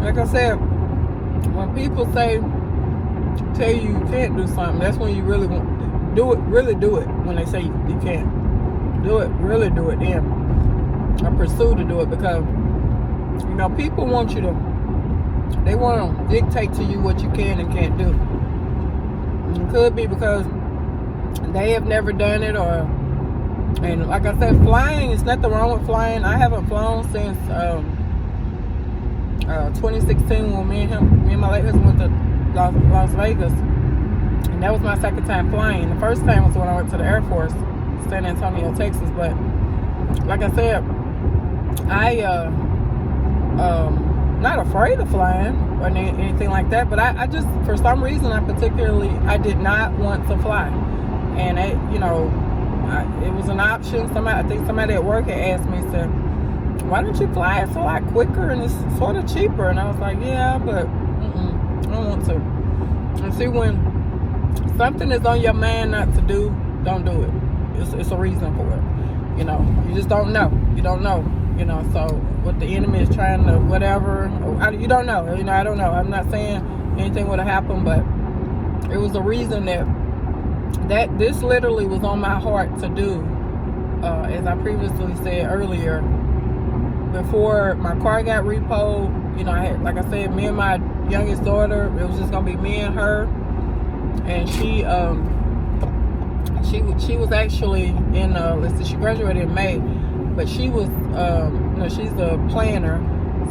like I said, when people tell you you can't do something, that's when you really want to do it. Really do it. When they say you can't do it, really do it. Then I pursue to do it, because people want you to. They want to dictate to you what you can and can't do. It could be because they have never done it, and like I said, flying, there's nothing wrong with flying. I haven't flown since 2016 when me and my late husband went to Las Vegas, and that was my second time flying. The first time was when I went to the Air Force, San Antonio, Texas. But like I said, I not afraid of flying or anything like that, but I just, for some reason, I did not want to fly. And it was an option. I think somebody at work had asked me, said, why don't you fly? It's a lot quicker and it's sort of cheaper. And I was like, yeah, but I don't want to. And see, when something is on your mind not to do, don't do it. It's a reason for it. You just don't know. You don't know. So what the enemy is trying to, whatever, you don't know. I don't know. I'm not saying anything would have happened, but it was a reason that this literally was on my heart to do. As I previously said earlier, before my car got repoed, you know, I had, like I said, me and my youngest daughter, it was just gonna be me and her. And she was actually in let's see, she graduated in May, but she was you know, she's a planner.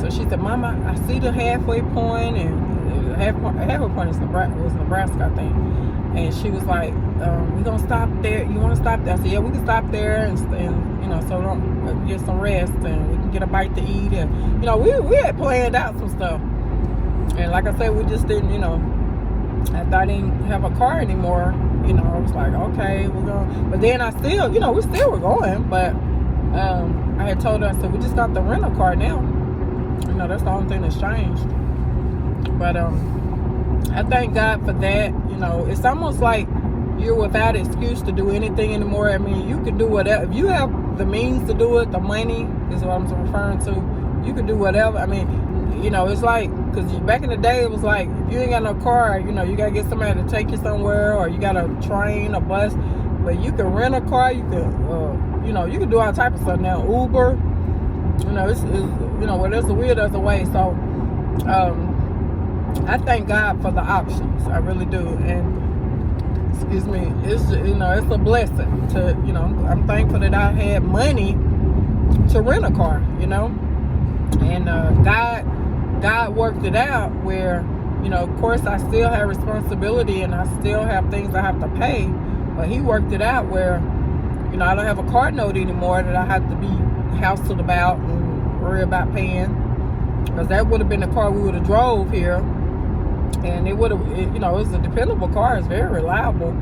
So she said, Mama, I see the halfway point, and halfway point was Nebraska, I think. And she was like, we're gonna stop there. You want to stop there? I said, yeah, we can stop there and you know, so don't get some rest, and we can get a bite to eat. And you know, we had planned out some stuff. And like I said, we just didn't, you know, after I didn't have a car anymore, you know, I was like, okay, we're going. But then I still, you know, we still were going. But I had told her, I said, we just got to rent a car now. You know, that's the only thing that's changed. But I thank God for that. You know, it's almost like you're without excuse to do anything anymore. I mean, you can do whatever. If you have the means to do it, the money is what I'm referring to. You can do whatever. I mean, you know, it's like, because back in the day, it was like, if you ain't got no car, you know, you got to get somebody to take you somewhere, or you got a train, a bus. But you can rent a car. You can, you know, you can do all type of stuff now. Uber. You know, it's you know, well, there's a will, there's a way. So, I thank God for the options. I really do. And excuse me, it's, you know, it's a blessing to, you know, I'm thankful that I had money to rent a car, you know. And God worked it out where, you know, of course I still have responsibility and I still have things I have to pay, but He worked it out where, you know, I don't have a car note anymore that I have to be hustled about and worry about paying, because that would have been the car we would have drove here, and it would have, you know, it was a dependable car, it's very reliable,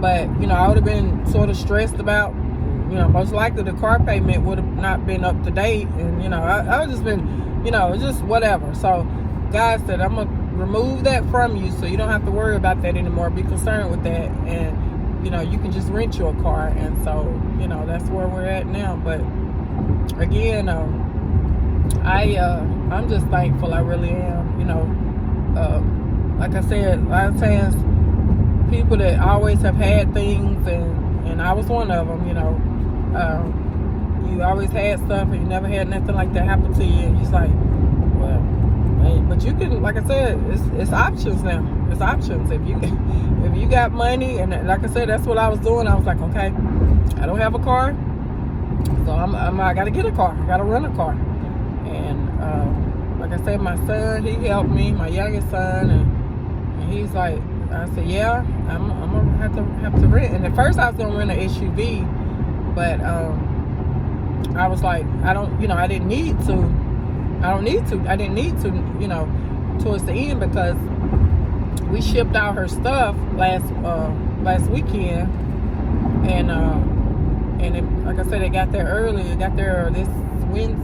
but, you know, I would have been sort of stressed about, you know, most likely the car payment would have not been up to date, and, you know, I would just been, you know, just whatever. So God said, I'm gonna remove that from you, so you don't have to worry about that anymore, be concerned with that, and, you know, you can just rent you a car. And so, you know, that's where we're at now. But again, I'm just thankful. I really am. You know, like I said, a lot of times people that always have had things, and I was one of them. You know, you always had stuff, and you never had nothing like that happen to you. And you're like, well, hey, but you can, like I said, it's options now. It's options. If you got money, and like I said, that's what I was doing. I was like, okay, I don't have a car, so I got to get a car. I got to rent a car. And like I said, my son, he helped me, my youngest son, and he's like, I said, yeah, I'm gonna have to rent. And at first I was gonna rent an SUV, but I was like, I didn't need to, you know, towards the end, because we shipped out her stuff last weekend, and it, like I said, it got there early. It got there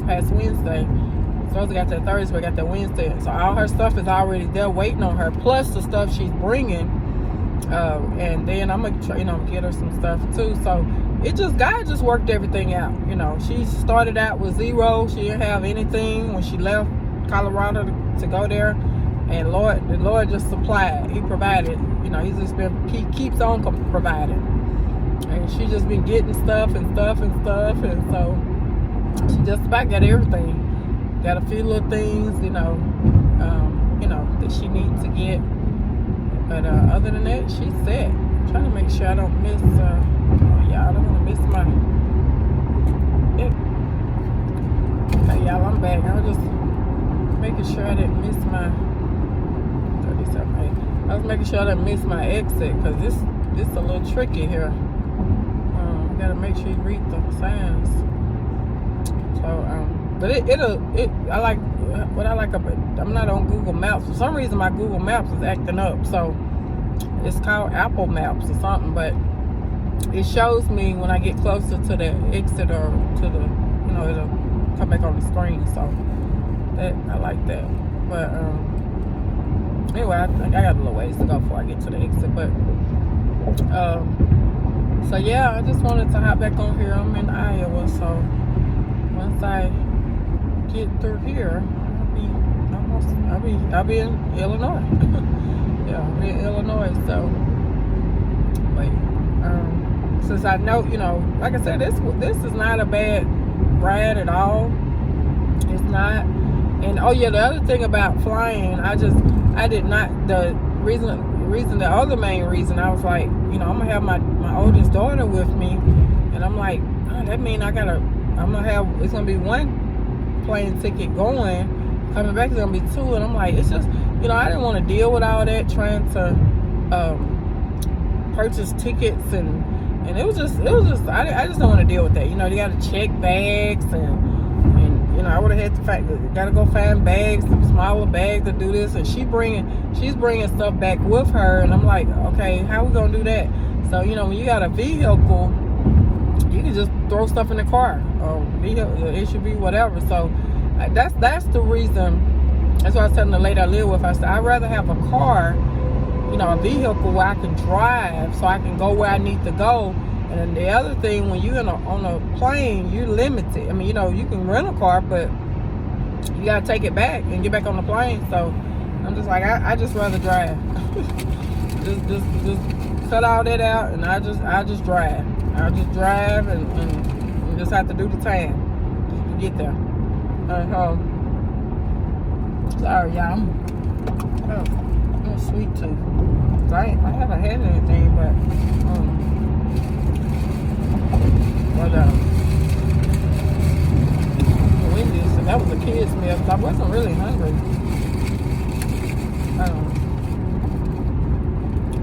past Wednesday. Supposed to got there Thursday, but got there Wednesday. So all her stuff is already there waiting on her, plus the stuff she's bringing. And then I'm gonna, you know, get her some stuff too. So God just worked everything out. You know, she started out with zero. She didn't have anything when she left Colorado to go there. And the Lord just supplied. He provided. You know, He keeps on providing. And she just been getting stuff. And so she just about got everything. Got a few little things, you know, that she needs to get. But other than that, she's set. I'm trying to make sure I don't miss. I don't want to miss my. Okay, y'all, I'm back. I was just making sure I didn't miss my 37. I was making sure I didn't miss my exit, because this is a little tricky here. You gotta make sure you read the signs. So but I like what I like about. I'm not on Google Maps. For some reason, my Google Maps is acting up. So it's called Apple Maps or something. But it shows me when I get closer to the exit, or to the, you know, it'll come back on the screen. So that, I like that. But anyway, I think I got a little ways to go before I get to the exit. But so yeah, I just wanted to hop back on here. I'm in Iowa, so once I get through here, I'll be in Illinois. Yeah, I'll be in Illinois. So, wait, since I know, you know, like I said, this is not a bad ride at all. not. And oh yeah, the other thing about flying, I did not. The other main reason, I was like, I'm gonna have my oldest daughter with me, and I'm like, oh, that means it's gonna be one plane ticket going, coming back is gonna be two, and I'm like, it's just, I didn't want to deal with all that trying to purchase tickets and it was just I just don't want to deal with that. You got to check bags and I would have had to gotta go find bags, some smaller bags to do this, and she's bringing stuff back with her, and I'm like, okay, how we gonna do that? So when you got a vehicle, you can just throw stuff in the car, or SUV, whatever. So that's the reason. That's what I was telling the lady I live with. I said I'd rather have a car, a vehicle where I can drive, so I can go where I need to go. And then the other thing, when you're on a plane, you're limited. I mean, you can rent a car, but you gotta take it back and get back on the plane. So I'm just like, I just rather drive. just cut all that out, and I just drive. I'll just drive and just have to do the time to get there. Sorry, y'all. I'm a sweet tooth. I haven't had anything, but Wendy's, and that was a kid's meal, because I wasn't really hungry. I'm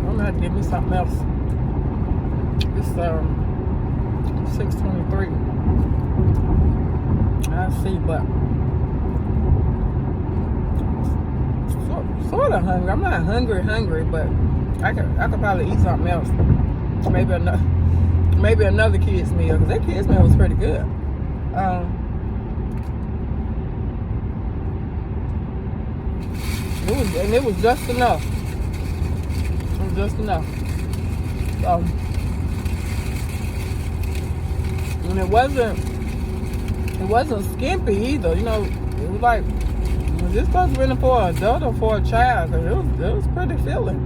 gonna have to get me something else. It's 6:23. I'll see, but sort of hungry. I'm not hungry, but I could probably eat something else. Maybe another kid's meal, because that kid's meal was pretty good. It was just enough. It was just enough. And it wasn't skimpy either. It was like, was this supposed to be for an adult or for a child? Cause it was pretty filling.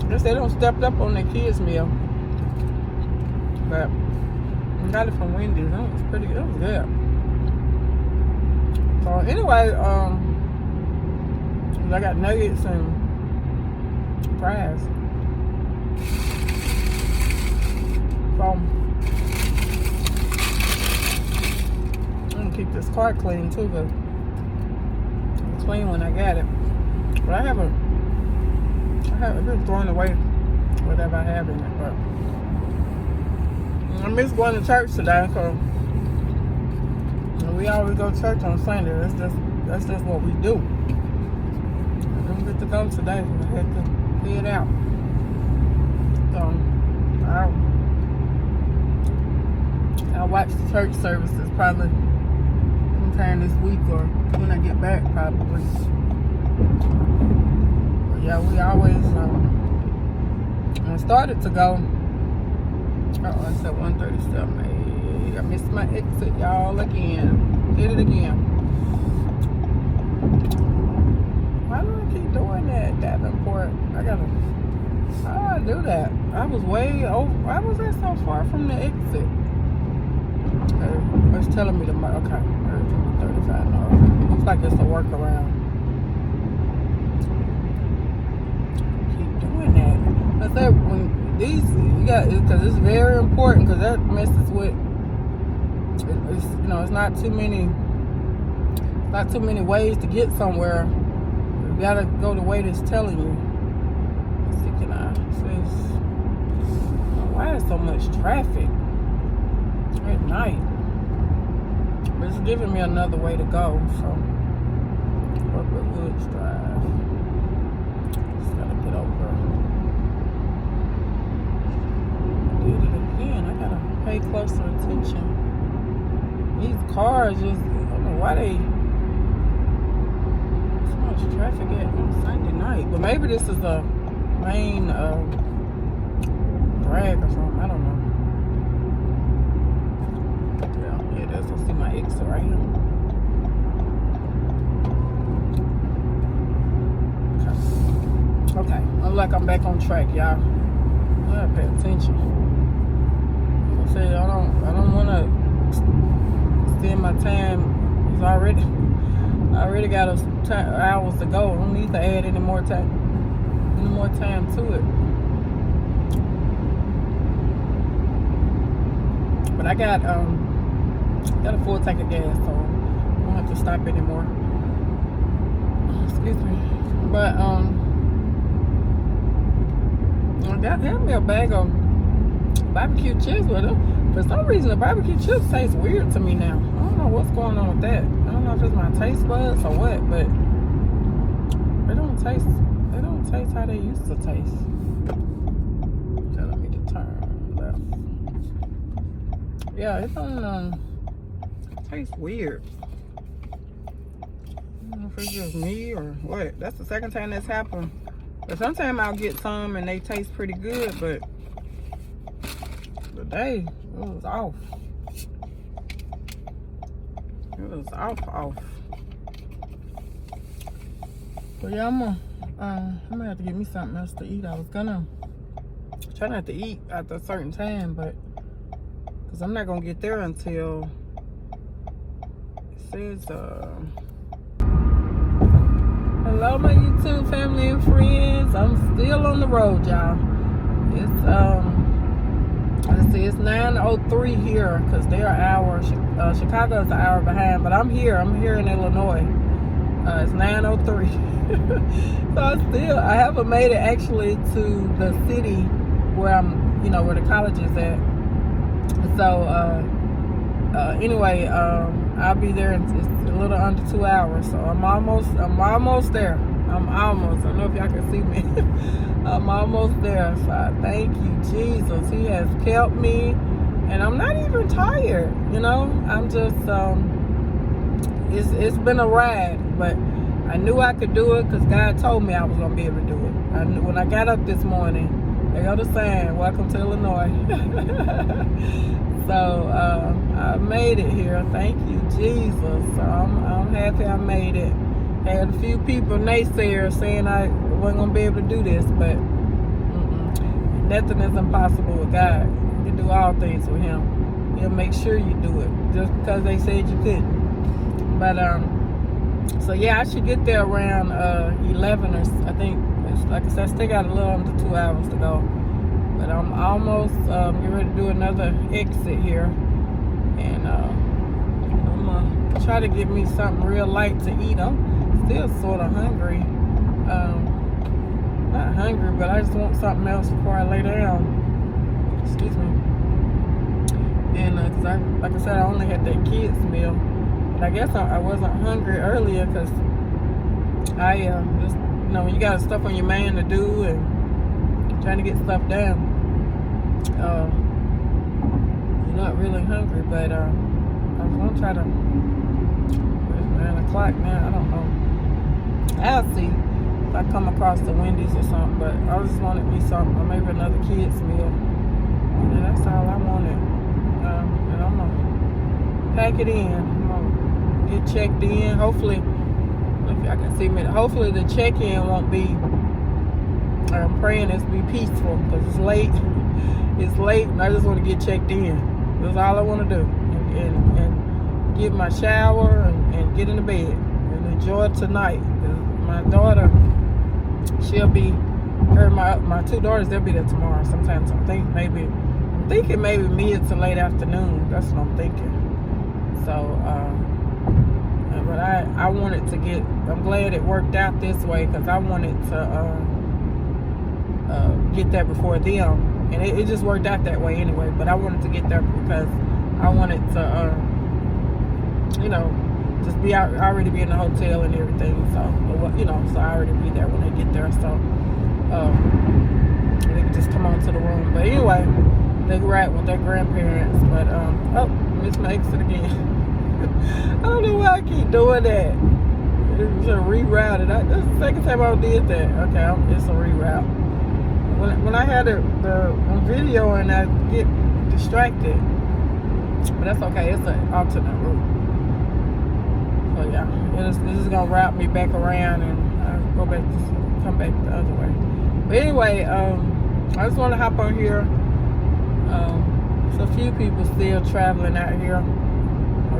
I guess they don't step up on their kids meal. But I got it from Wendy's. It was pretty good. It was good. So anyway, I got nuggets and fries. So I'm gonna keep this car clean too, because it's clean when I got it. But I haven't been throwing away whatever I have in it. But I miss going to church today, so we always go to church on Sunday. That's just what we do. I don't get to go today, so I had to head out. So I'll watch the church services probably sometime this week, or when I get back, probably. But yeah, we always I started to go. Oh, it's at 1:37. Hey, I missed my exit, y'all, again. Did it again. Why do I keep doing that, Davenport? How do I do that? I was way over. Why was I so far from the exit? It's telling me to mark. Okay, 35. No, looks like it's a workaround. Keep doing that. I said when these, because it's very important, because that messes with. It's it's not too many ways to get somewhere. You gotta go the way that's telling you. Let's see, why is so much traffic at night? But it's giving me another way to go. So, Corporate Woods Drive. Just gotta get over. Did it again. I gotta pay closer attention. These cars just, I don't know why they so much traffic at on Sunday night. But maybe this is the main drag or something. I don't know. Yeah, it is. I see my exit right here. Okay. Looks like I'm back on track, y'all. I gotta pay attention. I say I don't wanna spend my time. I already got hours to go. I don't need to add any more time to it. But I got a full tank of gas, so I don't have to stop anymore. Excuse me. But I got me a bag of barbecue chips with them. For some reason, the barbecue chips taste weird to me now. I don't know what's going on with that. I don't know if it's my taste buds or what, but they don't taste how they used to taste. Telling me to turn left. Yeah, it don't taste weird. I don't know if it's just me or what. That's the second time that's happened. But sometimes I'll get some and they taste pretty good, but today it was off. It was off. So yeah, I'm gonna have to get me something else to eat. I was gonna try not to eat at a certain time, but because I'm not gonna get there until it says hello my YouTube family and friends. I'm still on the road, y'all. It's let's see, it's 9:03 here because they're an hour. Chicago's an hour behind, but I'm here in Illinois. It's 9:03. So I haven't made it actually to the city where where the college is at. So anyway, I'll be there in a little under 2 hours. So I'm almost there. I don't know if y'all can see me. I'm almost there. So I thank you, Jesus. He has kept me, and I'm not even tired. I'm just it's been a ride, but I knew I could do it because God told me I was gonna be able to do it. I knew when I got up this morning, they got a sign, "Welcome to Illinois." So I made it here. Thank you, Jesus. So I'm happy I made it. Had a few people naysayers saying I wasn't gonna be able to do this, but nothing is impossible with God. You can do all things with Him. He'll make sure you do it, just because they said you couldn't. But so yeah, I should get there around 11 or I think. Like I said, I still got a little under 2 hours to go. But I'm almost getting ready to do another exit here, and I'm gonna try to get me something real light to eat. I'm still sort of hungry. Not hungry, but I just want something else before I lay down. Excuse me. And cause like I said, I only had that kids meal. But I guess I wasn't hungry earlier because I just when you got stuff on your mind to do and trying to get stuff done, you're not really hungry. But I was gonna try to. It's 9 o'clock now. I don't know. I'll see if I come across the Wendy's or something. But I just wanted me something, or maybe another kids meal. And that's all I wanted. And I'm gonna pack it in. I'm gonna get checked in. Hopefully, if y'all can see me, hopefully the check-in won't be. I'm praying it's be peaceful because it's late. It's late, and I just want to get checked in. That's all I want to do, and get my shower and get in the bed and enjoy tonight. My daughter, my two daughters, they'll be there tomorrow sometime. So I'm thinking maybe mid to late afternoon. That's what I'm thinking. So, but I wanted to get. I'm glad it worked out this way because I wanted to get there before them, and it just worked out that way anyway. But I wanted to get there because I wanted to, just be out, already be in the hotel and everything. So, so I already be there when they get there. So, they can just come on to the room. But anyway, they right with their grandparents. But missed my exit again. I don't know why I keep doing that. It's a reroute. That's the second time I did that. Okay, it's a reroute. When I had the video and I get distracted, but that's okay. It's an alternate route. So yeah, this is gonna route me back around and come back the other way. But anyway, I just want to hop on here. There's a few people still traveling out here.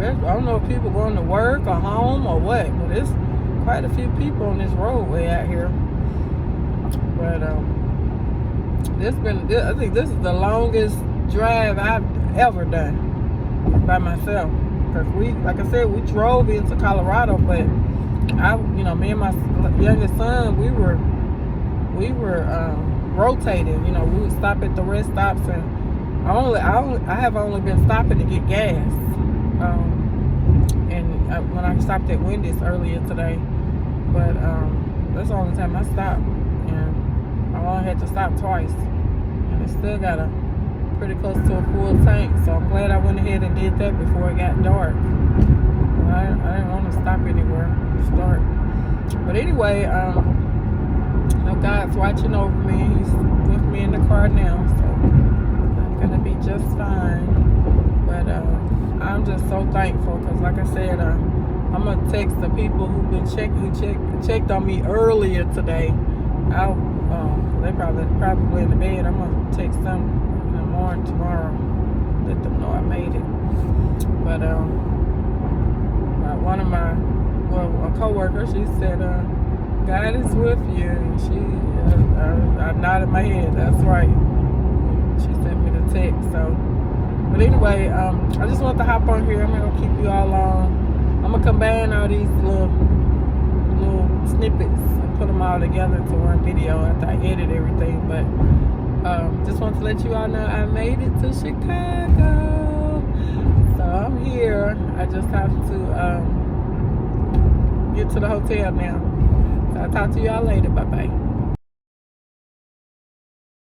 I don't know if people going to work or home or what, but there's quite a few people on this roadway out here. But I think this is the longest drive I've ever done by myself. Because like I said, we drove into Colorado, but me and my youngest son, we were rotating. We would stop at the rest stops, and I have only been stopping to get gas. When I stopped at Wendy's earlier today, but that's the only time I stopped, and I only had to stop twice, and it still got pretty close to a full tank. So I'm glad I went ahead and did that before it got dark. I didn't want to stop anywhere to start. But anyway, God's watching over me. He's with me in the car now, so I'm gonna be just fine. But I'm just so thankful, because like I said, I'm gonna text the people who checked on me earlier today. They probably in the bed. I'm gonna text them in the morning tomorrow, let them know I made it. But one of a coworker, she said, God is with you, and I nodded my head. That's right. She sent me the text. So, but anyway, I just want to hop on here. I'm not gonna keep you all long. I'm gonna combine all these little snippets and put them all together into one video after I edit everything. But just want to let you all know I made it to Chicago. So I'm here. I just have to get to the hotel now. So I'll talk to y'all later. Bye bye.